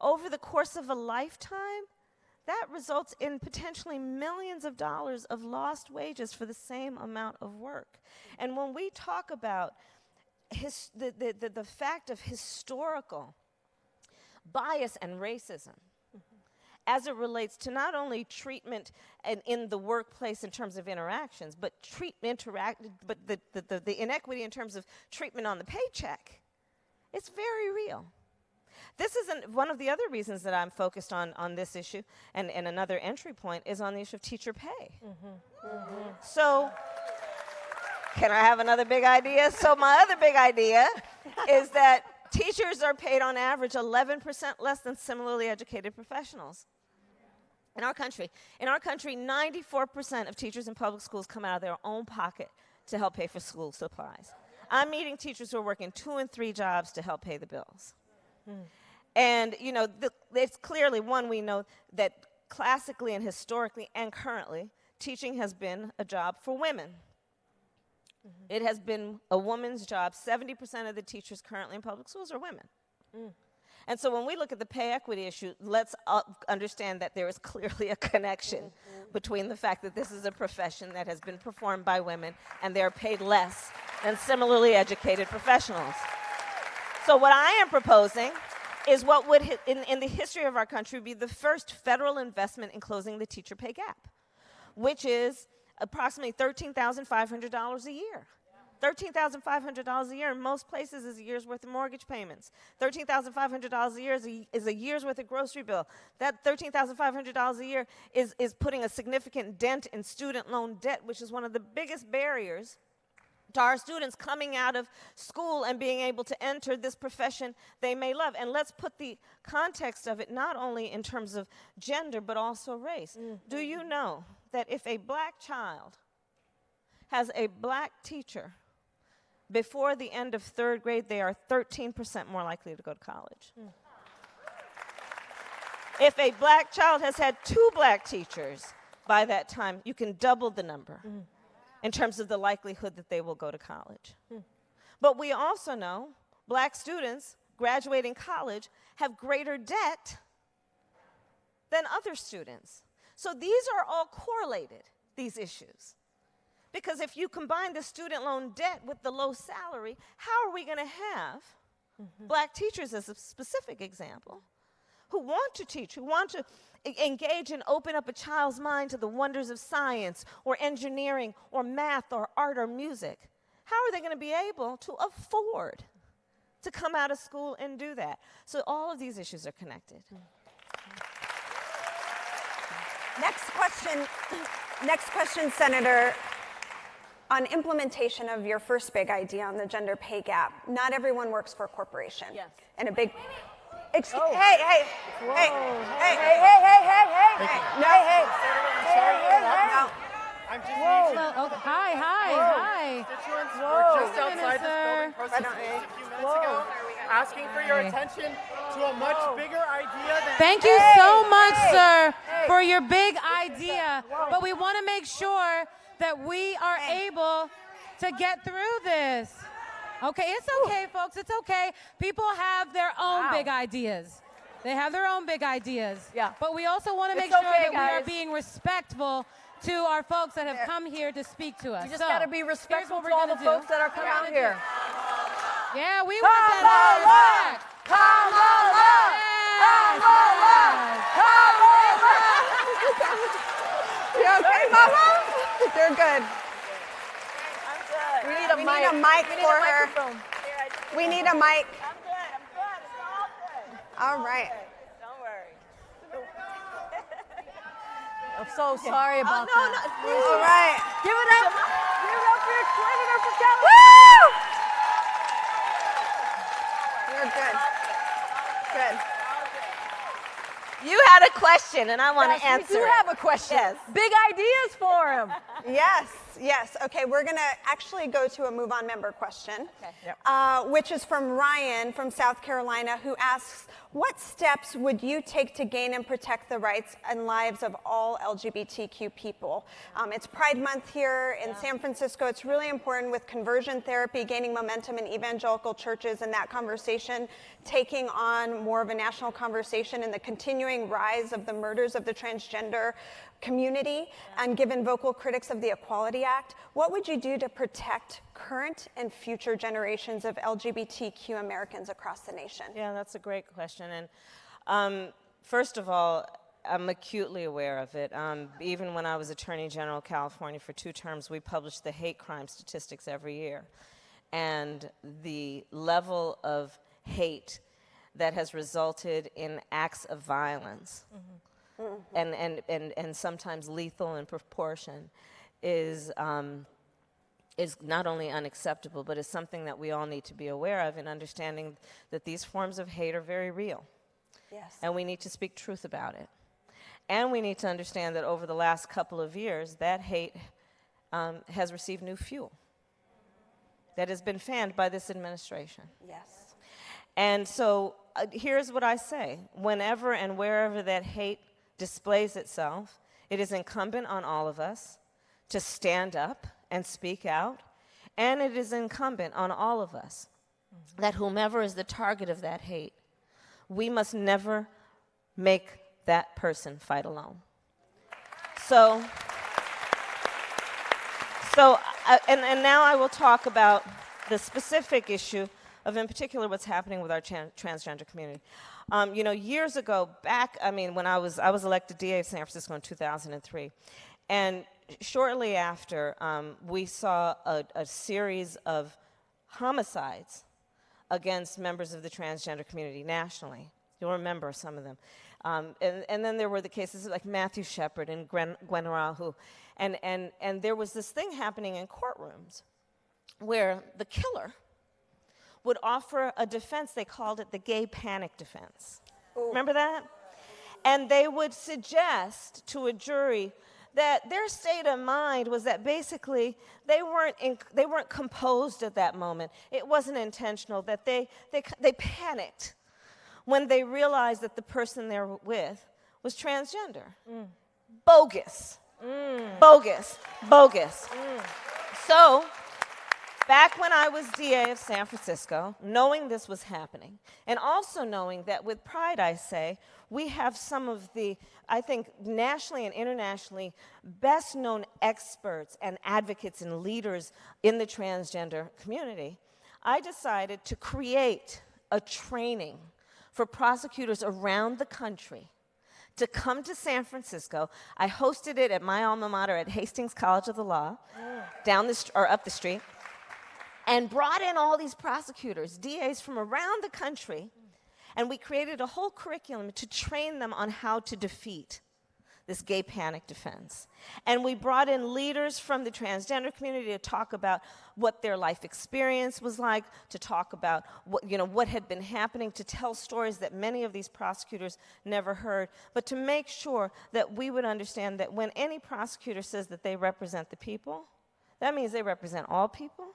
Over the course of a lifetime, that results in potentially millions of dollars of lost wages for the same amount of work. And when we talk about the fact of historical bias and racism, as it relates to not only treatment in the workplace in terms of interactions, but the inequity in terms of treatment on the paycheck, it's very real. This isn't one of the other reasons that I'm focused on this issue, and another entry point is on the issue of teacher pay. So, can I have another big idea? So my other big idea is that teachers are paid on average 11% less than similarly educated professionals. In our country, 94% of teachers in public schools come out of their own pocket to help pay for school supplies. I'm meeting teachers who are working 2 and 3 jobs to help pay the bills. And, you know, it's clearly, one, we know that classically and historically and currently, teaching has been a job for women. It has been a woman's job. 70% of the teachers currently in public schools are women. And so when we look at the pay equity issue, let's understand that there is clearly a connection between the fact that this is a profession that has been performed by women and they're paid less than similarly educated professionals. So what I am proposing is what would, in the history of our country, be the first federal investment in closing the teacher pay gap, which is approximately $13,500 a year. $13,500 a year in most places is a year's worth of mortgage payments. $13,500 a year is a year's worth of grocery bill. That $13,500 a year is putting a significant dent in student loan debt, which is one of the biggest barriers to our students coming out of school and being able to enter this profession they may love. And let's put the context of it not only in terms of gender, but also race. Do you know that if a black child has a black teacher, before the end of 3rd grade, they are 13% more likely to go to college? If a black child has had 2 black teachers by that time, you can double the number in terms of the likelihood that they will go to college. But we also know black students graduating college have greater debt than other students. So these are all correlated, these issues. Because if you combine the student loan debt with the low salary, how are we going to have black teachers, as a specific example, who want to teach, who want to engage and open up a child's mind to the wonders of science or engineering or math or art or music? How are they going to be able to afford to come out of school and do that? So all of these issues are connected. Next question, Senator. On implementation of your first big idea on the gender pay gap, not everyone works for a corporation. Yes. And a big... Hey. No. Hey. I'm just Hi. We're just outside this building, processing a few minutes ago. asking for your attention to a much bigger idea than... Thank you so much, sir, for your big idea. But we want to make sure that we are able to get through this. Okay, it's okay, folks. It's okay. People have their own big ideas. They have their own big ideas. Yeah. But we also want to make It's sure okay, that we are guys. being respectful to our folks that have come here to speak to us. You just So, got to be here's respectful what to we're all the gonna do. folks that are coming out here. Yeah, we want that respect. Come along! Come along! Come along! You okay, Mama? You're good. I'm good. We need a mic for her. We need a mic. I'm good. I'm good. It's all good. All right. Don't worry. I'm so sorry about that. All right. Give it up. Give it up for your Senator from California. Woo! You're good. Good. You had a question, and I want to answer We do it. have a question. Yes. Big ideas for him. Yes. Okay, we're going to actually go to a MoveOn member question, which is from Ryan from South Carolina, who asks, what steps would you take to gain and protect the rights and lives of all LGBTQ people? It's Pride Month here in San Francisco. It's really important with conversion therapy gaining momentum in evangelical churches and that conversation taking on more of a national conversation and the continuing rise of the murders of the transgender community, and given vocal critics of the Equality Act, what would you do to protect current and future generations of LGBTQ Americans across the nation? Yeah, that's a great question. And first of all, I'm acutely aware of it. Even when I was Attorney General of California for 2 terms, we published the hate crime statistics every year. And the level of hate that has resulted in acts of violence and sometimes lethal in proportion is not only unacceptable, but is something that we all need to be aware of in understanding that these forms of hate are very real. Yes. And we need to speak truth about it. And we need to understand that over the last couple of years, that hate has received new fuel that has been fanned by this administration. Yes. And so here's what I say. Whenever and wherever that hate displays itself, it is incumbent on all of us to stand up and speak out, and it is incumbent on all of us that whomever is the target of that hate, we must never make that person fight alone. And now I will talk about the specific issue of, in particular, what's happening with our transgender community. Years ago, when I was elected DA of San Francisco in 2003, and shortly after, we saw a series of homicides against members of the transgender community nationally. You'll remember some of them. And then there were the cases like Matthew Shepard and Gwen Rahu. And there was this thing happening in courtrooms where the killer would offer a defense. They called it the gay panic defense. Ooh. Remember that? And they would suggest to a jury that their state of mind was that basically they weren't composed at that moment. It wasn't intentional, that they panicked when they realized that the person they're with was transgender. Bogus. Bogus. Bogus. So, back when I was DA of San Francisco, knowing this was happening, and also knowing that with pride, I say, we have some of the, I think, nationally and internationally best known experts and advocates and leaders in the transgender community, I decided to create a training for prosecutors around the country to come to San Francisco. I hosted it at my alma mater at Hastings College of the Law, up the street, and brought in all these prosecutors, DAs from around the country, and we created a whole curriculum to train them on how to defeat this gay panic defense. And we brought in leaders from the transgender community to talk about what their life experience was like, to talk about what had been happening, to tell stories that many of these prosecutors never heard, but to make sure that we would understand that when any prosecutor says that they represent the people, that means they represent all people.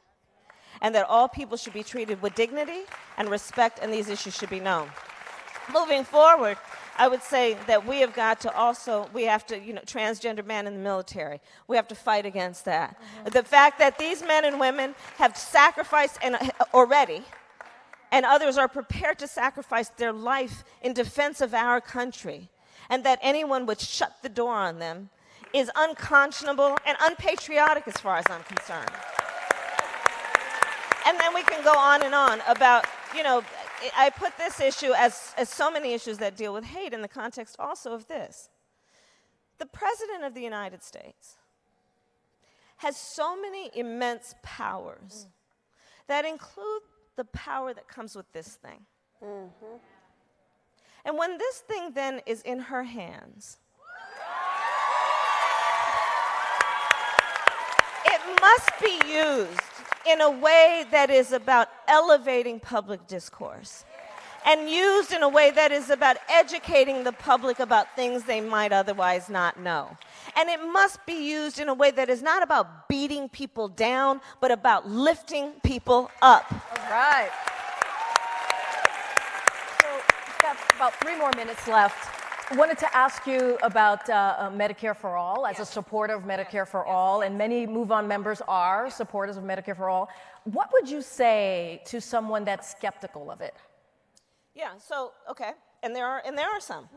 and that all people should be treated with dignity and respect, and these issues should be known. Moving forward, I would say that we have got to also, we have to, transgender men in the military, we have to fight against that. The fact that these men and women have sacrificed already, and others are prepared to sacrifice their life in defense of our country, and that anyone would shut the door on them is unconscionable and unpatriotic as far as I'm concerned. And then we can go on and on about, I put this issue as so many issues that deal with hate in the context also of this. The President of the United States has so many immense powers that include the power that comes with this thing. And when this thing then is in her hands, it must be used in a way that is about elevating public discourse and used in a way that is about educating the public about things they might otherwise not know. And it must be used in a way that is not about beating people down, but about lifting people up. All right. So we've got about 3 more minutes left. I wanted to ask you about Medicare for All, as a supporter of Medicare for All, and many MoveOn members are supporters of Medicare for All. What would you say to someone that's skeptical of it? Yeah, so, okay, and there are some.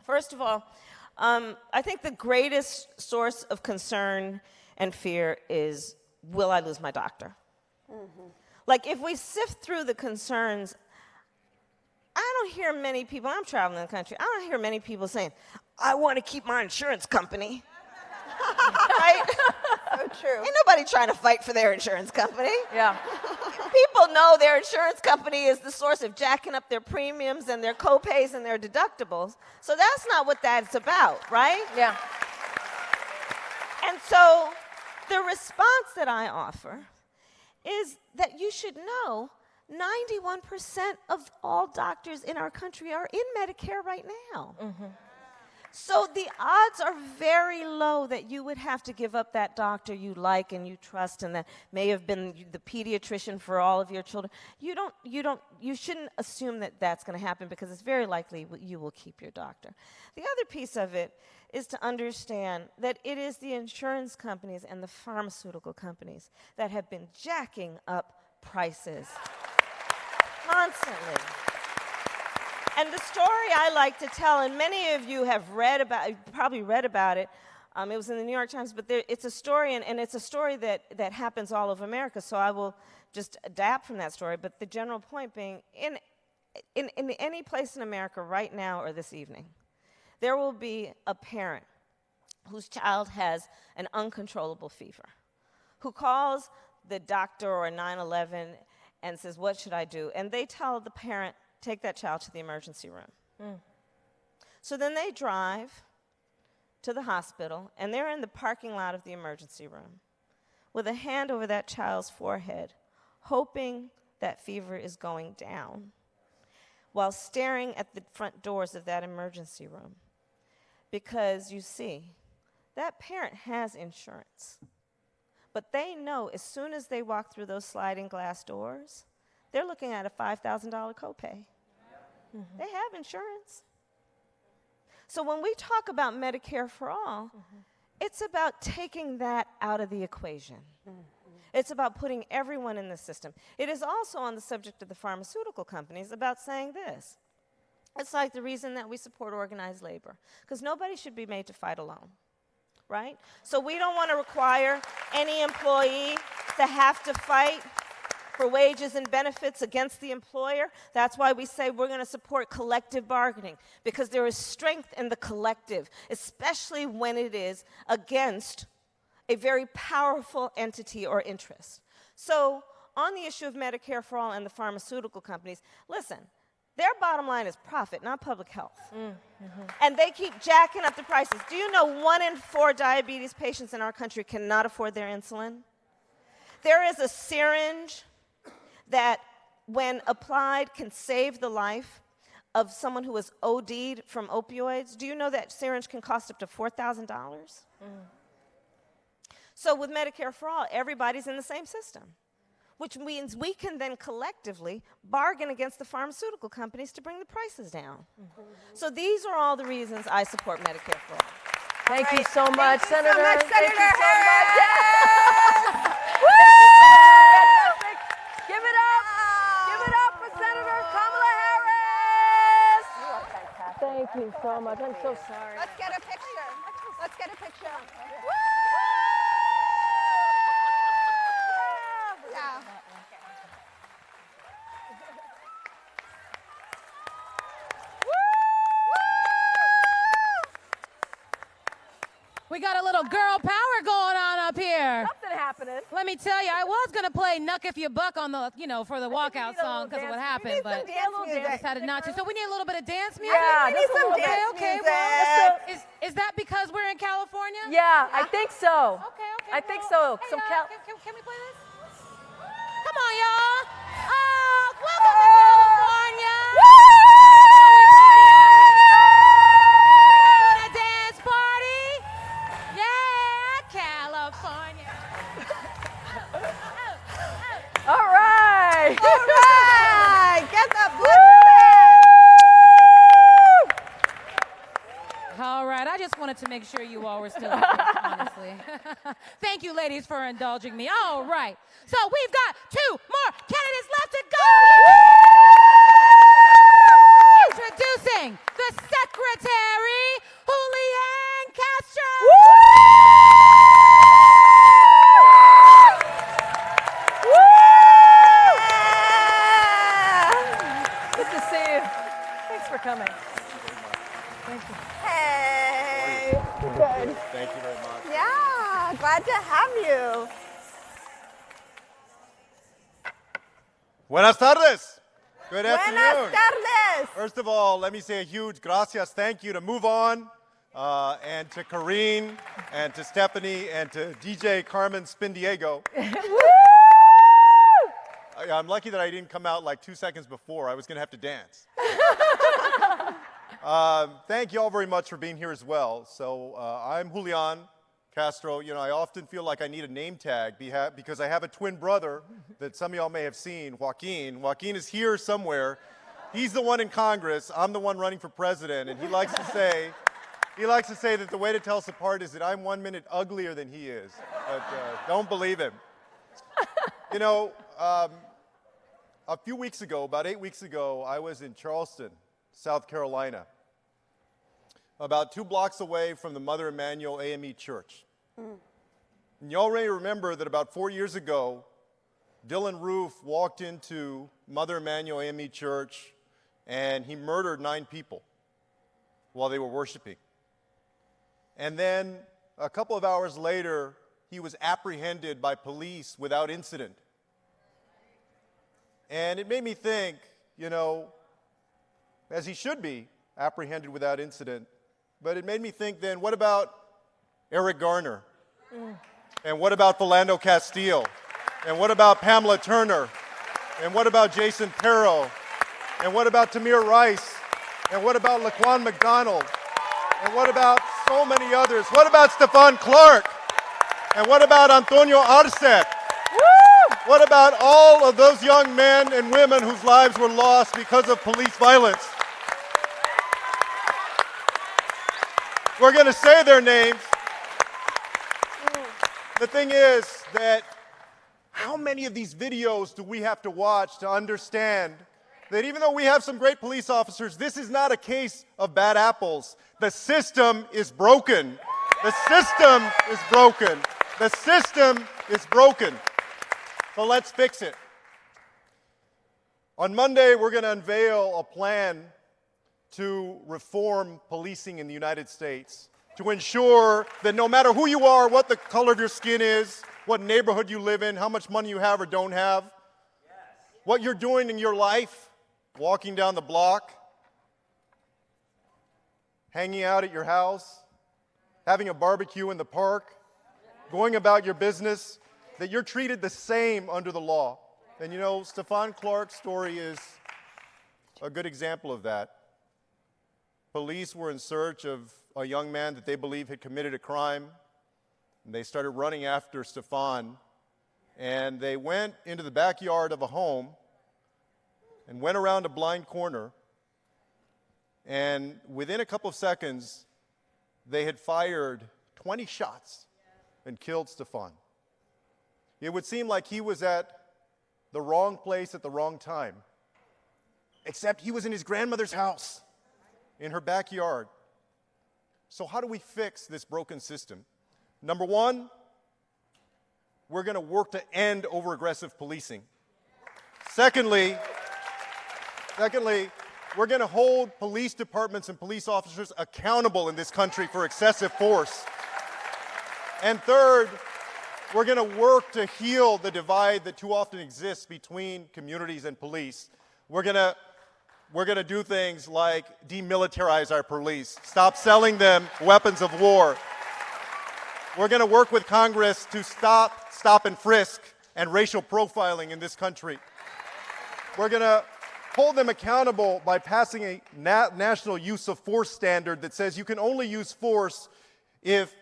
First of all, I think the greatest source of concern and fear is, will I lose my doctor? Like, if we sift through the concerns, I don't hear many people, I'm traveling the country, I don't hear many people saying, I want to keep my insurance company. Right? So true. Ain't nobody trying to fight for their insurance company. Yeah. People know their insurance company is the source of jacking up their premiums and their co-pays and their deductibles. So that's not what that's about, right? Yeah. And so the response that I offer is that you should know 91% of all doctors in our country are in Medicare right now. So the odds are very low that you would have to give up that doctor you like and you trust and that may have been the pediatrician for all of your children. You shouldn't assume that that's going to happen because it's very likely you will keep your doctor. The other piece of it is to understand that it is the insurance companies and the pharmaceutical companies that have been jacking up prices constantly. And the story I like to tell, and many of you have read about, probably read about it, it was in the New York Times, but it's a story, and it's a story that happens all over America, so I will just adapt from that story, but the general point being, in any place in America right now or this evening, there will be a parent whose child has an uncontrollable fever, who calls the doctor or 911 and says, what should I do? And they tell the parent, take that child to the emergency room. So then they drive to the hospital, and they're in the parking lot of the emergency room with a hand over that child's forehead, hoping that fever is going down, while staring at the front doors of that emergency room. Because, you see, that parent has insurance. But they know as soon as they walk through those sliding glass doors, they're looking at a $5,000 copay. They have insurance. So when we talk about Medicare for All, it's about taking that out of the equation. It's about putting everyone in the system. It is also on the subject of the pharmaceutical companies about saying this. It's like the reason that we support organized labor, because nobody should be made to fight alone, right? So we don't want to require any employee to have to fight for wages and benefits against the employer. That's why we say we're going to support collective bargaining, because there is strength in the collective, especially when it is against a very powerful entity or interest. So on the issue of Medicare for All and the pharmaceutical companies, listen, their bottom line is profit, not public health. And they keep jacking up the prices. Do you know 1 in 4 diabetes patients in our country cannot afford their insulin? There is a syringe that, when applied, can save the life of someone who has OD'd from opioids. Do you know that syringe can cost up to $4,000? So with Medicare for All, everybody's in the same system. which means we can then collectively bargain against the pharmaceutical companies to bring the prices down. So these are all the reasons I support Medicare for all. Thank you so much, Senator. Thank you so much. Yes! Woo! Fantastic. Give it up. Give it up for Senator Kamala Harris. You are fantastic. Thank you so much. I'm so sorry. Let's get a picture. Let's get a picture. Woo! Yeah. We got a little girl power going on up here. Something happening. Let me tell you, I was gonna play "Knuck If You Buck" on the, for the walkout song because of what happened, but decided not to. So we need a little bit of dance music. Yeah, we need some dance Okay. music. Well, is that because we're in California? Yeah, I think so. Okay. I think so. Hey, Some can we play this? Come on, y'all. Welcome to California. We're having a dance party. Yeah, California. All right. All right. Get the blood All right, I just wanted to make sure you all were still here, honestly. Thank you, ladies, for indulging me. All right, so we've got 2 more candidates left to go. Introducing the Secretary, Julian Castro. Good to see you. Thanks for coming. Thank you. Hey. Good. Thank you very much. Yeah, glad to have you. Buenas tardes. Good Buenas afternoon. tardes. First of all, let me say a huge gracias, thank you to MoveOn, and to Corrine, and to Stephanie, and to DJ Carmen Spindiego. I'm lucky that I didn't come out like 2 seconds before. I was going to have to dance. Thank you all very much for being here as well. So I'm Julian Castro. I often feel like I need a name tag because I have a twin brother that some of y'all may have seen, Joaquin. Joaquin is here somewhere. He's the one in Congress. I'm the one running for president, and he likes to say that the way to tell us apart is that I'm 1 minute uglier than he is. But don't believe him. A few weeks ago, about 8 weeks ago, I was in Charleston, South Carolina, about 2 blocks away from the Mother Emanuel AME Church. And you already remember that about 4 years ago, Dylan Roof walked into Mother Emanuel AME Church and he murdered 9 people while they were worshiping. And then a couple of hours later, he was apprehended by police without incident. And it made me think, as he should be apprehended without incident, but it made me think then, what about Eric Garner? And what about Philando Castile? And what about Pamela Turner? And what about Jason Perro? And what about Tamir Rice? And what about Laquan McDonald? And what about so many others? What about Stephon Clark? And what about Antonio Arce? What about all of those young men and women whose lives were lost because of police violence? We're going to say their names. The thing is that how many of these videos do we have to watch to understand that even though we have some great police officers, this is not a case of bad apples. The system is broken. The system is broken. The system is broken. So let's fix it. On Monday, we're going to unveil a plan to reform policing in the United States, to ensure that no matter who you are, what the color of your skin is, what neighborhood you live in, how much money you have or don't have, what you're doing in your life, walking down the block, hanging out at your house, having a barbecue in the park, going about your business, that you're treated the same under the law. And Stephon Clark's story is a good example of that. Police were in search of a young man that they believe had committed a crime, and they started running after Stephon, And they went into the backyard of a home and went around a blind corner. And within a couple of seconds, they had fired 20 shots and killed Stefan. It would seem like he was at the wrong place at the wrong time, except he was in his grandmother's house, in her backyard. So how do we fix this broken system? Number one, we're going to work to end over-aggressive policing. Secondly, we're going to hold police departments and police officers accountable in this country for excessive force. And third, we're going to work to heal the divide that too often exists between communities and police. We're going to do things like demilitarize our police, stop selling them weapons of war. We're going to work with Congress to stop and frisk and racial profiling in this country. We're going to hold them accountable by passing a national use of force standard that says you can only use force if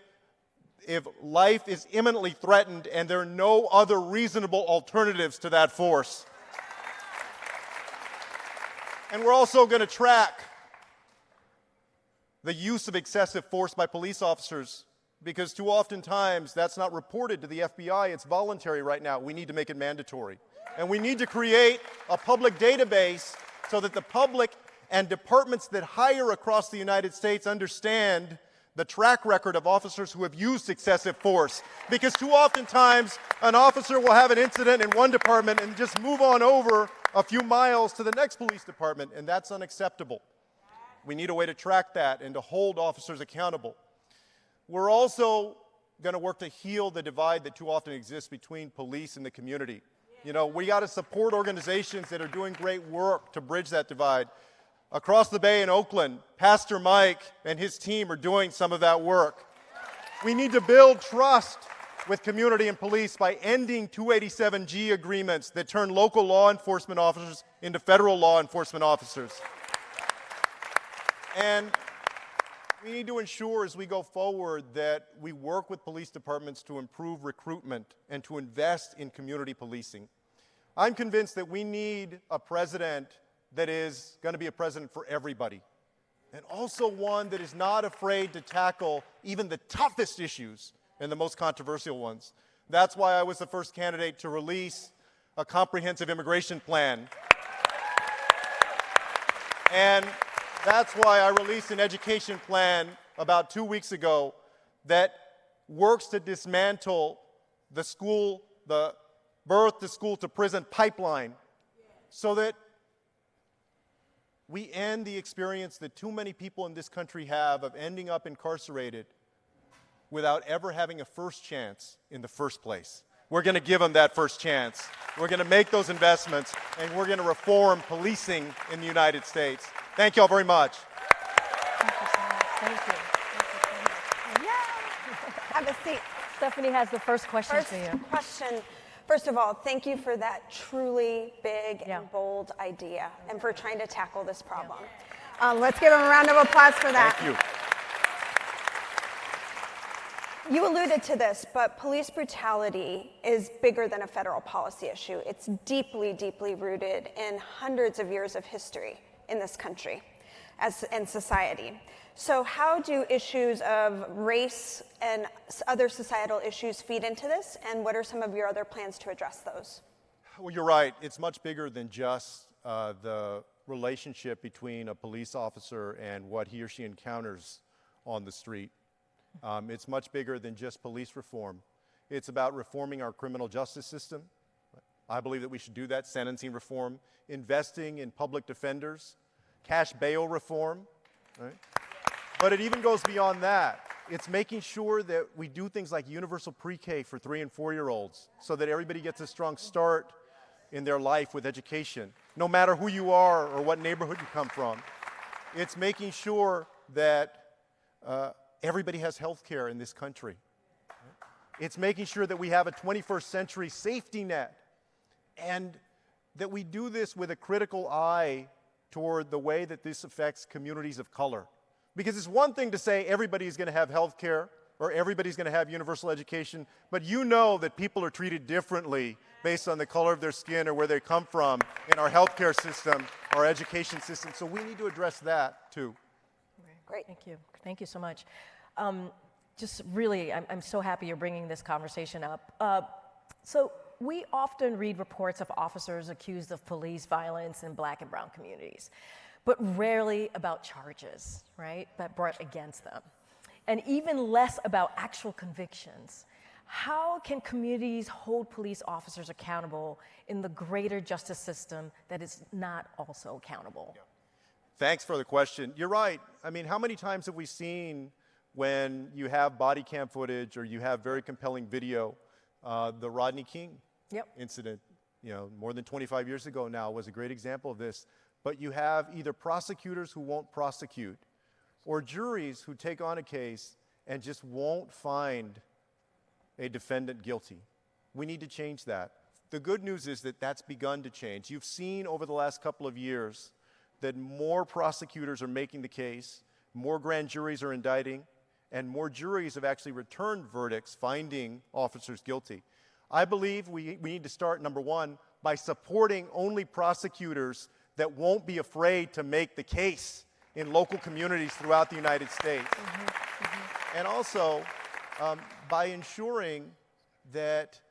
life is imminently threatened and there are no other reasonable alternatives to that force. And we're also going to track the use of excessive force by police officers, because too often times that's not reported to the FBI. It's voluntary right now. We need to make it mandatory. And we need to create a public database so that the public and departments that hire across the United States understand the track record of officers who have used excessive force. Because too often times an officer will have an incident in one department and just move on over a few miles to the next police department, and that's unacceptable. We need a way to track that and to hold officers accountable. We're also going to work to heal the divide that too often exists between police and the community. You know, we got to support organizations that are doing great work to bridge that divide. Across the bay in Oakland, Pastor Mike and his team are doing some of that work. We need to build trust with community and police by ending 287G agreements that turn local law enforcement officers into federal law enforcement officers. And we need to ensure as we go forward that we work with police departments to improve recruitment and to invest in community policing. I'm convinced that we need a president that is going to be a president for everybody, and also one that is not afraid to tackle even the toughest issues and the most controversial ones. That's why I was the first candidate to release a comprehensive immigration plan. And that's why I released an education plan about 2 weeks ago that works to dismantle the birth to school to prison pipeline so that we end the experience that too many people in this country have of ending up incarcerated without ever having a first chance in the first place. We're going to give them that first chance. We're going to make those investments, and we're going to reform policing in the United States. Thank you all very much. Thank you so much. Thank you. Thank you so much. Yeah. Have a seat. Stephanie has the first question for you. First of all, thank you for that truly big and bold idea and for trying to tackle this problem. Let's give him a round of applause for that. Thank you. You alluded to this, but police brutality is bigger than a federal policy issue. It's deeply, deeply rooted in hundreds of years of history in this country and society. So how do issues of race and other societal issues feed into this, and what are some of your other plans to address those? Well, you're right. It's much bigger than just the relationship between a police officer and what he or she encounters on the street. It's much bigger than just police reform. It's about reforming our criminal justice system. I believe that we should do that, sentencing reform, investing in public defenders, cash bail reform, right? But it even goes beyond that. It's making sure that we do things like universal pre-K for 3- and 4-year-olds so that everybody gets a strong start in their life with education, no matter who you are or what neighborhood you come from. It's making sure that everybody has health care in this country. It's making sure that we have a 21st century safety net, and that we do this with a critical eye toward the way that this affects communities of color. Because it's one thing to say everybody is going to have health care or everybody's going to have universal education, but you know that people are treated differently based on the color of their skin or where they come from in our healthcare system, our education system. So we need to address that too. Great. Thank you. Thank you so much. Just really, I'm so happy you're bringing this conversation up. So we often read reports of officers accused of police violence in Black and brown communities, but rarely about charges, right, that brought against them, and even less about actual convictions. How can communities hold police officers accountable in the greater justice system that is not also accountable? Yeah. Thanks for the question. You're right. I mean, how many times have we seen when you have body cam footage or you have very compelling video, the Rodney King incident, more than 25 years ago now was a great example of this. But you have either prosecutors who won't prosecute or juries who take on a case and just won't find a defendant guilty. We need to change that. The good news is that that's begun to change. You've seen over the last couple of years that more prosecutors are making the case, more grand juries are indicting, and more juries have actually returned verdicts finding officers guilty. I believe we need to start, number one, by supporting only prosecutors that won't be afraid to make the case in local communities throughout the United States. And also, by ensuring that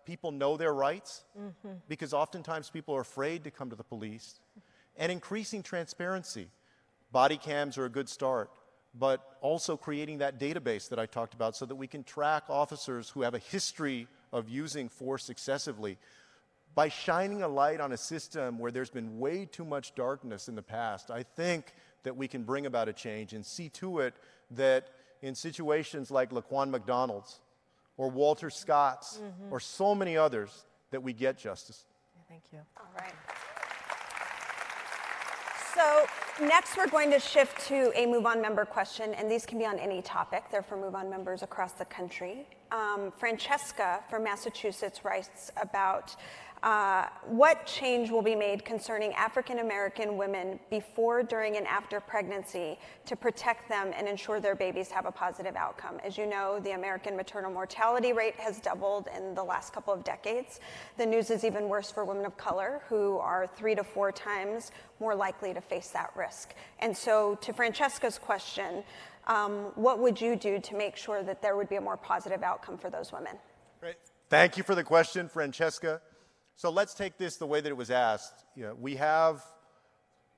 people know their rights, because oftentimes people are afraid to come to the police, and increasing transparency. Body cams are a good start, but also creating that database that I talked about so that we can track officers who have a history of using force excessively. By shining a light on a system where there's been way too much darkness in the past, I think that we can bring about a change and see to it that in situations like Laquan McDonald's or Walter Scott's or so many others, that we get justice. Thank you. All right. So next we're going to shift to a MoveOn member question, and these can be on any topic. They're for MoveOn members across the country. Francesca from Massachusetts writes about what change will be made concerning African American women before, during, and after pregnancy to protect them and ensure their babies have a positive outcome. As you know, the American maternal mortality rate has doubled in the last couple of decades. The news is even worse for women of color, who are 3 to 4 times more likely to face that risk. And so to Francesca's question, what would you do to make sure that there would be a more positive outcome for those women? Great. Thank you for the question, Francesca. So let's take this the way that it was asked. We have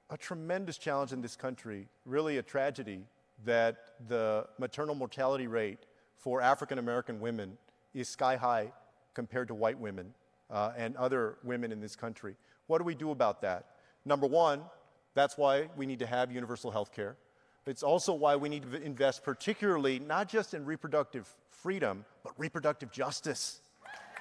a tremendous challenge in this country, really a tragedy, that the maternal mortality rate for African American women is sky high compared to white women and other women in this country. What do we do about that? Number one, that's why we need to have universal health care. It's also why we need to invest particularly not just in reproductive freedom, but reproductive justice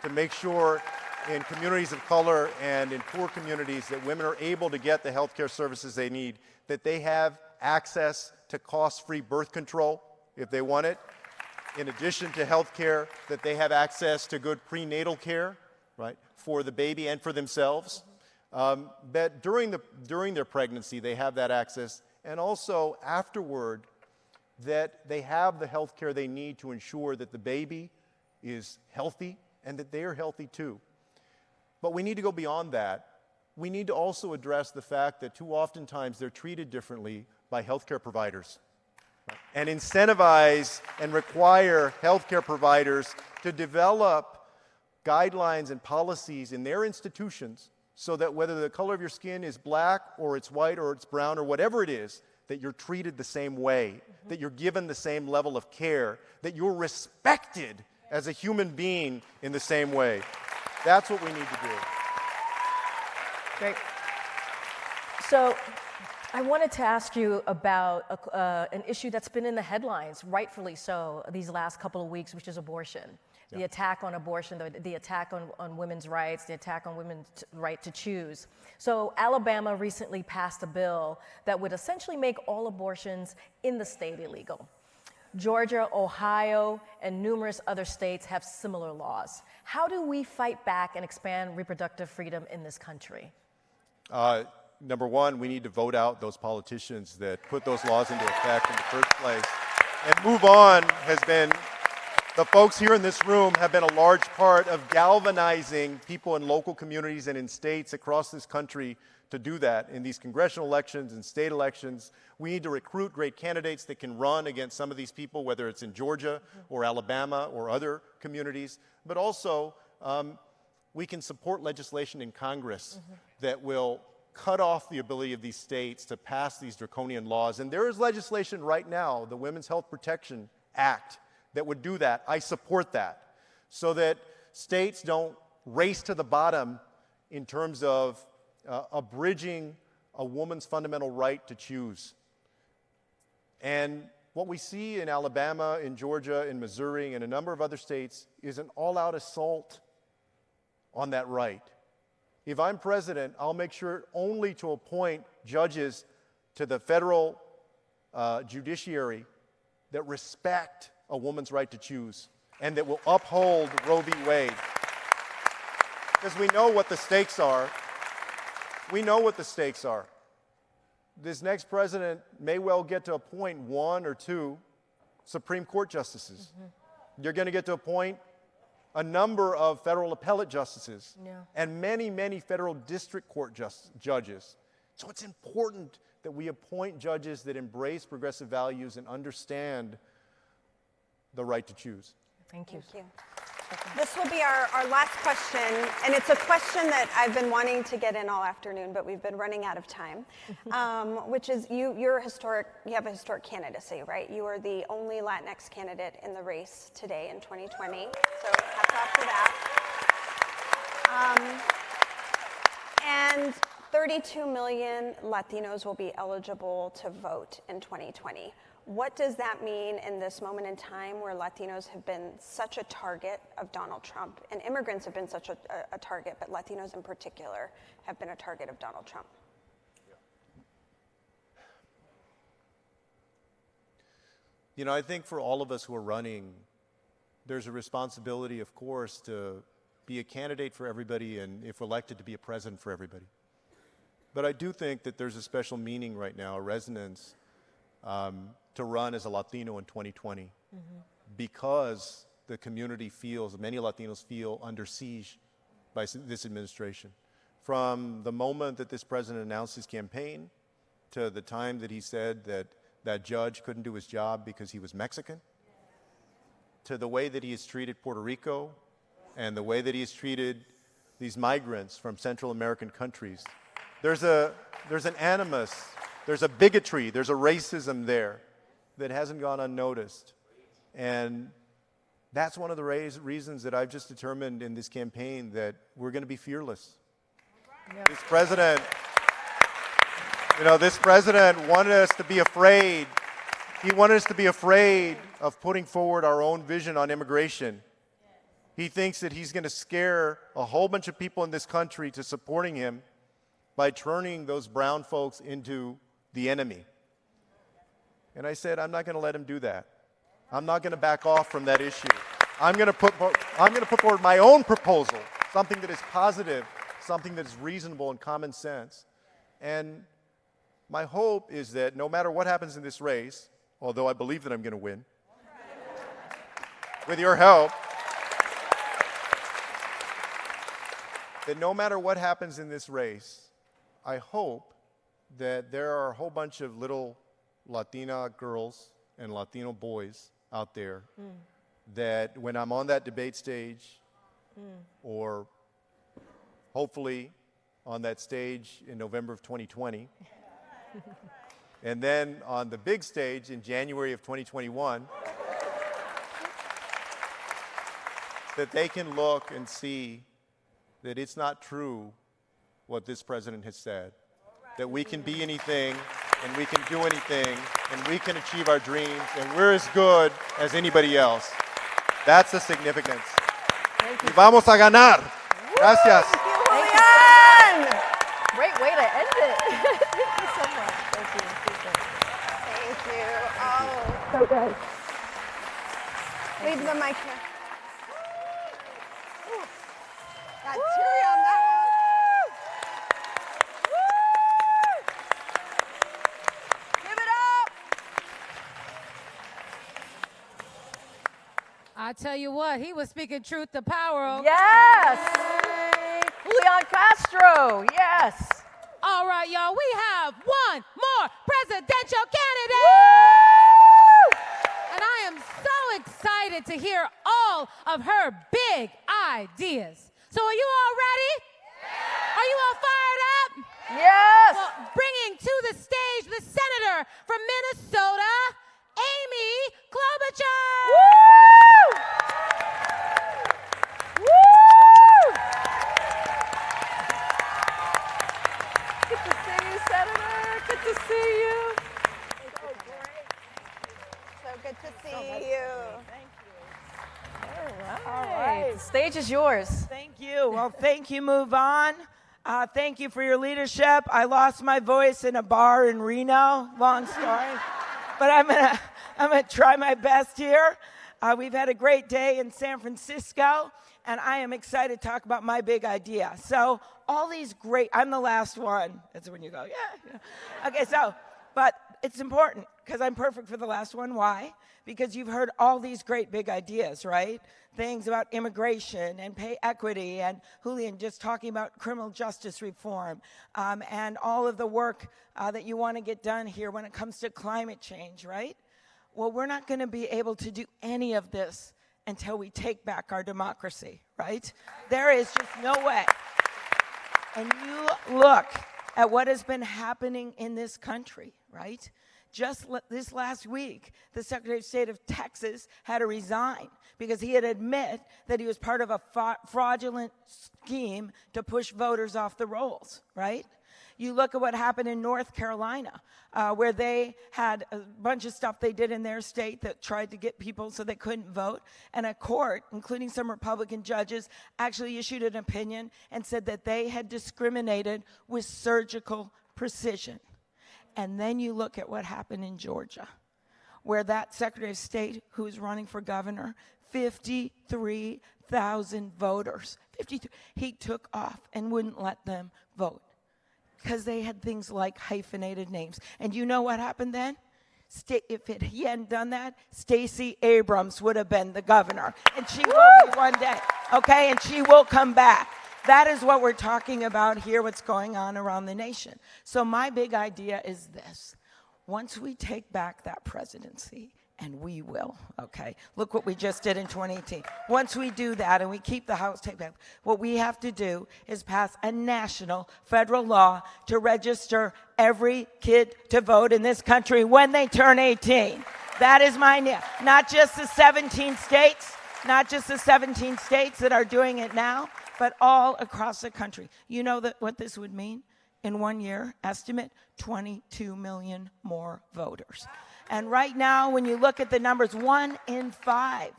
to make sure in communities of color and in poor communities that women are able to get the healthcare services they need, that they have access to cost-free birth control if they want it, in addition to healthcare, that they have access to good prenatal care, right, for the baby and for themselves, that during their pregnancy they have that access, and also afterward that they have the healthcare they need to ensure that the baby is healthy and that they are healthy too. But we need to go beyond that. We need to also address the fact that too oftentimes they're treated differently by healthcare providers, right? And incentivize and require healthcare providers to develop guidelines and policies in their institutions so that whether the color of your skin is black or it's white or it's brown or whatever it is, that you're treated the same way, that you're given the same level of care, that you're respected as a human being in the same way. That's what we need to do. Great. So I wanted to ask you about an issue that's been in the headlines, rightfully so, these last couple of weeks, which is abortion. Yeah. The attack on abortion, the attack on women's rights, the attack on women's right to choose. So Alabama recently passed a bill that would essentially make all abortions in the state illegal. Georgia, Ohio, and numerous other states have similar laws. How do we fight back and expand reproductive freedom in this country? Number one, we need to vote out those politicians that put those laws into effect in the first place. And MoveOn has been, the folks here in this room have been a large part of galvanizing people in local communities and in states across this country to do that. In these congressional elections and state elections, we need to recruit great candidates that can run against some of these people, whether it's in Georgia or Alabama or other communities. But also, we can support legislation in Congress that will cut off the ability of these states to pass these draconian laws. And there is legislation right now, the Women's Health Protection Act, that would do that. I support that, so that states don't race to the bottom in terms of abridging a woman's fundamental right to choose. And what we see in Alabama, in Georgia, in Missouri, and a number of other states is an all-out assault on that right. If I'm president, I'll make sure only to appoint judges to the federal judiciary that respect a woman's right to choose and that will uphold Roe v. Wade. Because we know what the stakes are. We know what the stakes are. This next president may well get to appoint 1 or 2 Supreme Court justices. You're going to get to appoint a number of federal appellate justices and many, many federal district court judges. So it's important that we appoint judges that embrace progressive values and understand the right to choose. Thank you. This will be our last question, and it's a question that I've been wanting to get in all afternoon, but we've been running out of time, which is you have a historic candidacy, right? You are the only Latinx candidate in the race today in 2020, so hats off for that. And 32 million Latinos will be eligible to vote in 2020. What does that mean in this moment in time where Latinos have been such a target of Donald Trump, and immigrants have been such a target, but Latinos in particular have been a target of Donald Trump? You know, I think for all of us who are running, there's a responsibility, of course, to be a candidate for everybody and, if elected, to be a president for everybody. But I do think that there's a special meaning right now, a resonance, to run as a Latino in 2020 because the community feels, many Latinos feel under siege by this administration. From the moment that this president announced his campaign to the time that he said that that judge couldn't do his job because he was Mexican, to the way that he has treated Puerto Rico and the way that he has treated these migrants from Central American countries. There's an animus, there's a bigotry, there's a racism there that hasn't gone unnoticed. And that's one of the reasons that I've just determined in this campaign that we're going to be fearless. This president, this president wanted us to be afraid. He wanted us to be afraid of putting forward our own vision on immigration. He thinks that he's going to scare a whole bunch of people in this country to supporting him by turning those brown folks into the enemy. And I said, I'm not going to let him do that. I'm not going to back off from that issue. I'm going to put forward my own proposal, something that is positive, something that is reasonable and common sense. And my hope is that no matter what happens in this race, although I believe that I'm going to win, with your help, that no matter what happens in this race, I hope that there are a whole bunch of little Latina girls and Latino boys out there that when I'm on that debate stage or hopefully on that stage in November of 2020 and then on the big stage in January of 2021, that they can look and see that it's not true what this president has said, that we can be anything and we can do anything and we can achieve our dreams and we're as good as anybody else. That's the significance. Y vamos a ganar. Gracias. Julian! Great way to end it. Thank you so much. Thank you. Thank you. Oh, so good. Leave the mic here. Got teary on that one. Give it up. I tell you what, he was speaking truth to power. Okay? Yes! Julian Castro, yes! All right, y'all, we have one more presidential candidate! Woo! And I am so excited to hear all of her big ideas. So are you all ready? Yeah. Are you all fired up? Yes! Well, bringing to the stage the senator from Minnesota, Amy Klobuchar! Woo! Woo! Good to see you, Senator. Good to see you. So great. So good to see you. Thank you. All right. The stage is yours. Thank you. Well, thank you, MoveOn. Thank you for your leadership. I lost my voice in a bar in Reno. Long story. But I'm gonna try my best here. We've had a great day in San Francisco, and I am excited to talk about my big idea. So all these great, I'm the last one. That's when you go, yeah. Okay, but it's important because I'm perfect for the last one. Why? Because you've heard all these great big ideas, right? Things about immigration and pay equity, and Julian just talking about criminal justice reform, and all of the work that you want to get done here when it comes to climate change, right? Well, we're not going to be able to do any of this until we take back our democracy, right? There is just no way. And you look at what has been happening in this country, right? Just this last week, the Secretary of State of Texas had to resign because he had admitted that he was part of a fraudulent scheme to push voters off the rolls, right? You look at what happened in North Carolina, where they had a bunch of stuff they did in their state that tried to get people so they couldn't vote. And a court, including some Republican judges, actually issued an opinion and said that they had discriminated with surgical precision. And then you look at what happened in Georgia, where that Secretary of State who is running for governor, 53,000 voters, he took off and wouldn't let them vote because they had things like hyphenated names. And you know what happened then? If he hadn't done that, Stacey Abrams would have been the governor. And she will be one day, okay? And she will come back. That is what we're talking about here, what's going on around the nation. So my big idea is this. Once we take back that presidency, and we will, okay? Look what we just did in 2018. Once we do that and we keep the House take back, what we have to do is pass a national federal law to register every kid to vote in this country when they turn 18. That is my idea. Not just the 17 states, not just the 17 states that are doing it now, but all across the country. You know what this would mean? In 1 year, estimate 22 million more voters. And right now, when you look at the numbers, 1 in 5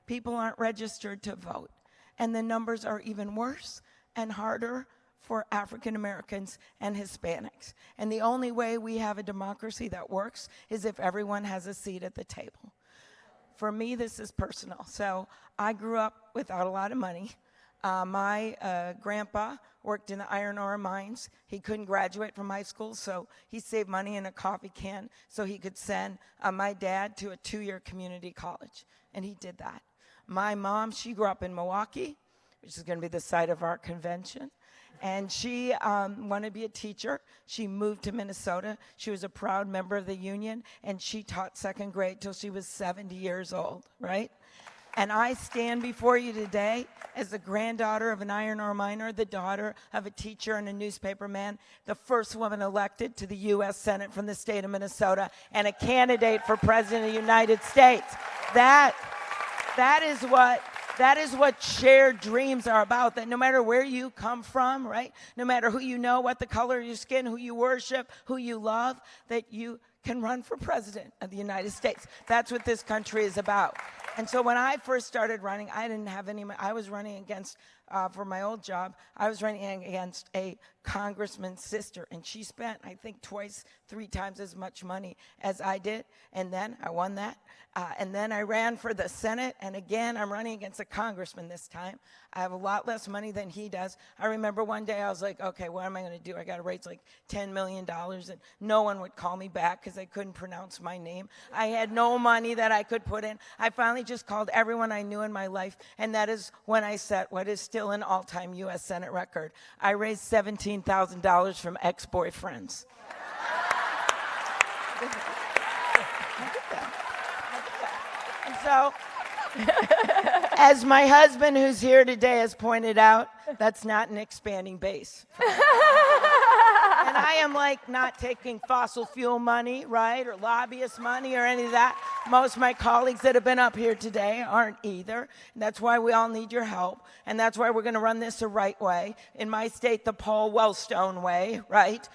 people aren't registered to vote. And the numbers are even worse and harder for African Americans and Hispanics. And the only way we have a democracy that works is if everyone has a seat at the table. For me, this is personal. So I grew up without a lot of money. My grandpa worked in the iron ore mines. He couldn't graduate from high school, so he saved money in a coffee can so he could send my dad to a 2-year community college, and he did that. My mom, she grew up in Milwaukee, which is going to be the site of our convention, and she wanted to be a teacher. She moved to Minnesota. She was a proud member of the union, and she taught 2nd grade till she was 70 years old, right? And I stand before you today as the granddaughter of an iron ore miner, the daughter of a teacher and a newspaper man, the first woman elected to the U.S. Senate from the state of Minnesota, and a candidate for President of the United States. That is what shared dreams are about, that no matter where you come from, right? No matter who you know, what the color of your skin, who you worship, who you love, that you can run for president of the United States. That's what this country is about. And so when I first started running, I didn't have any, I was running against for my old job, I was running against a congressman's sister, and she spent, I think, 3 times as much money as I did, and then I won that. And then I ran for the Senate, and again, I'm running against a congressman this time. I have a lot less money than he does. I remember one day I was like, okay, what am I going to do? I got to raise like $10 million, and no one would call me back because they couldn't pronounce my name. I had no money that I could put in. I finally just called everyone I knew in my life, and that is when I set what is still an all-time U.S. Senate record. I raised $17,000 from ex-boyfriends. And so, as my husband who's here today has pointed out, that's not an expanding base. And I am like not taking fossil fuel money, right, or lobbyist money or any of that. Most of my colleagues that have been up here today aren't either. And that's why we all need your help. And that's why we're going to run this the right way. In my state, the Paul Wellstone way, right,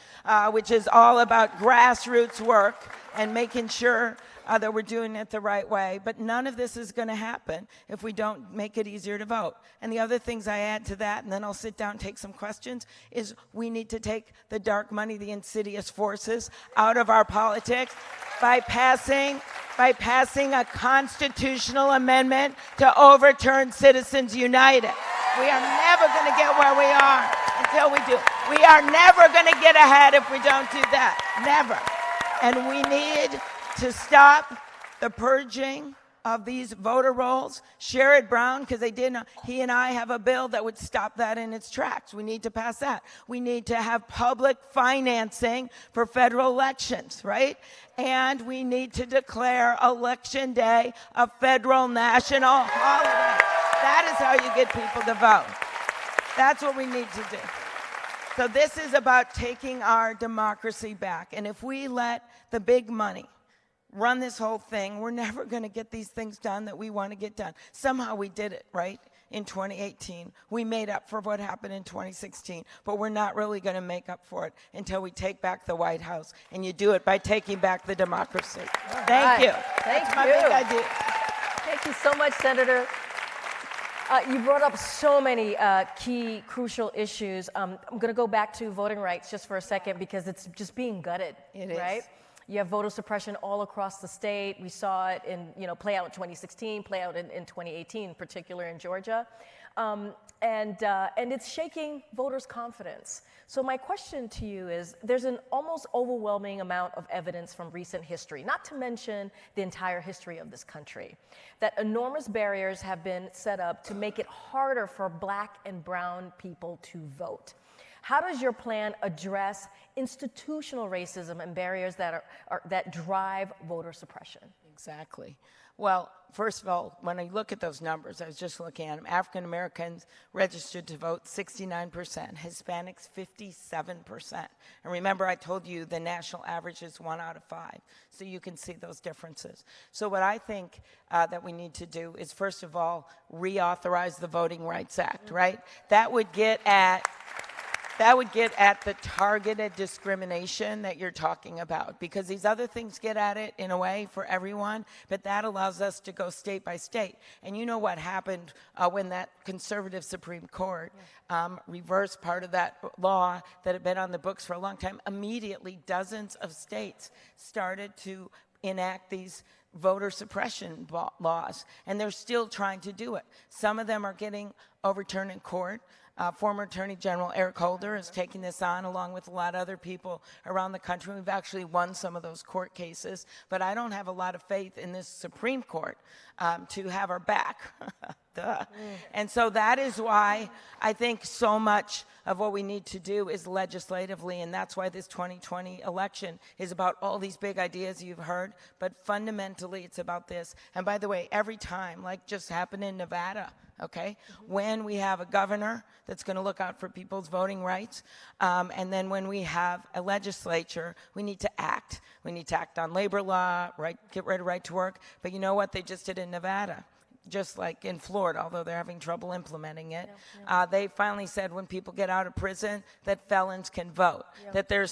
which is all about grassroots work and making sure that we're doing it the right way. But none of this is going to happen if we don't make it easier to vote. And the other things I add to that, and then I'll sit down and take some questions, is we need to take the dark money, the insidious forces out of our politics by passing a constitutional amendment to overturn Citizens United. We are never going to get where we are until we do. We are never going to get ahead if we don't do that. Never. And we need to stop the purging of these voter rolls. Sherrod Brown, because he and I have a bill that would stop that in its tracks. We need to pass that. We need to have public financing for federal elections, right? And we need to declare Election Day a federal national holiday. That is how you get people to vote. That's what we need to do. So this is about taking our democracy back. And if we let the big money run this whole thing, we're never going to get these things done that we want to get done. Somehow we did it, right? In 2018. We made up for what happened in 2016, but we're not really going to make up for it until we take back the White House. And you do it by taking back the democracy. Thank you. That's my big idea. Thank you so much, Senator. You brought up so many key, crucial issues. I'm going to go back to voting rights just for a second because it's just being gutted, right? You have voter suppression all across the state. We saw it play out in 2016, play out in 2018, in particular in Georgia. And it's shaking voters' confidence. So my question to you is, there's an almost overwhelming amount of evidence from recent history, not to mention the entire history of this country, that enormous barriers have been set up to make it harder for Black and brown people to vote. How does your plan address institutional racism and barriers that drive voter suppression? Exactly. Well, first of all, when I look at those numbers, I was just looking at them. African Americans registered to vote 69%, Hispanics 57%. And remember, I told you the national average is 1 out of 5. So you can see those differences. So what I think that we need to do is, first of all, reauthorize the Voting Rights Act, right? That would get at the targeted discrimination that you're talking about, because these other things get at it in a way for everyone, but that allows us to go state by state. And you know what happened when that conservative Supreme Court reversed part of that law that had been on the books for a long time. Immediately, dozens of states started to enact these voter suppression laws, and they're still trying to do it. Some of them are getting overturned in court. Former Attorney General Eric Holder is taking this on along with a lot of other people around the country. We've actually won some of those court cases, but I don't have a lot of faith in this Supreme Court to have our back. Duh. And so that is why I think so much of what we need to do is legislatively, and that's why this 2020 election is about all these big ideas you've heard, but fundamentally it's about this. And by the way, every time, like just happened in Nevada, okay, when we have a governor that's going to look out for people's voting rights, and then when we have a legislature, we need to act. We need to act on labor law, get rid of right to work. But you know what they just did in Nevada? Just like in Florida, although they're having trouble implementing it, they finally said when people get out of prison that felons can vote, that their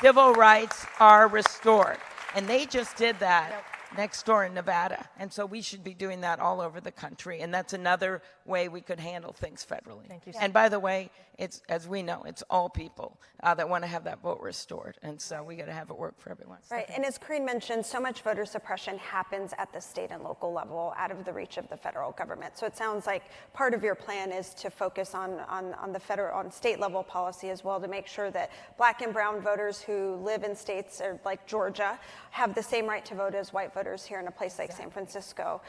civil rights are restored. And they just did that next door in Nevada. And so we should be doing that all over the country. And that's another way we could handle things federally. Thank you. And by the way, it's, as we know, it's all people that want to have that vote restored. And so we got to have it work for everyone. Right, and as Corinne mentioned, so much voter suppression happens at the state and local level out of the reach of the federal government. So it sounds like part of your plan is to focus on the federal, on state level policy as well, to make sure that Black and brown voters who live in states like Georgia have the same right to vote as white voters here in a place like San Francisco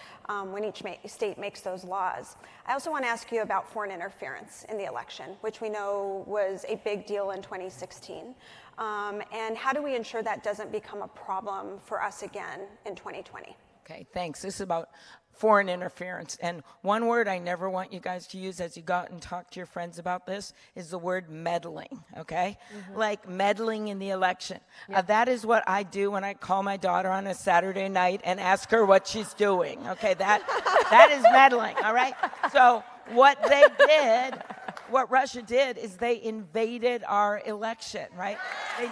when each state makes those laws. I also want to ask you about foreign interference in the election, which we know was a big deal in 2016. And how do we ensure that doesn't become a problem for us again in 2020? Okay, thanks. This is about foreign interference. And one word I never want you guys to use as you go out and talk to your friends about this is the word meddling, okay? Like meddling in the election. That is what I do when I call my daughter on a Saturday night and ask her what she's doing, okay? That is meddling, all right? So what they did, what Russia did, is they invaded our election, right? They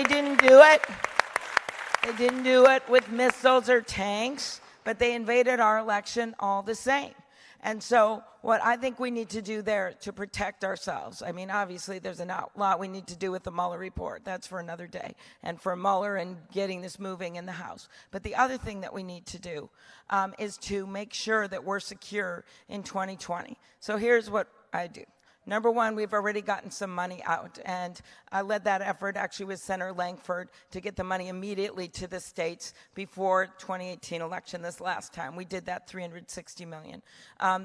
didn't do it. They didn't do it with missiles or tanks, but they invaded our election all the same. And so what I think we need to do there to protect ourselves, I mean, obviously there's a lot we need to do with the Mueller report. That's for another day, and for Mueller and getting this moving in the House. But the other thing that we need to do is to make sure that we're secure in 2020. So here's what I do. Number one, we've already gotten some money out, and I led that effort actually with Senator Langford to get the money immediately to the states before 2018 election this last time. We did that, $360 million.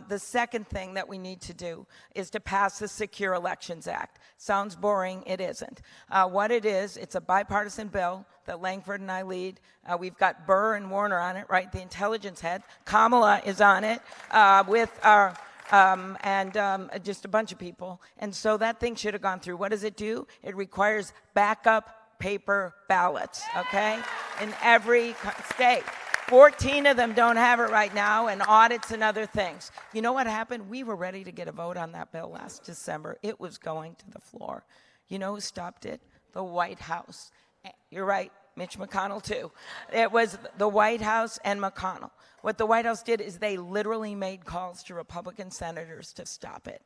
The second thing that we need to do is to pass the Secure Elections Act. Sounds boring, it isn't. What it is, it's a bipartisan bill that Langford and I lead. We've got Burr and Warner on it, right, the intelligence head. Kamala is on it with our just a bunch of people. And so that thing should have gone through. What does it do? It requires backup paper ballots, okay, in every state. 14 of them don't have it right now, and audits and other things. You know what happened? We were ready to get a vote on that bill last December. It was going to the floor. You know who stopped it? The White House. You're right, Mitch McConnell too. It was the White House and McConnell. What the White House did is they literally made calls to Republican senators to stop it.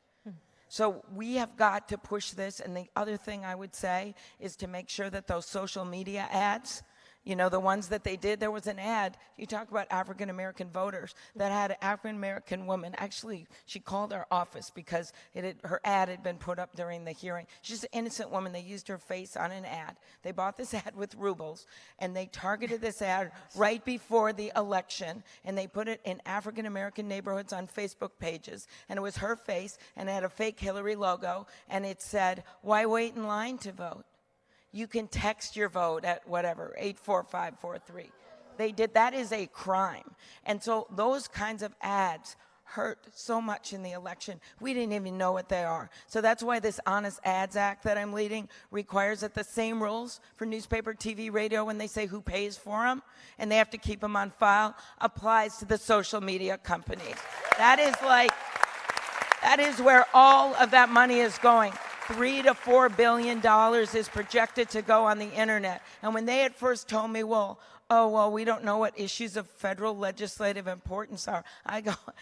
So we have got to push this. And the other thing I would say is to make sure that those social media ads, you know, the ones that they did, there was an ad, you talk about African-American voters, that had an African-American woman. Actually, she called our office because her ad had been put up during the hearing. She's an innocent woman. They used her face on an ad. They bought this ad with rubles, and they targeted this ad right before the election, and they put it in African-American neighborhoods on Facebook pages. And it was her face, and it had a fake Hillary logo, and it said, "Why wait in line to vote? You can text your vote at whatever, 84543. They did, that is a crime. And so those kinds of ads hurt so much in the election. We didn't even know what they are. So that's why this Honest Ads Act that I'm leading requires that the same rules for newspaper, TV, radio, when they say who pays for them, and they have to keep them on file, applies to the social media companies. That is where all of that money is going. $3 to $4 billion is projected to go on the internet. And when they at first told me, we don't know what issues of federal legislative importance are, I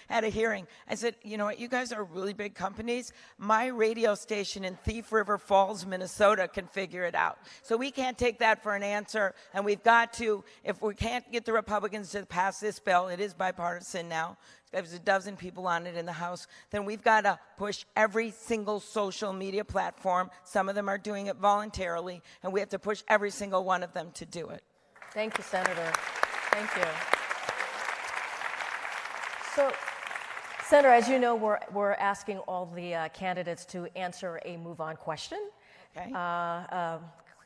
had a hearing. I said, you know what, you guys are really big companies. My radio station in Thief River Falls, Minnesota can figure it out. So we can't take that for an answer, and we've got to, if we can't get the Republicans to pass this bill, it is bipartisan now, there's a dozen people on it in the House, then we've got to push every single social media platform. Some of them are doing it voluntarily, and we have to push every single one of them to do it. Thank you, Senator. Thank you. So, Senator, as you know, we're asking all the candidates to answer a MoveOn question. Okay.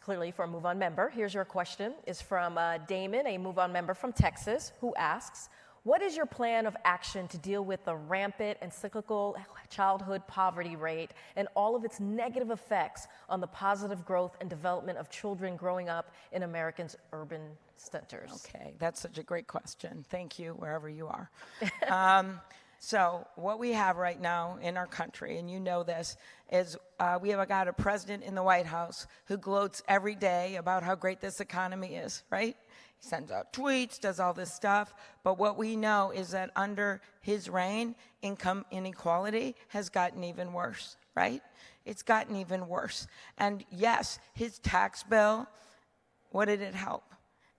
Clearly for a MoveOn member. Here's your question. It's from Damon, a MoveOn member from Texas, who asks, what is your plan of action to deal with the rampant and cyclical childhood poverty rate and all of its negative effects on the positive growth and development of children growing up in Americans' urban centers? Okay, that's such a great question. Thank you, wherever you are. So what we have right now in our country, and you know this, is we have got a president in the White House who gloats every day about how great this economy is, right? He sends out tweets, does all this stuff, but what we know is that under his reign, income inequality has gotten even worse, right? It's gotten even worse. And yes, his tax bill, what did it help?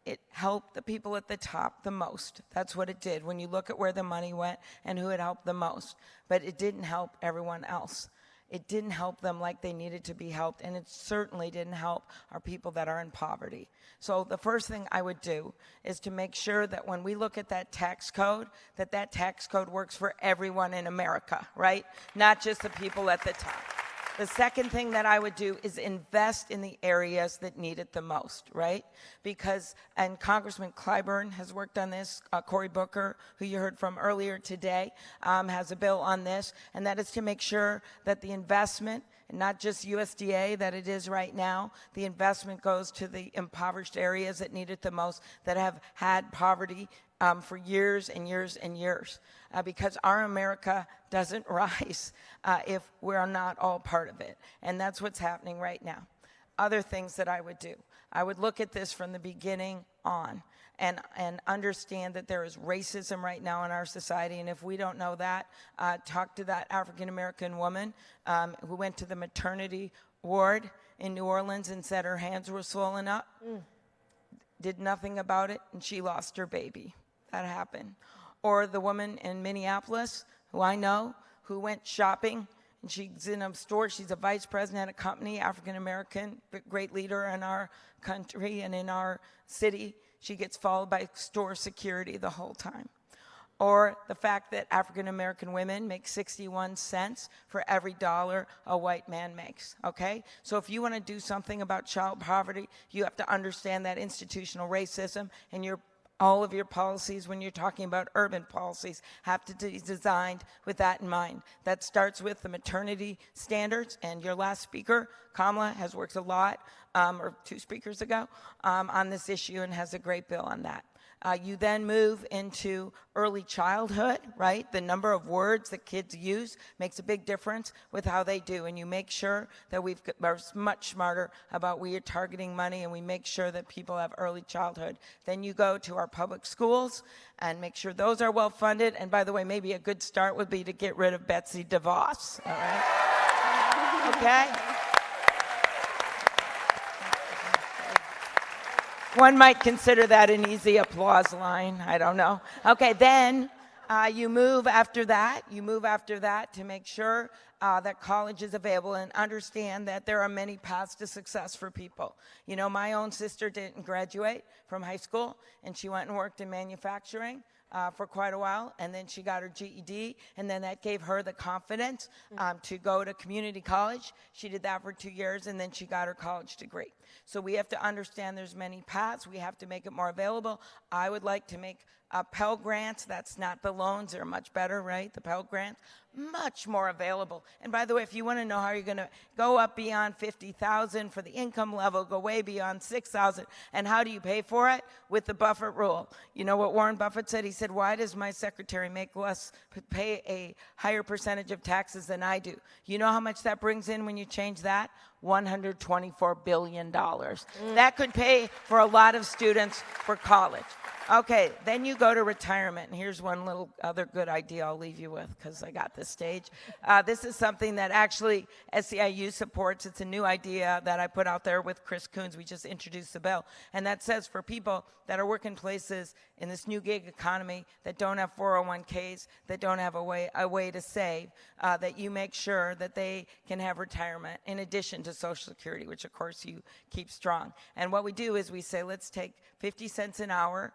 It helped the people at the top the most. That's what it did when you look at where the money went and who it helped the most. But it didn't help everyone else. It didn't help them like they needed to be helped, and it certainly didn't help our people that are in poverty. So the first thing I would do is to make sure that when we look at that tax code works for everyone in America, right? Not just the people at the top. The second thing that I would do is invest in the areas that need it the most, right? Because, and Congressman Clyburn has worked on this, Cory Booker, who you heard from earlier today, has a bill on this, and that is to make sure that the investment, and not just USDA that it is right now, the investment goes to the impoverished areas that need it the most, that have had poverty for years and years and years, because our America doesn't rise if we're not all part of it. And that's what's happening right now. Other things that I would do. I would look at this from the beginning on and understand that there is racism right now in our society. And if we don't know that, talk to that African-American woman who went to the maternity ward in New Orleans and said her hands were swollen up. Did nothing about it, and she lost her baby. That happened. Or the woman in Minneapolis, who I know, who went shopping, and she's in a store, she's a vice president at a company, African-American, great leader in our country and in our city. She gets followed by store security the whole time. Or the fact that African-American women make 61 cents for every dollar a white man makes, okay? So if you want to do something about child poverty, you have to understand that institutional racism, and all of your policies, when you're talking about urban policies, have to be designed with that in mind. That starts with the maternity standards, and your last speaker, Kamala, has worked a lot, or 2 speakers ago, on this issue and has a great bill on that. You then move into early childhood, right? The number of words that kids use makes a big difference with how they do. And you make sure that we're much smarter about where you're targeting money, and we make sure that people have early childhood. Then you go to our public schools and make sure those are well funded. And by the way, maybe a good start would be to get rid of Betsy DeVos, all right? Okay? One might consider that an easy applause line. I don't know. Okay, then you move after that. You move after that to make sure that college is available, and understand that there are many paths to success for people. You know, my own sister didn't graduate from high school, and she went and worked in manufacturing for quite a while, and then she got her GED, and then that gave her the confidence to go to community college. She did that for 2 years, and then she got her college degree. So we have to understand there's many paths. We have to make it more available. I would like to make Pell Grants, that's not the loans, they're much better, right? The Pell Grants, much more available. And by the way, if you want to know how you're going to go up beyond $50,000 for the income level, go way beyond $6,000, and how do you pay for it? With the Buffett rule. You know what Warren Buffett said? He said, why does my secretary pay a higher percentage of taxes than I do? You know how much that brings in when you change that? $124 billion. That could pay for a lot of students for college. Okay, then you go to retirement, and here's one little other good idea I'll leave you with, because I got this stage. This is something that actually SEIU supports. It's a new idea that I put out there with Chris Coons. We just introduced the bill, and that says for people that are working places in this new gig economy that don't have 401ks, that don't have a way to save, that you make sure that they can have retirement in addition to Social Security, which of course you keep strong. And what we do is we say, let's take 50 cents an hour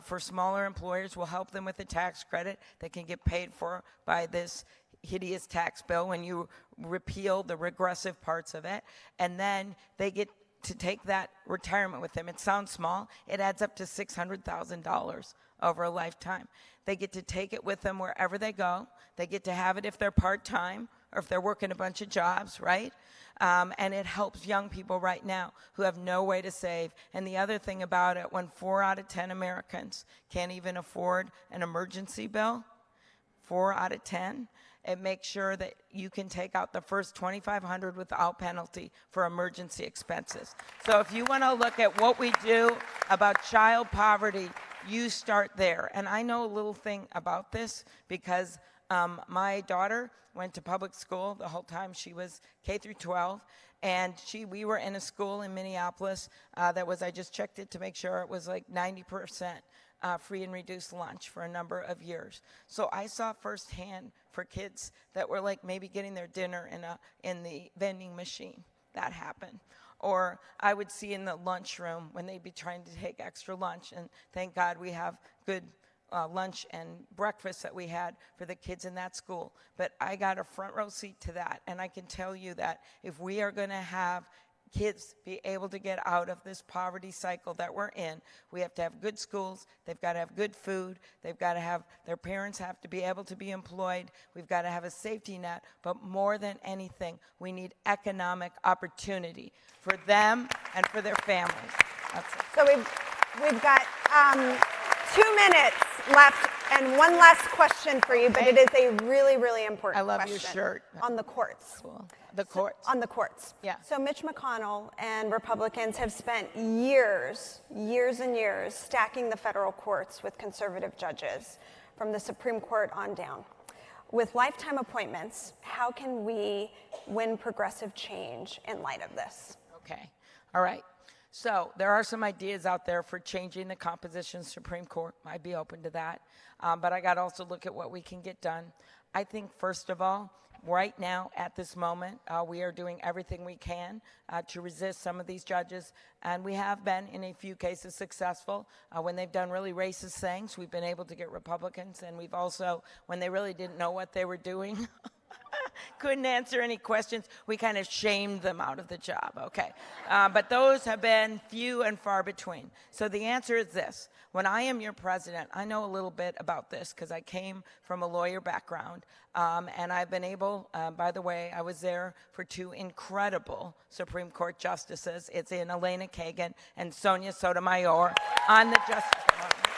for smaller employers. We'll help them with a tax credit that can get paid for by this hideous tax bill when you repeal the regressive parts of it. And then they get to take that retirement with them. It sounds small. It adds up to $600,000 over a lifetime. They get to take it with them wherever they go. They get to have it if they're part-time or if they're working a bunch of jobs, right? And it helps young people right now who have no way to save. And the other thing about it, when 4 out of 10 Americans can't even afford an emergency bill, 4 out of 10, It makes sure that you can take out the first $2,500 without penalty for emergency expenses. So if you want to look at what we do about child poverty, you start there. And I know a little thing about this because my daughter went to public school the whole time she was K through 12. And we were in a school in Minneapolis that was, I just checked it to make sure it was like 90% free and reduced lunch for a number of years. So I saw firsthand for kids that were like maybe getting their dinner in the vending machine. That happened. Or I would see in the lunchroom when they'd be trying to take extra lunch, and thank God we have good lunch and breakfast that we had for the kids in that school. But I got a front row seat to that, and I can tell you that if we are going to have kids be able to get out of this poverty cycle that we're in, we have to have good schools, they've got to have good food, they've got to have, their parents have to be able to be employed, we've got to have a safety net, but more than anything, we need economic opportunity for them and for their families. That's it. So we've got 2 minutes left and one last question for you, but it is a really, really important question. I love your shirt. On the courts. Cool. The courts. On the courts. Yeah. So Mitch McConnell and Republicans have spent years and years stacking the federal courts with conservative judges from the Supreme Court on down. With lifetime appointments, how can we win progressive change in light of this? Okay. All right. So there are some ideas out there for changing the composition of the Supreme Court. I'd be open to that. But I got to also look at what we can get done. I think, first of all, right now, at this moment, we are doing everything we can to resist some of these judges. And we have been, in a few cases, successful. When they've done really racist things, we've been able to get Republicans. And we've also, when they really didn't know what they were doing, couldn't answer any questions, we kind of shamed them out of the job, okay? But those have been few and far between. So the answer is this. When I am your president, I know a little bit about this because I came from a lawyer background, and I've been able, by the way, I was there for 2 incredible Supreme Court justices. It's in Elena Kagan and Sonia Sotomayor on the Justice Department.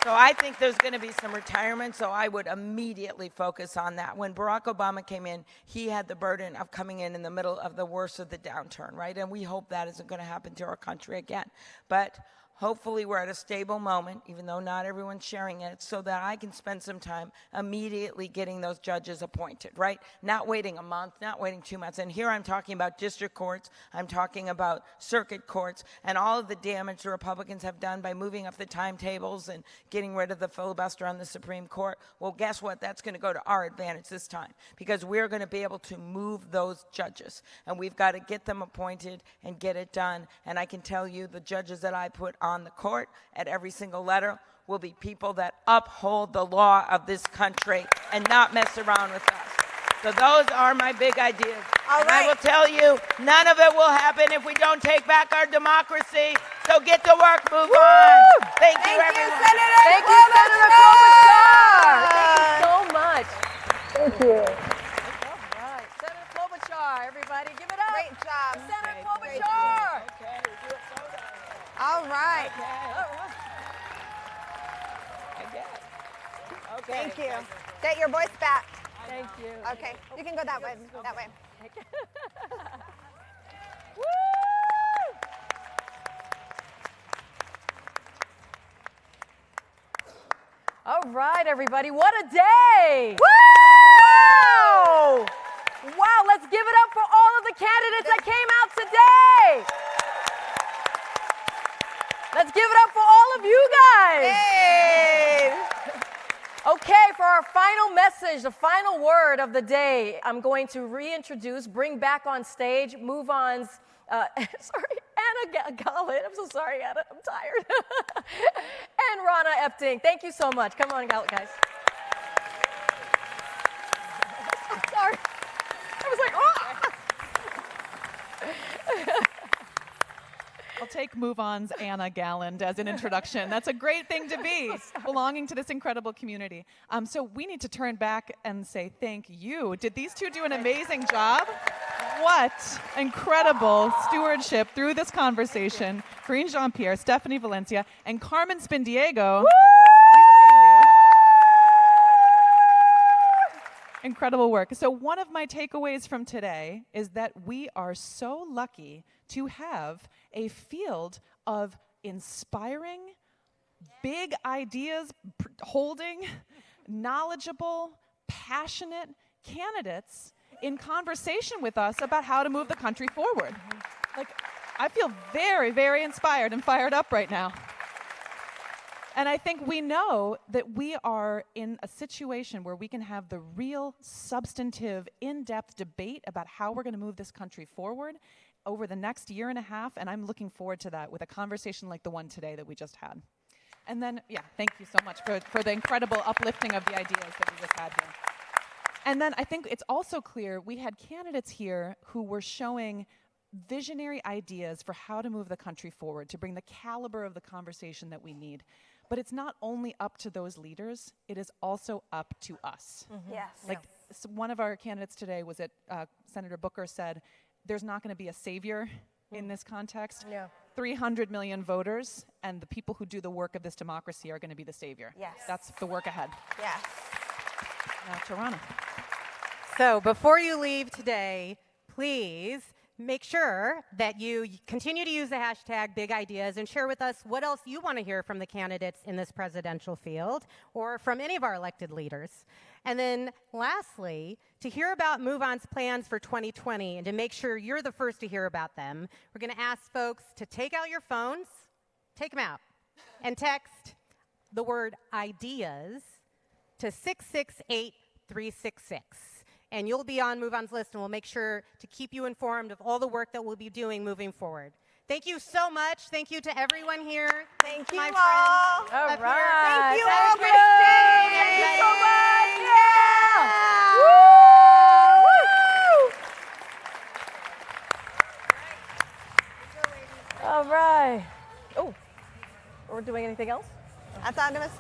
So I think there's going to be some retirement, so I would immediately focus on that. When Barack Obama came in, he had the burden of coming in the middle of the worst of the downturn, right? And we hope that isn't going to happen to our country again. But hopefully we're at a stable moment, even though not everyone's sharing it, so that I can spend some time immediately getting those judges appointed, right? Not waiting a month, not waiting 2 months. And here I'm talking about district courts, I'm talking about circuit courts, and all of the damage the Republicans have done by moving up the timetables and getting rid of the filibuster on the Supreme Court. Well, guess what? That's going to go to our advantage this time, because we're going to be able to move those judges, and we've got to get them appointed and get it done. And I can tell you the judges that I put on the court at every single letter will be people that uphold the law of this country and not mess around with us. So those are my big ideas. All right. I will tell you, none of it will happen if we don't take back our democracy. So get to work, move on. Thank you, everyone. Thank you, Senator Klobuchar. Thank you so much. Thank you. All right, Senator Klobuchar, everybody, give it up. Great job. Senator Klobuchar. All right. Okay. Thank you. Get your voice back. Thank you. Okay, you can go that way. That way. Woo! All right, everybody, what a day! Woo! Wow, let's give it up for all of the candidates that came out today. Let's give it up for all of you guys. Hey! Okay, for our final message, the final word of the day, I'm going to reintroduce, bring back on stage, MoveOn's, Anna Gallant. I'm so sorry, Anna, I'm tired. And Rana Epting. Thank you so much. Come on, guys. I'm sorry. I was like, oh! I'll take MoveOn's Anna Gallant as an introduction. That's a great thing to be, belonging to this incredible community. So we need to turn back and say thank you. Did these two do an amazing job? What incredible stewardship through this conversation. Corinne Jean-Pierre, Stephanie Valencia, and Carmen Spindiego. Incredible work. So one of my takeaways from today is that we are so lucky to have a field of inspiring, big ideas holding, knowledgeable, passionate candidates in conversation with us about how to move the country forward. Like, I feel very, very inspired and fired up right now. And I think we know that we are in a situation where we can have the real, substantive, in-depth debate about how we're going to move this country forward over the next year and a half, and I'm looking forward to that with a conversation like the one today that we just had. And then, yeah, thank you so much for the incredible uplifting of the ideas that we just had here. And then I think it's also clear we had candidates here who were showing visionary ideas for how to move the country forward, to bring the caliber of the conversation that we need. But it's not only up to those leaders, it is also up to us. Yes. Like one of our candidates today was at, Senator Booker said, there's not going to be a savior in this context. Yeah. 300 million voters, and the people who do the work of this democracy are going to be the savior. Yes. That's the work ahead. Yes. Now to Rana. So before you leave today, please make sure that you continue to use the hashtag Big Ideas and share with us what else you want to hear from the candidates in this presidential field or from any of our elected leaders. And then lastly, to hear about MoveOn's plans for 2020 and to make sure you're the first to hear about them, we're going to ask folks to take out your phones, take them out, and text the word IDEAS to 668-366. And you'll be on MoveOn's list, and we'll make sure to keep you informed of all the work that we'll be doing moving forward. Thank you so much. Thank you to everyone here. Thank you my all. friends All up right. here. Thank you Thank all for you. staying. Thank you everybody. so much. Yeah. Woo! All right. Oh, are we doing anything else? I thought it was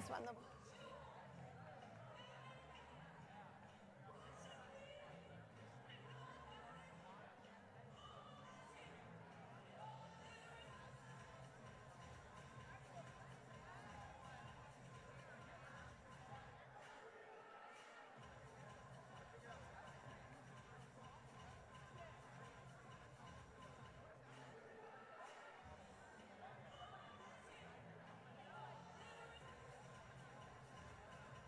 wonderful.